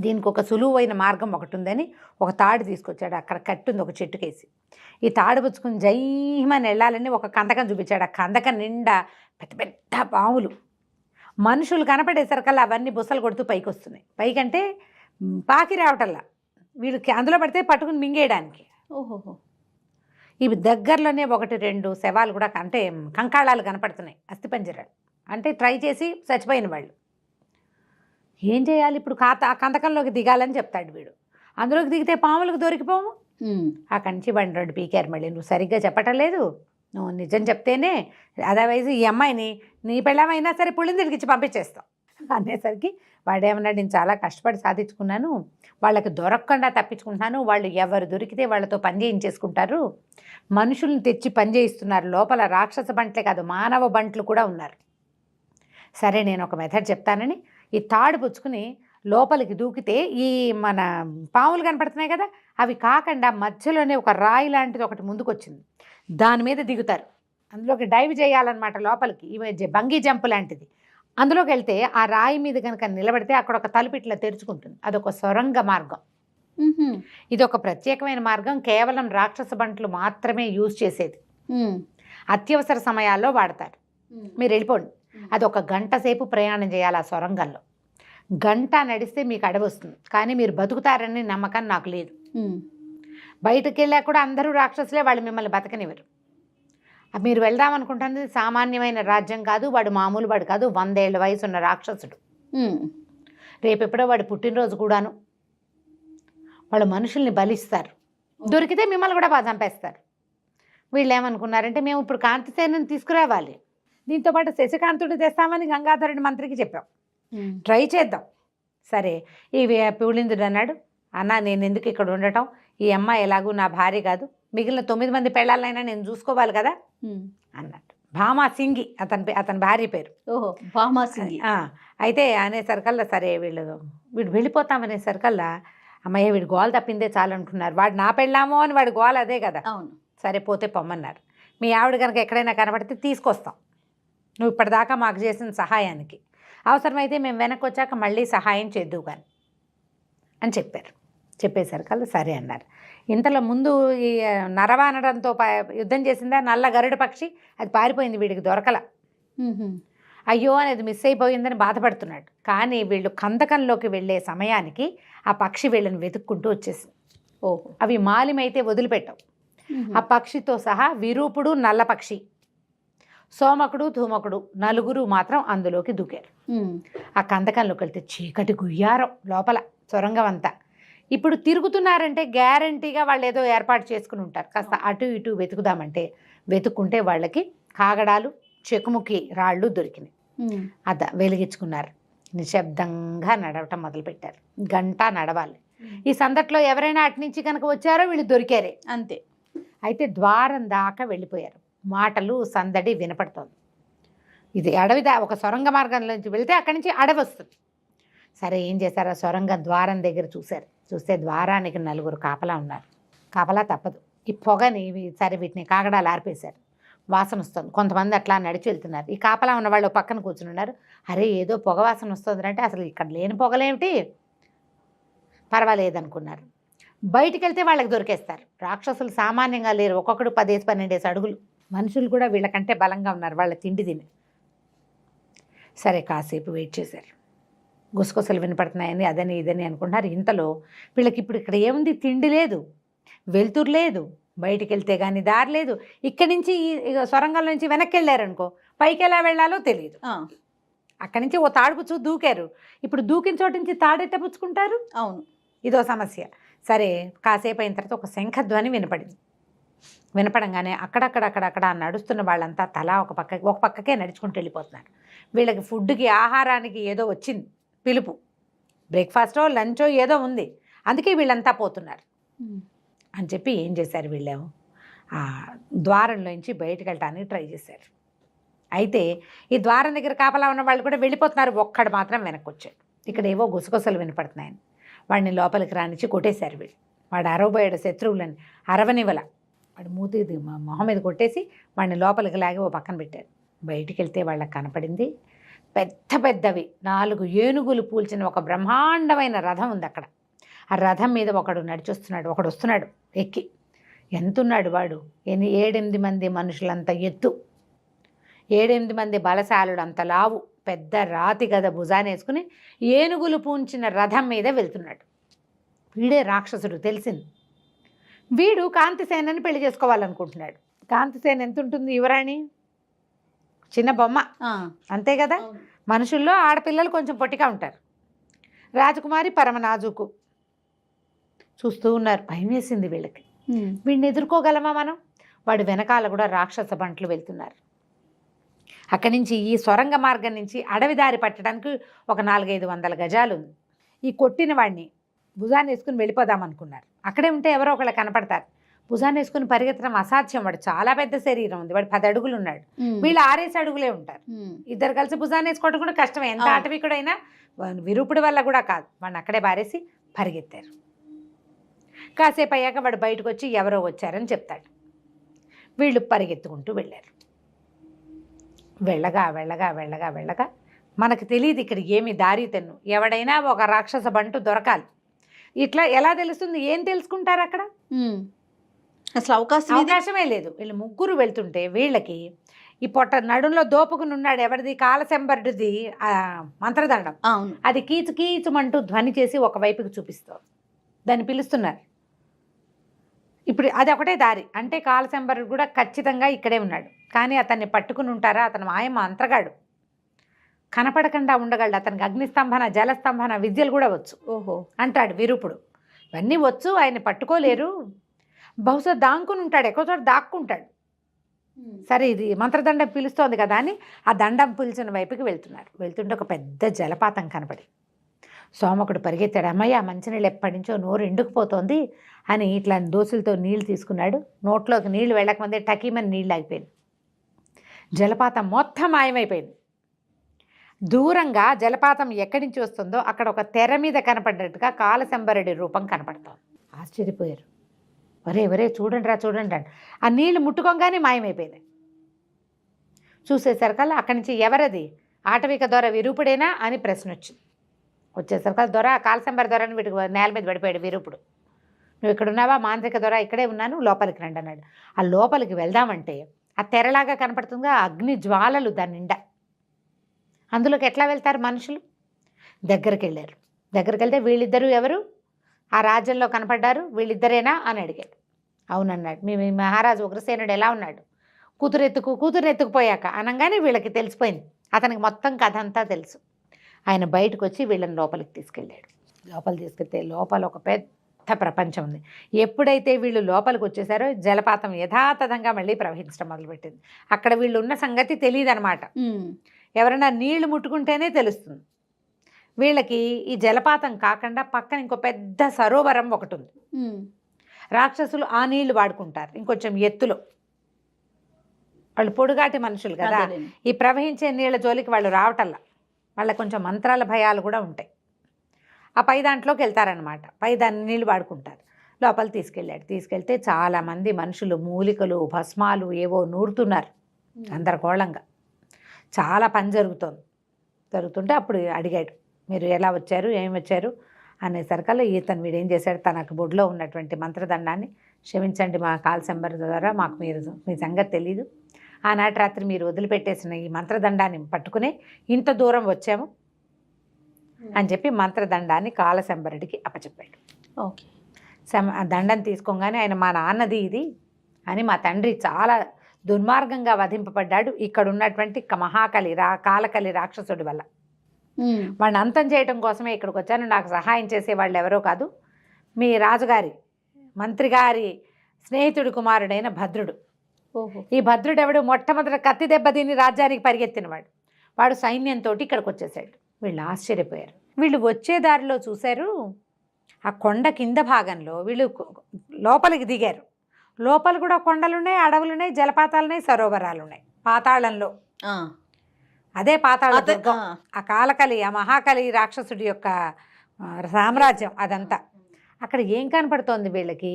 దీనికి ఒక సులువైన మార్గం ఒకటి ఉందని ఒక తాడు తీసుకొచ్చాడు. అక్కడ కట్టుంది ఒక చెట్టుకేసి. ఈ తాడు పుచ్చుకుని జైమని వెళ్ళాలని ఒక కందకం చూపించాడు. ఆ కందకం నిండా పెద్ద పెద్ద పాములు. మనుషులు కనపడేసరికల్లా అవన్నీ బుసలు కొడుతూ పైకి వస్తున్నాయి. పైకంటే పాకి రావటల్లా, వీళ్ళకి అందులో పడితే పట్టుకుని మింగేయడానికి. ఓహోహో. ఇవి దగ్గరలోనే 1-2 శవాలు కూడా అంటే కంకాళాలు కనపడుతున్నాయి, అస్థిపంజరాలు. అంటే ట్రై చేసి చచ్చిపోయిన వాళ్ళు. ఏం చేయాలి ఇప్పుడు? ఆ కందకంలోకి దిగాలని చెప్తాడు వీడు. అందులోకి దిగితే పాములకు దొరికిపోము. అక్కడి నుంచి బండి 2 పీకారు. మళ్ళీ నువ్వు సరిగ్గా చెప్పటం లేదు, నువ్వు నిజం చెప్తేనే, అదర్వైజ్ ఈ అమ్మాయిని నీ పెళ్ళమైనా సరే పులిందుడికి ఇచ్చి పంపించేస్తాం. అనేసరికి వాడేమన్నాడు, నేను చాలా కష్టపడి సాధించుకున్నాను, వాళ్ళకి దొరకకుండా తప్పించుకుంటున్నాను, వాళ్ళు ఎవరు దొరికితే వాళ్ళతో పని చేయించేసుకుంటారు, మనుషుల్ని తెచ్చి పని చేయిస్తున్నారు, లోపల రాక్షస బంట్లే కాదు మానవ బంట్లు కూడా ఉన్నారు. సరే నేను ఒక మెథడ్ చెప్తానని ఈ తాడు పుచ్చుకుని లోపలికి దూకితే ఈ మన పాములు కనపడుతున్నాయి కదా, అవి కాకుండా మధ్యలోనే ఒక రాయి లాంటిది ఒకటి ముందుకు వచ్చింది, దాని మీద దిగుతారు, అందులోకి డైవ్ చేయాలన్నమాట లోపలికి, ఇవి బంగీ జంప్ లాంటిది. అందులోకి వెళ్తే ఆ రాయి మీద కనుక నిలబడితే అక్కడ ఒక తలుపు ఇట్లా తెరుచుకుంటుంది, అదొక సొరంగ మార్గం. ఇది ఒక ప్రత్యేకమైన మార్గం, కేవలం రాక్షస బంట్లు మాత్రమే యూజ్ చేసేది, అత్యవసర సమయాల్లో వాడతారు. మీరు వెళ్ళిపోండి, అది ఒక గంట సేపు ప్రయాణం చేయాలి ఆ సొరంగంలో, గంట నడిస్తే మీకు అడవి వస్తుంది, కానీ మీరు బతుకుతారని నమ్మకం నాకు లేదు. బయటకు వెళ్ళా కూడా అందరూ రాక్షసులే, వాళ్ళు మిమ్మల్ని బతకనివ్వరు. మీరు వెళ్దామనుకుంటున్నది సామాన్యమైన రాజ్యం కాదు, వాడు మామూలు వాడు కాదు, 100 ఏళ్ల వయసు ఉన్న రాక్షసుడు. రేపెప్పుడో వాడు పుట్టినరోజు కూడాను. వాళ్ళు మనుషుల్ని బలిస్తారు, దొరికితే మిమ్మల్ని కూడా బాగా చంపేస్తారు. వీళ్ళు ఏమనుకున్నారంటే, మేము ఇప్పుడు కాంతిసేనని తీసుకురావాలి, దీంతోపాటు శశికాంతుడు తెస్తామని గంగాధరుడి మంత్రికి చెప్పాం, ట్రై చేద్దాం. సరే ఇవి పులిందుడు అన్నాడు, అన్న నేను ఎందుకు ఇక్కడ ఉండటం, ఈ అమ్మాయి ఎలాగూ నా భార్య కాదు, మిగిలిన 9 మంది పెళ్ళాలైనా నేను చూసుకోవాలి కదా అన్నట్టు. భామా సింగి అతని భార్య పేరు. ఓహో, భామా సింగి. అయితే అనేసరికల్లా సరే వీడు వెళ్ళిపోతామనేసరికల్లా, అమ్మయ్య వీడు గోల తప్పిందే చాలు అంటున్నారు, వాడు నా పెళ్ళామో అని వాడి గోల అదే కదా. అవును. సరే పోతే పొమ్మన్నారు, మీ ఆవిడ కనుక ఎక్కడైనా కనబడితే తీసుకొస్తాం, నువ్వు ఇప్పటిదాకా మాకు చేసిన సహాయానికి, అవసరమైతే మేము వెనక్కి వచ్చాక మళ్ళీ సహాయం చేద్దువు కానీ అని చెప్పారు. చెప్పేసరికల్లా సరే అన్నారు. ఇంతలో ముందు ఈ నరవానరంతో యుద్ధం చేసిందా నల్ల గరుడ పక్షి, అది పారిపోయింది, వీడికి దొరకల, అయ్యో అనేది మిస్ అయిపోయిందని బాధపడుతున్నాడు. కానీ వీళ్ళు కందకంలోకి వెళ్ళే సమయానికి ఆ పక్షి వీళ్ళని వెతుక్కుంటూ వచ్చేసింది. ఓహో, అవి మాలిమైతే వదిలిపెట్టవు. ఆ పక్షితో సహా విరూపుడు నల్ల పక్షి, సోమకుడు ధూమకుడు నలుగురు మాత్రం అందులోకి దూకారు. ఆ కందకంలోకి వెళ్తే చీకటి గుయ్యారం లోపల సొరంగం అంతా. ఇప్పుడు తిరుగుతున్నారంటే గ్యారంటీగా వాళ్ళు ఏదో ఏర్పాటు చేసుకుని ఉంటారు. కాస్త అటు ఇటు వెతుకుదామంటే వెతుక్కుంటే వాళ్ళకి కాగడాలు, చెకుముకి రాళ్ళు దొరికినాయి. వెలిగించుకున్నారు, నిశ్శబ్దంగా నడవటం మొదలుపెట్టారు. గంట నడవాలి. ఈ సందట్లో ఎవరైనా అటు నుంచి కనుక వచ్చారో వీళ్ళు దొరికారే అంతే. అయితే ద్వారం దాకా వెళ్ళిపోయారు, మాటలు సందడి వినపడుతోంది. ఇది అడవి ఒక సొరంగ మార్గంలోంచి వెళితే అక్కడి నుంచి అడవి వస్తుంది. సరే ఏం చేశారు, ఆ సొరంగ ద్వారం దగ్గర చూశారు. చూస్తే ద్వారానికి 4 కాపలా ఉన్నారు. కాపలా తప్పదు, ఈ పొగని సరే వీటిని కాగడాలు ఆర్పేశారు, వాసన వస్తుంది. కొంతమంది అట్లా నడిచి వెళ్తున్నారు. ఈ కాపలా ఉన్న వాళ్ళు పక్కన కూర్చుని ఉన్నారు. అరే ఏదో పొగ వాసన వస్తుంది అంటే అసలు ఇక్కడ లేని పొగలేమిటి, పర్వాలేదనుకున్నారు. బయటికి వెళ్తే వాళ్ళకి దొరికేస్తారు. రాక్షసులు సామాన్యంగా లేరు, ఒక్కొక్కడు 10-12 అడుగులు. మనుషులు కూడా వీళ్ళకంటే బలంగా ఉన్నారు, వాళ్ళ తిండి తిని. సరే కాసేపు వెయిట్ చేశారు. గుసగుసలు వినపడుతున్నాయని అదని ఇదని అనుకుంటున్నారు. ఇంతలో వీళ్ళకి ఇప్పుడు ఇక్కడ ఏముంది, తిండి లేదు, వెలుతురు లేదు, బయటికి వెళ్తే కానీ దారి లేదు. ఇక్కడి నుంచి సొరంగం నుంచి వెనక్కి వెళ్ళారనుకో పైకి ఎలా వెళ్ళాలో తెలియదు. అక్కడి నుంచి ఓ తాడుపుచ్చు దూకారు. ఇప్పుడు దూకిన చోటు నుంచి తాడెట్ట పుచ్చుకుంటారు? అవును, ఇదో సమస్య. సరే కాసేపు అయిన తర్వాత ఒక శంఖధ్వని వినపడింది. వినపడంగానే అక్కడక్కడ నడుస్తున్న వాళ్ళంతా తలా ఒక పక్కకే నడుచుకుంటూ వెళ్ళిపోతున్నారు. వీళ్ళకి ఫుడ్కి ఆహారానికి ఏదో వచ్చింది పిలుపు, బ్రేక్ఫాస్టో లంచో ఏదో ఉంది, అందుకే వీళ్ళంతా పోతున్నారు అని చెప్పి ఏం చేశారు, వీళ్ళేమో ఆ ద్వారంలోంచి బయటకు వెళ్ళటానికి ట్రై చేశారు. అయితే ఈ ద్వారం దగ్గర కాపలా ఉన్న వాళ్ళు కూడా వెళ్ళిపోతున్నారు, ఒక్కడు మాత్రం వెనక్కి వచ్చాడు. ఇక్కడ ఏవో గుసగుసలు వినపడుతున్నాయని వాడిని లోపలికి రానిచ్చి కొట్టేశారు వీళ్ళు. వాడు అరవబోయాడు శత్రువులని, అరవనివల వాడు మూతి మొహం మీద కొట్టేసి వాడిని లోపలికి లాగి ఓ పక్కన పెట్టారు. బయటికి వెళ్తే వాళ్ళకి కనపడింది పెద్దవి 4 ఏనుగులు పూల్చిన ఒక బ్రహ్మాండమైన రథం ఉంది అక్కడ. ఆ రథం మీద ఒకడు నడిచొస్తున్నాడు, ఒకడు వస్తున్నాడు ఎక్కి. ఎంతున్నాడు వాడు, 7-8 మంది మనుషులంత ఎత్తు, 7-8 మంది బలశాలుడు అంత లావు, పెద్ద రాతి గద భుజానేసుకుని ఏనుగులు పూంచిన రథం మీద వెళ్తున్నాడు. వీడే రాక్షసుడు తెలిసింది. వీడు కాంతిసేనని పెళ్లి చేసుకోవాలనుకుంటున్నాడు. కాంతిసేన ఎంత ఉంటుంది యువరాణి, చిన్న బొమ్మ అంతే కదా. మనుషుల్లో ఆడపిల్లలు కొంచెం పొట్టిగా ఉంటారు, రాజకుమారి పరమ నాజుకు. చూస్తూ ఉన్నారు, భయం వేసింది వీళ్ళకి. వీడిని ఎదుర్కోగలమా మనం? వాడు వెనకాల కూడా రాక్షస బంట్లు వెళ్తున్నారు. అక్కడి నుంచి ఈ సొరంగ మార్గం నుంచి అడవి దారి పట్టడానికి ఒక 400-500 గజాలు ఉంది. ఈ కొట్టిన వాడిని భుజాన్ని వేసుకుని వెళ్ళిపోదాం అనుకున్నారు. అక్కడే ఉంటే ఎవరో ఒకళ్ళు కనపడతారు. భుజాన్ని వేసుకుని పరిగెత్తడం అసాధ్యం. వాడు చాలా పెద్ద శరీరం ఉంది, వాడు 10 అడుగులు ఉన్నాడు, వీళ్ళు 6 అడుగులే ఉంటారు. ఇద్దరు కలిసి భుజాన్ని వేసుకోవడం కూడా కష్టమే. ఎంత ఆటవికుడైనా విరూపుడి వల్ల కూడా కాదు. వాడిని అక్కడే బారేసి పరిగెత్తారు. కాసేపు అయ్యాక వాడు బయటకు వచ్చి ఎవరో వచ్చారని చెప్తాడు. వీళ్ళు పరిగెత్తుకుంటూ వెళ్ళారు. వెళ్ళగా వెళ్ళగా వెళ్ళగా వెళ్ళగా మనకు తెలియదు ఇక్కడ ఏమి దారి తెన్ను. ఎవడైనా ఒక రాక్షస బంటు దొరకాలి. ఇట్లా ఎలా తెలుస్తుంది? ఏం తెలుసుకుంటారు అక్కడ? అసలు అవకాశమే లేదు. వీళ్ళు ముగ్గురు వెళ్తుంటే వీళ్ళకి ఈ పొట్ట నడుంలో దోపుకుని ఉన్నాడు. ఎవరిది? కాలశంబరుడిది మంత్రదండం. అది కీచు కీచుమంటూ ధ్వని చేసి ఒకవైపుకి చూపిస్తారు. దాన్ని పిలుస్తున్నారు. ఇప్పుడు అది ఒకటే దారి. అంటే కాలశంబరుడు కూడా ఖచ్చితంగా ఇక్కడే ఉన్నాడు. కానీ అతన్ని పట్టుకుని ఉంటారా? అతను మాయమ్మ అంతగాడు, కనపడకుండా ఉండగలడు. అతనికి అగ్నిస్తంభన, జలస్తంభన విద్యలు కూడా వచ్చు. ఓహో అంటాడు విరూపుడు. ఇవన్నీ వచ్చు, ఆయన పట్టుకోలేరు. బహుశా దాంకుని ఉంటాడు, ఎక్కువ చోట దాక్కుంటాడు. సరే ఇది మంత్రదండం పిలుస్తోంది కదా అని ఆ దండం పిలిచిన వైపుకి వెళ్తున్నారు. వెళ్తుంటే ఒక పెద్ద జలపాతం కనపడి సోమకుడు పరిగెత్తాడు. అమ్మయ్య, మంచినీళ్ళు ఎప్పటి నుంచో నోరు ఎండుకుపోతోంది అని ఇట్లా దోసులతో నీళ్లు తీసుకున్నాడు. నోట్లోకి నీళ్లు వెళ్ళకముందే టకీమని నీళ్ళు ఆగిపోయింది. జలపాతం మొత్తం మాయమైపోయింది. దూరంగా జలపాతం ఎక్కడి నుంచి వస్తుందో అక్కడ ఒక తెర మీద కనపడ్డట్టుగా కాలశంబరుడి రూపం కనపడుతోంది. ఆశ్చర్యపోయారు. ఒరే చూడండి రా చూడండి రా. ఆ నీళ్లు ముట్టుకోగానే మాయమైపోయింది. చూసేసరికల్లా అక్కడి నుంచి ఎవరది? ఆటవిక దొర విరూపుడేనా అని ప్రశ్న వచ్చింది. వచ్చేసరికల్లా దొర, కాలశంబర దొరని వీటికి నేల మీద పడిపోయాడు విరూపుడు. నువ్వు ఇక్కడ ఉన్నావా? మాంత్రిక దొర ఇక్కడే ఉన్నాను, లోపలికి రండి అన్నాడు. ఆ లోపలికి వెళ్దామంటే ఆ తెరలాగా కనపడుతుందిగా అగ్ని జ్వాలలు దాని నిండా. అందులోకి ఎట్లా వెళ్తారు మనుషులు? దగ్గరికి వెళ్ళారు. దగ్గరికి వెళ్తే వీళ్ళిద్దరూ ఎవరు? ఆ రాజ్యంలో కనపడ్డారు, వీళ్ళిద్దరేనా అని అడిగాడు. అవునన్నాడు. మీ మహారాజు ఉగ్రసేనుడు ఎలా ఉన్నాడు? కూతురు ఎత్తుకుపోయాక అనగానే వీళ్ళకి తెలిసిపోయింది. అతనికి మొత్తం కథ అంతా తెలుసు. ఆయన బయటకు వచ్చి వీళ్ళని లోపలికి తీసుకెళ్ళాడు. లోపలికి తీసుకెళ్తే లోపల ఒక పెద్ద ప్రపంచం ఉంది. ఎప్పుడైతే వీళ్ళు లోపలికి వచ్చేసారో జలపాతం యథాతథంగా మళ్ళీ ప్రవహించడం మొదలుపెట్టింది. అక్కడ వీళ్ళు ఉన్న సంగతి తెలియదు అనమాట. ఎవరైనా నీళ్లు ముట్టుకుంటేనే తెలుస్తుంది. వీళ్ళకి ఈ జలపాతం కాకుండా పక్కన ఇంకో పెద్ద సరోవరం ఒకటి ఉంది. రాక్షసులు ఆ నీళ్లు వాడుకుంటారు ఇంకొంచెం ఎత్తులో. వాళ్ళు పొడుగాటి మనుషులు కదా, ఈ ప్రవహించే నీళ్ళ జోలికి వాళ్ళు రావటల్లా. వాళ్ళకి కొంచెం మంత్రాల భయాలు కూడా ఉంటాయి. ఆ పై దాంట్లోకి వెళ్తారనమాట. పై దాన్ని నీళ్ళు వాడుకుంటారు. లోపల తీసుకెళ్తే చాలామంది మనుషులు మూలికలు, భస్మాలు ఏవో నూరుతున్నారు గందరగోళంగా. చాలా పని జరుగుతుంటే అప్పుడు అడిగాడు, మీరు ఎలా వచ్చారు, ఏమి వచ్చారు అనేసరికల్లా ఈతను వీడేం చేశాడు, తనకు బొడ్లో ఉన్నటువంటి మంత్రదండాన్ని, క్షమించండి మా కాలశంబర ద్వారా మాకు మీ సంగతి తెలీదు, ఆనాటి రాత్రి మీరు వదిలిపెట్టేసిన ఈ మంత్రదండాన్ని పట్టుకునే ఇంత దూరం వచ్చాము అని చెప్పి మంత్రదండాన్ని కాలశంబరుడికి అప్పచెప్పాడు. ఓకే. దండం తీసుకోగానే ఆయన మా నాన్నది ఇది అని, మా తండ్రి చాలా దుర్మార్గంగా వధింపబడ్డాడు ఇక్కడ ఉన్నటువంటి కాలకలి రాక్షసుడి వల్ల. వాడిని అంతం చేయడం కోసమే ఇక్కడికి వచ్చాను. నాకు సహాయం చేసే వాళ్ళు ఎవరో కాదు, మీ రాజుగారి మంత్రి గారి స్నేహితుడి కుమారుడైన భద్రుడు. ఈ భద్రుడు ఎవడు? మొట్టమొదటి కత్తి దెబ్బ తిని రాజ్యానికి పరిగెత్తినవాడు. వాడు సైన్యంతో ఇక్కడికి వచ్చేసాడు. వీళ్ళు ఆశ్చర్యపోయారు. వీళ్ళు వచ్చే దారిలో చూశారు, ఆ కొండ కింద భాగంలో వీళ్ళు లోపలికి దిగారు. లోపల కూడా కొండలున్నాయి, అడవులున్నాయి, జలపాతాలున్నాయి, సరోవరాలున్నాయి. పాతాళంలో అదే పాతాళ దుర్గం. ఆ కాలకలి, ఆ మహాకలి రాక్షసుడి యొక్క సామ్రాజ్యం అదంతా. అక్కడ ఏం కనపడుతోంది? వీళ్ళకి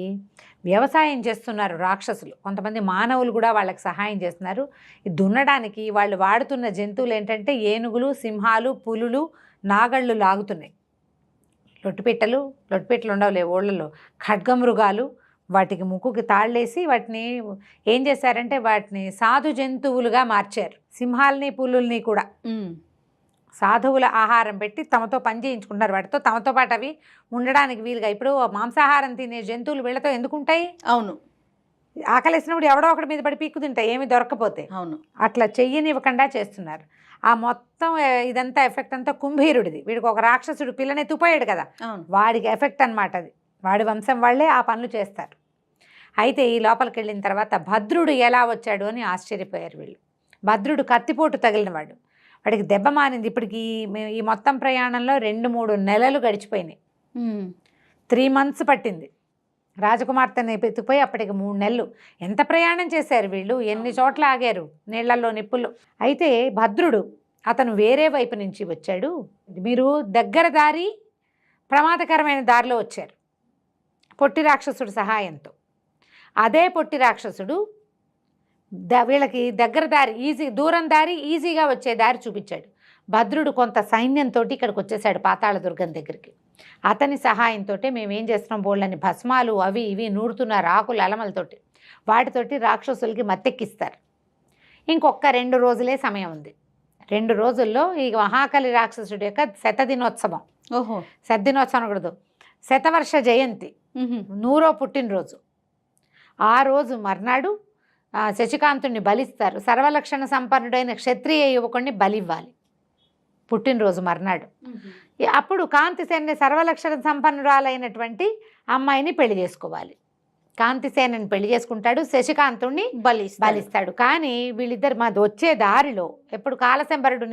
వ్యవసాయం చేస్తున్నారు రాక్షసులు. కొంతమంది మానవులు కూడా వాళ్ళకి సహాయం చేస్తున్నారు. దున్నడానికి వాళ్ళు వాడుతున్న జంతువులు ఏంటంటే ఏనుగులు, సింహాలు, పులులు, నాగళ్ళు లాగుతున్నాయి. లొట్టిపెట్టలు ఉండవులే ఊళ్ళలో, ఖడ్గమృగాలు, వాటికి ముక్కుకి తాళ్ళేసి వాటిని ఏం చేశారంటే వాటిని సాధు జంతువులుగా మార్చారు. సింహాలని, పులుల్ని కూడా సాధువుల ఆహారం పెట్టి తమతో పని చేయించుకుంటారు. వాటితో తమతో పాటు అవి ఉండడానికి వీలుగా. ఇప్పుడు మాంసాహారం తినే జంతువులు వీళ్ళతో ఎందుకుంటాయి? అవును, ఆకలేసినప్పుడు ఎవడో ఒకటి మీద పడి పీక్కు తింటాయి ఏమి దొరకపోతే. అవును, అట్లా చెయ్యనివ్వకుండా చేస్తున్నారు. ఆ మొత్తం ఇదంతా ఎఫెక్ట్ అంతా కుంభీరుడిది. వీడికి ఒక రాక్షసుడు పిల్లని ఎత్తుపోయాడు కదా, వాడికి ఎఫెక్ట్ అనమాట అది. వాడి వంశం వాళ్ళే ఆ పనులు చేస్తారు. అయితే ఈ లోపలికి వెళ్ళిన తర్వాత భద్రుడు ఎలా వచ్చాడు అని ఆశ్చర్యపోయారు వీళ్ళు. భద్రుడు కత్తిపోటు తగిలినవాడు. వాడికి దెబ్బ మానింది. ఇప్పటికి ఈ మొత్తం ప్రయాణంలో 2-3 నెలలు గడిచిపోయినాయి. 3 months పట్టింది రాజకుమార్తెని ఎత్తుకుపోయి. అప్పటికి 3 నెలలు. ఎంత ప్రయాణం చేశారు వీళ్ళు, ఎన్ని చోట్ల ఆగారు నీళ్లలో నిప్పుల్లో. అయితే భద్రుడు అతను వేరే వైపు నుంచి వచ్చాడు. మీరు దగ్గర దారి, ప్రమాదకరమైన దారిలో వచ్చారు పొట్టి రాక్షసుడు సహాయంతో. అదే పొట్టి రాక్షసుడు వీళ్ళకి దగ్గర దారి, దూరం దారి, ఈజీగా వచ్చే దారి చూపించాడు. భద్రుడు కొంత సైన్యంతో ఇక్కడికి వచ్చేసాడు పాతాళ దుర్గం దగ్గరికి. అతని సహాయంతో మేమేం చేస్తున్నాం, బోళ్ళని భస్మాలు అవి ఇవి నూరుతున్నారు, ఆకులు అలమలతోటి. వాటితోటి రాక్షసులకి మత్తెక్కిస్తారు. ఇంకొక 2 రోజులే సమయం ఉంది. 2 రోజుల్లో ఈ మహాకలి రాక్షసుడి యొక్క శతదినోత్సవం. శతదినోత్సవం అనకూడదు, శతవర్ష జయంతి, 100వ పుట్టినరోజు. ఆ రోజు మర్నాడు శశికాంతుడిని బలిస్తారు. సర్వలక్షణ సంపన్నుడైన క్షత్రియ యువకుడిని బలివ్వాలి పుట్టినరోజు మర్నాడు. అప్పుడు కాంతిసేనని సర్వలక్షణ సంపన్నురాలైనటువంటి అమ్మాయిని పెళ్లి చేసుకోవాలి. కాంతిసేనని పెళ్లి చేసుకుంటాడు, శశికాంతుడిని బలిస్తాడు. కానీ వీళ్ళిద్దరు మాది వచ్చే దారిలో ఎప్పుడు కాలశంబరుడు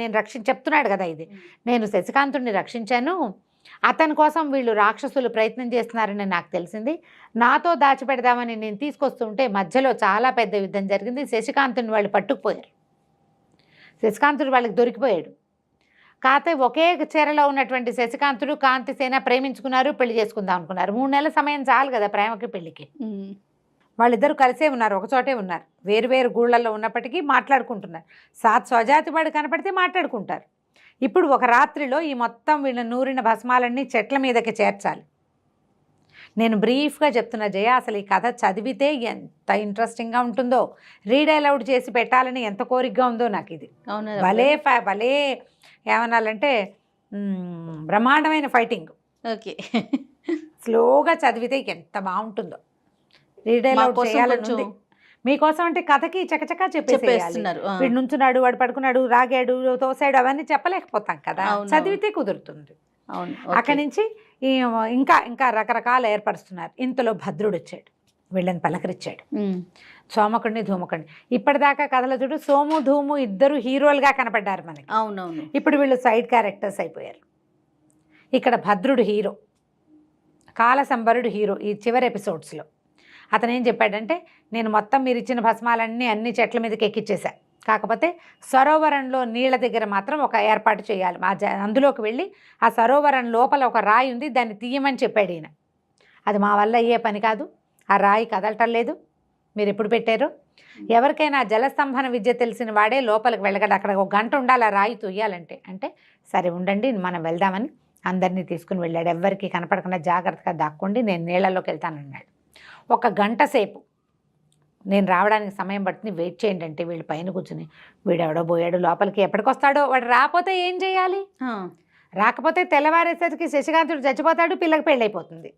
చెప్తున్నాడు కదా, ఇది నేను శశికాంతుడిని రక్షించాను, అతని కోసం వీళ్ళు రాక్షసులు ప్రయత్నం చేస్తున్నారని నాకు తెలిసింది. నాతో దాచిపెడదామని నేను తీసుకొస్తుంటే మధ్యలో చాలా పెద్ద యుద్ధం జరిగింది. శశికాంతుని వాళ్ళు పట్టుకుపోయారు. శశికాంతుడు వాళ్ళకి దొరికిపోయాడు. కాకపోతే ఒకే చీరలో ఉన్నటువంటి శశికాంతుడు కాంతిసేన ప్రేమించుకున్నారు, పెళ్లి చేసుకుందాం అనుకున్నారు. 3 నెలల సమయం చాలు కదా ప్రేమకి పెళ్లికి. వాళ్ళిద్దరూ కలిసే ఉన్నారు, ఒకచోటే ఉన్నారు. వేరు గూళ్ళల్లో ఉన్నప్పటికీ మాట్లాడుకుంటున్నారు. స్వజాతి వాడు కనపడితే మాట్లాడుకుంటారు. ఇప్పుడు ఒక రాత్రిలో ఈ మొత్తం వీళ్ళ నూరిన భస్మాలన్నీ చెట్ల మీదకి చేర్చాలి. నేను బ్రీఫ్గా చెప్తున్నా జయ, అసలు ఈ కథ చదివితే ఎంత ఇంట్రెస్టింగ్గా ఉంటుందో, రీడ్ అలౌడ్ చేసి పెట్టాలని ఎంత కోరికగా ఉందో నాకు. ఇది భలే ఏమనాలంటే బ్రహ్మాండమైన ఫైటింగ్. ఓకే, స్లోగా చదివితే ఎంత బాగుంటుందో. రీడ్ అలౌడ్ చేయాలని మీకోసం అంటే కథకి చకచకా చెప్పేస్తున్నారు. వీడు నుంచున్నాడు, వాడు పడుకున్నాడు, రాగాడు, తోసాడు, అవన్నీ చెప్పలేకపోతాం కదా, చదివితే కుదురుతుంది. అక్కడి నుంచి ఇంకా రకరకాలు ఏర్పరుస్తున్నారు. ఇంతలో భద్రుడు వచ్చాడు, వీళ్ళని పలకరించాడు. సోమకుడిని ధూమకుడిని. ఇప్పటిదాకా కథలో చూడు సోము ధూము ఇద్దరు హీరోలుగా కనపడ్డారు మనకి. అవునవును. ఇప్పుడు వీళ్ళు సైడ్ క్యారెక్టర్స్ అయిపోయారు. ఇక్కడ భద్రుడు హీరో, కాలశంబరుడు హీరో. ఈ చివరి ఎపిసోడ్స్లో అతను ఏం చెప్పాడంటే, నేను మొత్తం మీరు ఇచ్చిన భస్మాలన్నీ అన్ని చెట్ల మీదకి ఎక్కిచ్చేసా, కాకపోతే సరోవరంలో నీళ్ళ దగ్గర మాత్రం ఒక ఏర్పాటు చేయాలి. అందులోకి వెళ్ళి ఆ సరోవరం లోపల ఒక రాయి ఉంది, దాన్ని తీయమని చెప్పాడు ఈయన. అది మా వల్ల అయ్యే పని కాదు, ఆ రాయి కదలటం లేదు, మీరు ఎప్పుడు పెట్టారు? ఎవరికైనా జలస్తంభన విద్య తెలిసిన వాడే లోపలికి వెళ్ళగలడు, అక్కడ 1 గంట ఉండాలి ఆ రాయి తొయ్యాలంటే. అంటే సరే ఉండండి మనం వెళ్దామని అందరినీ తీసుకుని వెళ్ళాడు. ఎవరికి కనపడకుండా జాగ్రత్తగా దాక్కోండి, నేను నీళ్ళలోకి వెళ్తానన్నాడు. 1 గంట సేపు నేను రావడానికి సమయం పడుతుంది, వెయిట్ చేయండి అంటే వీళ్ళు పైన కూర్చుని, వీడెవడో పోయాడు లోపలికి, ఎప్పటికొస్తాడో, వాడు రాకపోతే ఏం చేయాలి? రాకపోతే తెల్లవారేసరికి శశికాంతుడు చచ్చిపోతాడు, పిల్లకి పెళ్ళైపోతుంది.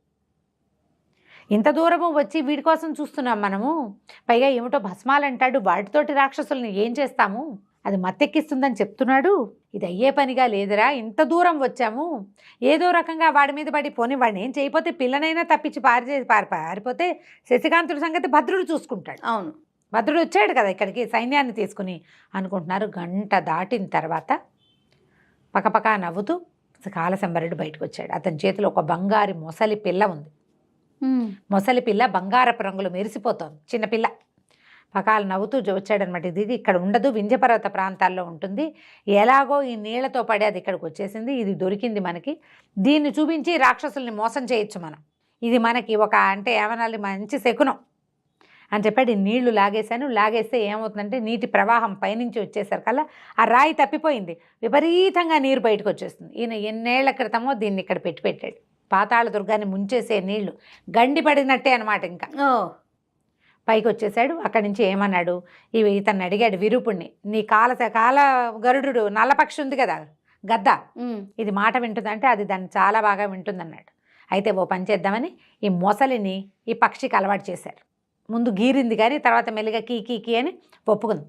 ఇంత దూరము వచ్చి వీడి కోసం చూస్తున్నాం మనము. పైగా ఏమిటో భస్మాలు అంటాడు, వాటితోటి రాక్షసుల్ని ఏం చేస్తాము, అది మత్తెక్కిస్తుందని చెప్తున్నాడు. ఇది అయ్యే పనిగా లేదురా, ఇంత దూరం వచ్చాము, ఏదో రకంగా వాడి మీద పడి పోని, వాడిని ఏం చేయకపోతే పిల్లనైనా తప్పించి పారిపోతే శశికాంతుడి సంగతి భద్రుడు చూసుకుంటాడు. అవును, భద్రుడు వచ్చాడు కదా ఇక్కడికి సైన్యాన్ని తీసుకుని అనుకుంటున్నారు. 1 గంట దాటిన తర్వాత పకపకా నవ్వుతూ కాలశంబరుడు బయటకు వచ్చాడు. అతని చేతిలో ఒక బంగారు మొసలి పిల్ల ఉంది. మొసలి పిల్ల బంగారపు రంగులు మెరిసిపోతోంది, చిన్నపిల్ల. పకాలు నవ్వుతూ వచ్చాడనమాట. ఇది ఇక్కడ ఉండదు, వింధ్యపర్వత ప్రాంతాల్లో ఉంటుంది, ఎలాగో ఈ నీళ్లతో పడి అది ఇక్కడికి వచ్చేసింది, ఇది దొరికింది మనకి, దీన్ని చూపించి రాక్షసుల్ని మోసం చేయొచ్చు మనం, ఇది మనకి ఒక అంటే ఏమనాలి మంచి శకునం అని చెప్పాడు. ఈ నీళ్లు లాగేస్తే ఏమవుతుందంటే నీటి ప్రవాహం పైనుంచి వచ్చేసరికల్లా ఆ రాయి తప్పిపోయింది, విపరీతంగా నీరు బయటకు వచ్చేస్తుంది. ఈయన ఎన్నేళ్ల క్రితమో దీన్ని ఇక్కడ పెట్టాడు. పాతాళ దుర్గాన్ని ముంచేసే నీళ్లు గండిపడినట్టే అనమాట. ఇంకా పైకి వచ్చేసాడు. అక్కడి నుంచి ఏమన్నాడు, ఇతన్ని అడిగాడు విరూపుణ్ణి, నీ కాల గరుడు నల్లపక్షి ఉంది కదా గద్ద, ఇది మాట వింటుందంటే అది దాన్ని చాలా బాగా వింటుందన్నాడు. అయితే ఓ పని చేద్దామని ఈ మొసలిని ఈ పక్షికి అలవాటు చేశారు. ముందు గీరింది కానీ తర్వాత మెల్లిగా కీ కీ కీ అని ఒప్పుకుంది.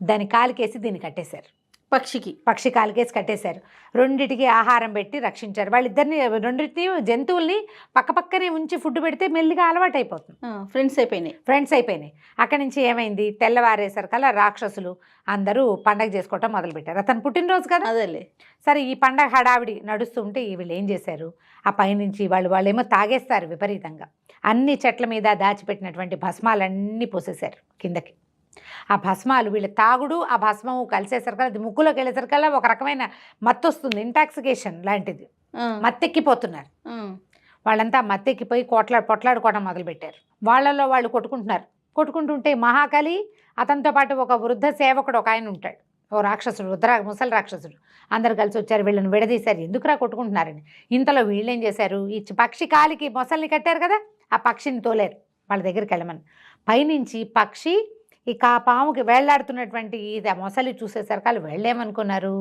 దాన్ని కాలికేసి దీన్ని కట్టేశారు. పక్షి కాలికేసి కట్టేశారు. రెండిటికి ఆహారం పెట్టి రక్షించారు. వాళ్ళిద్దరిని రెండింటిని జంతువుల్ని పక్కపక్కనే ఉంచి ఫుడ్ పెడితే మెల్లిగా అలవాటు అయిపోతుంది. ఫ్రెండ్స్ అయిపోయినాయి. అక్కడి నుంచి ఏమైంది, తెల్లవారేసరికల్లా రాక్షసులు అందరూ పండగ చేసుకోవటం మొదలుపెట్టారు. అతను పుట్టినరోజు కదా. అదేలే. సరే, ఈ పండగ హడావిడి నడుస్తుంటే వీళ్ళు ఏం చేశారు, ఆ పైనుంచి వాళ్ళేమో తాగేస్తారు విపరీతంగా. అన్ని చెట్ల మీద దాచిపెట్టినటువంటి భస్మాలన్నీ పోసేశారు కిందకి. ఆ భస్మాలు వీళ్ళ తాగుడు ఆ భస్మము కలిసేసరికల్లా అది ముక్కులోకి వెళ్ళేసరికల్లా ఒక రకమైన మత్తు వస్తుంది, ఇంటాక్సికేషన్ లాంటిది. మత్తెక్కిపోతున్నారు వాళ్ళంతా. మత్తెక్కిపోయి పొట్లాడుకోవడం మొదలుపెట్టారు. వాళ్ళలో వాళ్ళు కొట్టుకుంటుంటే మహాకలి అతనితో పాటు ఒక వృద్ధ సేవకుడు ఒక ఆయన ఉంటాడు, ఓ రాక్షసుడు, ముసలి రాక్షసుడు. అందరు కలిసి వచ్చారు, వీళ్ళని విడదీశారు. ఎందుకురా కొట్టుకుంటున్నారని. ఇంతలో వీళ్ళేం చేశారు, ఈ పక్షి కాలికి మొసల్ని కట్టారు కదా, ఆ పక్షిని తోలేరు వాళ్ళ దగ్గరికి వెళ్ళమని. పైనుంచి పక్షి ఈ పాముకి వేళ్లాడుతున్నటువంటి ఇది మొసలి చూసేసరికి వాళ్ళు వెళ్ళేమనుకున్నారు,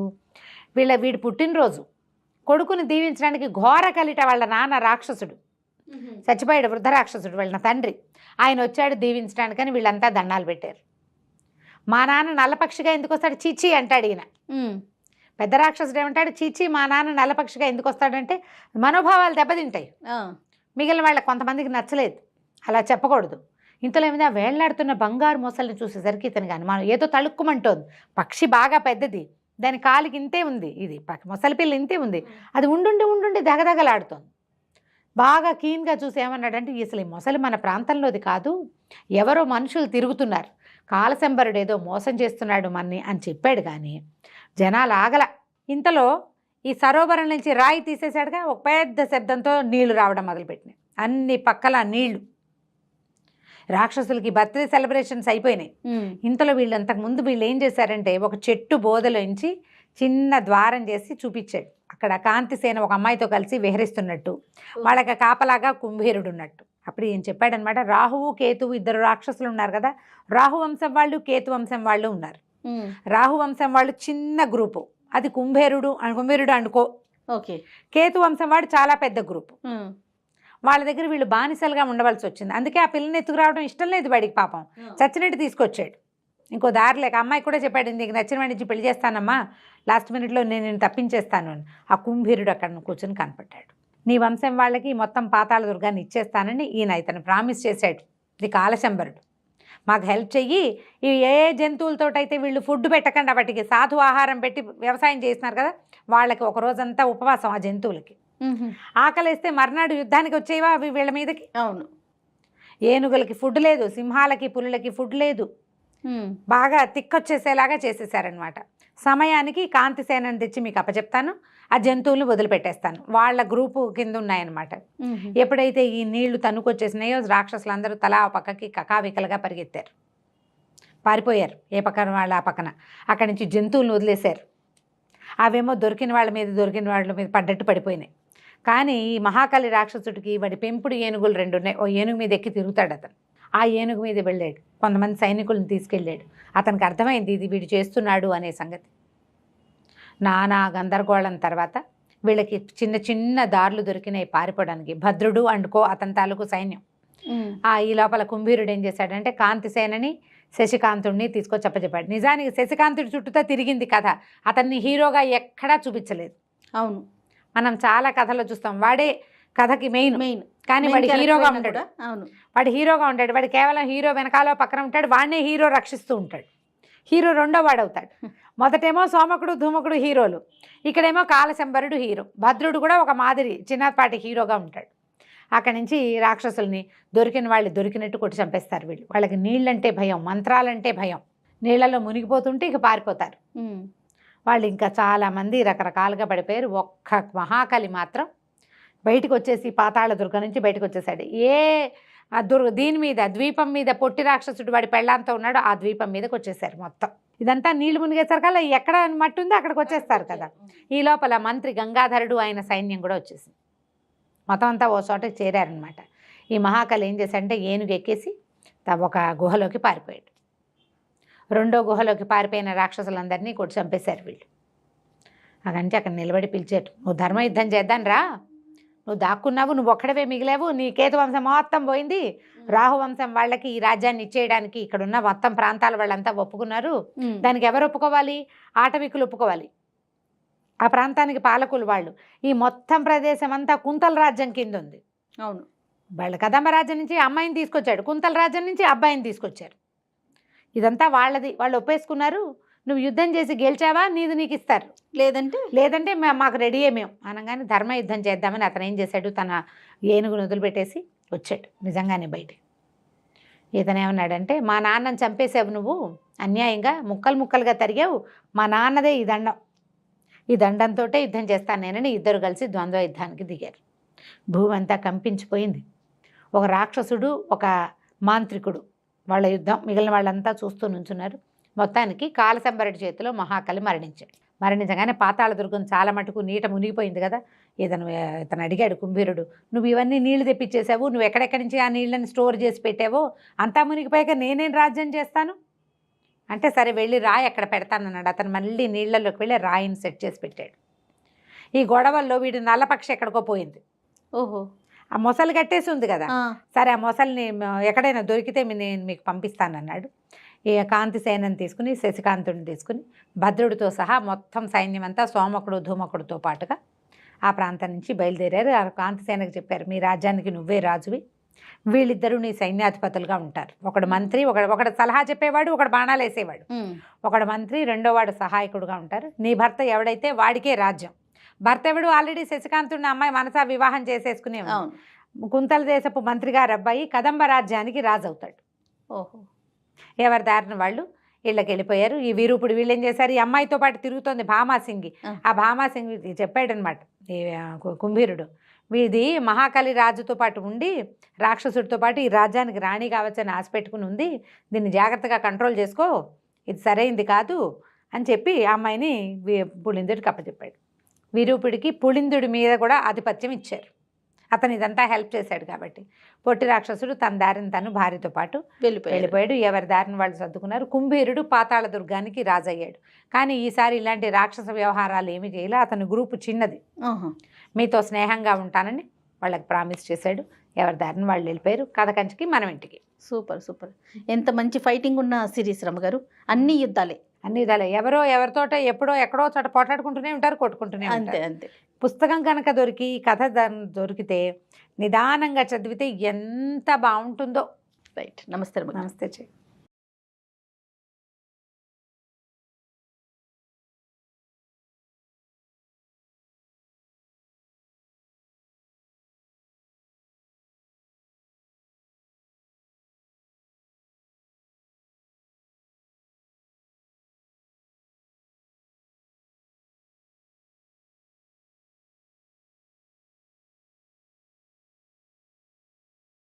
వీడి పుట్టినరోజు కొడుకుని దీవించడానికి ఘోర కలిట వాళ్ళ నాన్న రాక్షసుడు చచ్చిపోయాడు, వృద్ధ రాక్షసుడు వాళ్ళ తండ్రి. ఆయన వచ్చాడు దీవించడానికని వీళ్ళంతా దండాలు పెట్టారు. మా నాన్న నల్లపక్షిగా ఎందుకు వస్తాడు, చీచీ అంటాడు ఈయన. పెద్ద రాక్షసుడు ఏమంటాడు, చీచీ మా నాన్న నల్లపక్షిగా ఎందుకు వస్తాడంటే మనోభావాలు దెబ్బతింటాయి. మిగిలిన వాళ్ళకి కొంతమందికి నచ్చలేదు, అలా చెప్పకూడదు. ఇంతలో ఏమైంది, ఆ వేళ్లాడుతున్న బంగారు మొసల్ని చూసేసరికి ఇతనికి అనుమానం, ఏదో తళుక్కుమంటోంది. పక్షి బాగా పెద్దది, దాని కాలికి ఇంతే ఉంది, ఇది మొసలి పిల్ల ఇంతే ఉంది, అది ఉండుండి దగదగలాడుతోంది. బాగా కీన్గా చూసి ఏమన్నాడంటే, అసలు ఈ మొసలి మన ప్రాంతంలోది కాదు, ఎవరో మనుషులు తిరుగుతున్నారు, కాలశంబరుడు ఏదో మోసం చేస్తున్నాడు మన్ని అని చెప్పాడు. కానీ జనాలు ఆగల. ఇంతలో ఈ సరోవరం నుంచి రాయి తీసేశాడుగా, ఒక పెద్ద శబ్దంతో నీళ్లు రావడం మొదలుపెట్టినాయి. అన్ని పక్కల నీళ్లు. రాక్షసులకి బర్త్డే సెలబ్రేషన్స్ అయిపోయినాయి. ఇంతలో అంతకుముందు వీళ్ళు ఏం చేశారంటే, ఒక చెట్టు బోదలోంచి చిన్న ద్వారం చేసి చూపించాడు. అక్కడ కాంతిసేన ఒక అమ్మాయితో కలిసి విహరిస్తున్నట్టు, వాళ్ళకి కాపలాగా కుంభీరుడు ఉన్నట్టు. అప్పుడు ఏం చెప్పాడనమాట, రాహువు కేతువు ఇద్దరు రాక్షసులు ఉన్నారు కదా, రాహు వంశం వాళ్ళు కేతు వంశం వాళ్ళు ఉన్నారు. రాహు వంశం వాళ్ళు చిన్న గ్రూపు, అది కుంభీరుడు అనుకో. ఓకే. కేతు వంశం వాడు చాలా పెద్ద గ్రూపు. వాళ్ళ దగ్గర వీళ్ళు బానిసలుగా ఉండవలసి వచ్చింది. అందుకే ఆ పిల్లని ఎత్తుకురావడం ఇష్టం లేదు వాడికి. పాపం చచ్చినట్టు తీసుకొచ్చాడు. ఇంకో దారి లేక అమ్మాయి కూడా చెప్పాడు, నీకు నచ్చిన వాడి నుంచి పెళ్లి చేస్తానమ్మా, లాస్ట్ మినిట్లో నేను తప్పించేస్తాను అని. ఆ కుంభీరుడు అక్కడ కూర్చొని కనపడ్డాడు. నీ వంశం వాళ్ళకి మొత్తం పాతాళ దుర్గాన్ని ఇచ్చేస్తానని ఈయన ఇతను ప్రామిస్ చేశాడు. ఇది కాలశంబరుడు, మాకు హెల్ప్ చెయ్యి. ఇవి ఏ జంతువులతోటైతే వీళ్ళు ఫుడ్ పెట్టకుండా వాటికి సాధు ఆహారం పెట్టి వ్యవసాయం చేస్తున్నారు కదా, వాళ్ళకి ఒక రోజంతా ఉపవాసం. ఆ జంతువులకి ఆకలిస్తే మర్నాడు యుద్ధానికి వచ్చేవా అవి వీళ్ళ మీదకి. అవును. ఏనుగులకి ఫుడ్ లేదు, సింహాలకి పులులకి ఫుడ్ లేదు, బాగా తిక్కొచ్చేసేలాగా చేసేసారనమాట. సమయానికి కాంతిసేనని తెచ్చి మీకు అప్పచెప్తాను, ఆ జంతువులను వదిలిపెట్టేస్తాను. వాళ్ళ గ్రూపు కింద ఉన్నాయన్నమాట. ఎప్పుడైతే ఈ నీళ్లు తన్నుకొచ్చేసినాయో రాక్షసులందరూ తలా పక్కకి కకావికలుగా పరిగెత్తారు, పారిపోయారు. ఏ పక్కన వాళ్ళు ఆ పక్కన. అక్కడి నుంచి జంతువులను వదిలేశారు. అవేమో దొరికిన వాళ్ళ మీద పడ్డట్టు పడిపోయినాయి. కానీ ఈ మహాకాళి రాక్షసుడికి వాడి పెంపుడు ఏనుగులు 2 ఉన్నాయి. ఓ ఏనుగు మీద ఎక్కి తిరుగుతాడు అతను. ఆ ఏనుగు మీద వెళ్ళాడు, కొంతమంది సైనికులను తీసుకెళ్ళాడు. అతనికి అర్థమైంది ఇది వీడు చేస్తున్నాడు అనే సంగతి. నానా గందరగోళం తర్వాత వీళ్ళకి చిన్న చిన్న దారులు దొరికినాయి పారిపోవడానికి. భద్రుడు అండుకో అతని తాలూకు సైన్యం. ఈ లోపల కుంభీరుడు ఏం చేశాడంటే, కాంతిసేనని శశికాంతుడిని తీసుకొచ్చి చెప్పాడు. నిజానికి శశికాంతుడి చుట్టూతో తిరిగింది కథ, అతన్ని హీరోగా ఎక్కడా చూపించలేదు. అవును, మనం చాలా కథలో చూస్తాం వాడే కథకి మెయిన్. కానీ వాడు హీరోగా ఉంటాడు. అవును, వాడు హీరోగా ఉంటాడు. వాడు కేవలం హీరో వెనకాల పక్కన ఉంటాడు, వాడినే హీరో రక్షిస్తూ ఉంటాడు. హీరో రెండో వాడు అవుతాడు. మొదటేమో సోమకుడు ధూమకుడు హీరోలు, ఇక్కడేమో కాలశంబరుడు హీరో. భద్రుడు కూడా ఒక మాదిరి చిన్నపాటి హీరోగా ఉంటాడు. అక్కడి నుంచి రాక్షసుల్ని దొరికిన వాళ్ళు దొరికినట్టు కొట్టి చంపేస్తారు వీళ్ళు. వాళ్ళకి నీళ్ళంటే భయం, మంత్రాలంటే భయం. నీళ్లలో మునిగిపోతుంటే ఇక పారిపోతారు వాళ్ళు. ఇంకా చాలామంది రకరకాలుగా పడిపోయారు. ఒక్క మహాకలి మాత్రం బయటకు వచ్చేసి పాతాళ దుర్గ నుంచి బయటకు వచ్చేసాడు. దీని మీద ద్వీపం మీద పొట్టి రాక్షసుడు వాడి పెళ్ళాంతో ఉన్నాడు, ఆ ద్వీపం మీదకి వచ్చేసారు మొత్తం. ఇదంతా నీళ్లు మునిగేసరికల్లా ఎక్కడ మట్టి ఉందో అక్కడికి వచ్చేస్తారు కదా. ఈ లోపల మంత్రి గంగాధరుడు ఆయన సైన్యం కూడా వచ్చేసింది. మొత్తం అంతా ఓ చోటకి చేరారనమాట. ఈ మహాకలి ఏం చేశాడంటే ఏనుగు ఎక్కేసి ఒక గుహలోకి పారిపోయాడు. రెండో గుహలోకి పారిపోయిన రాక్షసులందరినీ కొట్టి చంపేశారు వీళ్ళు. అకంటే అక్కడ నిలబడి పిలిచారు, నువ్వు ధర్మయుద్ధం చేద్దాం రా, నువ్వు దాక్కున్నావు, నువ్వు ఒక్కడవే మిగిలావు, నీ కేతు వంశం మొత్తం పోయింది, రాహు వంశం వాళ్ళకి ఈ రాజ్యాన్ని ఇచ్చేయడానికి ఇక్కడ ఉన్న మొత్తం ప్రాంతాల వాళ్ళంతా ఒప్పుకున్నారు. దానికి ఎవరు ఒప్పుకోవాలి? ఆటవికులు ఒప్పుకోవాలి. ఆ ప్రాంతానికి పాలకులు వాళ్ళు. ఈ మొత్తం ప్రదేశం అంతా కుంతల రాజ్యం కింద ఉంది. అవును, వాళ్ళు కదంబ రాజ్యం నుంచి అమ్మాయిని తీసుకొచ్చాడు, కుంతల రాజ్యం నుంచి అబ్బాయిని తీసుకొచ్చారు. ఇదంతా వాళ్ళది, వాళ్ళు ఒప్పేసుకున్నారు. నువ్వు యుద్ధం చేసి గెలిచావా నీది నీకు ఇస్తారు, లేదంటే మాకు రెడీయే మేము అనగానే ధర్మ యుద్ధం చేద్దామని అతను ఏం చేశాడు, తన ఏనుగును వదిలిపెట్టేసి వచ్చాడు. నిజంగానే బయట ఇతను ఏమన్నాడంటే, మా నాన్నని చంపేసావు నువ్వు, అన్యాయంగా ముక్కలు ముక్కలుగా తరిగావు, మా నాన్నదే ఈ దండం, ఈ దండంతో యుద్ధం చేస్తాను నేనని ఇద్దరు కలిసి ద్వంద్వ యుద్ధానికి దిగారు. భూమి అంతా కంపించిపోయింది. ఒక రాక్షసుడు, ఒక మాంత్రికుడు వాళ్ళ యుద్ధం, మిగిలిన వాళ్ళంతా చూస్తూ నుంచున్నారు. మొత్తానికి కాలసంబరుడి చేతిలో మహాకలి మరణించాడు. మరణించగానే పాతాళ దుర్గం చాలా మటుకు నీట మునిగిపోయింది కదా. ఇతను అడిగాడు కుంభీరుడు, నువ్వు ఇవన్నీ నీళ్లు తెప్పించేసావు, నువ్వు ఎక్కడెక్కడి నుంచి ఆ నీళ్ళని స్టోర్ చేసి పెట్టావో అంతా మునిగిపోయాక నేనేం రాజ్యం చేస్తాను అంటే, సరే వెళ్ళి రాయి అక్కడ పెడతానన్నాడు. అతను మళ్ళీ నీళ్లలోకి వెళ్ళి రాయిని సెట్ చేసి పెట్టాడు. ఈ గొడవల్లో వీడి నల్లపక్షి ఎక్కడికో పోయింది. ఓహో, ఆ మొసలు కట్టేసి ఉంది కదా. సరే ఆ మొసల్ని ఎక్కడైనా దొరికితే నేను మీకు పంపిస్తానన్నాడు. ఈ కాంతిసేనని తీసుకుని, శశికాంతుడిని తీసుకుని, భద్రుడితో సహా మొత్తం సైన్యం అంతా సోమకుడు ధూమకుడితో పాటుగా ఆ ప్రాంతం నుంచి బయలుదేరారు. ఆ కాంతిసేనకు చెప్పారు, మీ రాజ్యానికి నువ్వే రాజువి, వీళ్ళిద్దరూ నీ సైన్యాధిపతులుగా ఉంటారు. ఒకడు మంత్రి, ఒకడు సలహా చెప్పేవాడు, ఒకడు బాణాలు వేసేవాడు. ఒకడు మంత్రి, రెండోవాడు సహాయకుడుగా ఉంటారు. నీ భర్త ఎవడైతే వాడికే రాజ్యం. భర్త ఎవడు? ఆల్రెడీ శశికాంతుడిని అమ్మాయి మనసా వివాహం చేసేసుకునే కుంతల దేశపు మంత్రి గారు అబ్బాయి కదంబ రాజ్యానికి రాజు అవుతాడు. ఓహో, ఎవరి దారిన వాళ్ళు ఇళ్ళకి వెళ్ళిపోయారు. ఈ వీరూపుడు వీళ్ళు ఏం చేశారు, ఈ అమ్మాయితో పాటు తిరుగుతోంది భామాసింగి. ఆ భామాసింగి చెప్పాడనమాట ఈ కుంభీరుడు, వీది మహాకాళి రాజుతో పాటు ఉండి రాక్షసుడితో పాటు ఈ రాజ్యానికి రాణి కావచ్చని ఆశ పెట్టుకుని ఉంది, దీన్ని జాగ్రత్తగా కంట్రోల్ చేసుకో, ఇది సరైంది కాదు అని చెప్పి ఆ అమ్మాయిని పులిందుడికి అప్పచెప్పాడు. వీరూపుడికి పులిందుడి మీద కూడా ఆధిపత్యం ఇచ్చారు. అతను ఇదంతా హెల్ప్ చేశాడు కాబట్టి. పొట్టి రాక్షసుడు తన దారిని తను భార్యతో పాటు వెళ్ళిపోయాడు. ఎవరి దారిని వాళ్ళు సర్దుకున్నారు. కుంభీరుడు పాతాళ దుర్గానికి రాజయ్యాడు. కానీ ఈసారి ఇలాంటి రాక్షస వ్యవహారాలు ఏమీ చేయలే. అతని గ్రూపు చిన్నది, మీతో స్నేహంగా ఉంటానని వాళ్ళకి ప్రామిస్ చేశాడు. ఎవరి దారిని వాళ్ళు వెళ్ళిపోయారు. కథ కంచికి మనం ఇంటికి. Super super. ఎంత మంచి ఫైటింగ్ ఉన్న సిరీస్ రమ్మగారు. అన్ని యుద్ధాలే. ఎవరో ఎవరితోట ఎప్పుడో ఎక్కడో చోట పోట్లాడుకుంటూనే ఉంటారు, కొట్టుకుంటూనే ఉంటారు. అంతే. పుస్తకం కనుక దొరికి, కథ దొరికితే నిదానంగా చదివితే ఎంత బాగుంటుందో. రైట్. నమస్తే. నమస్తే.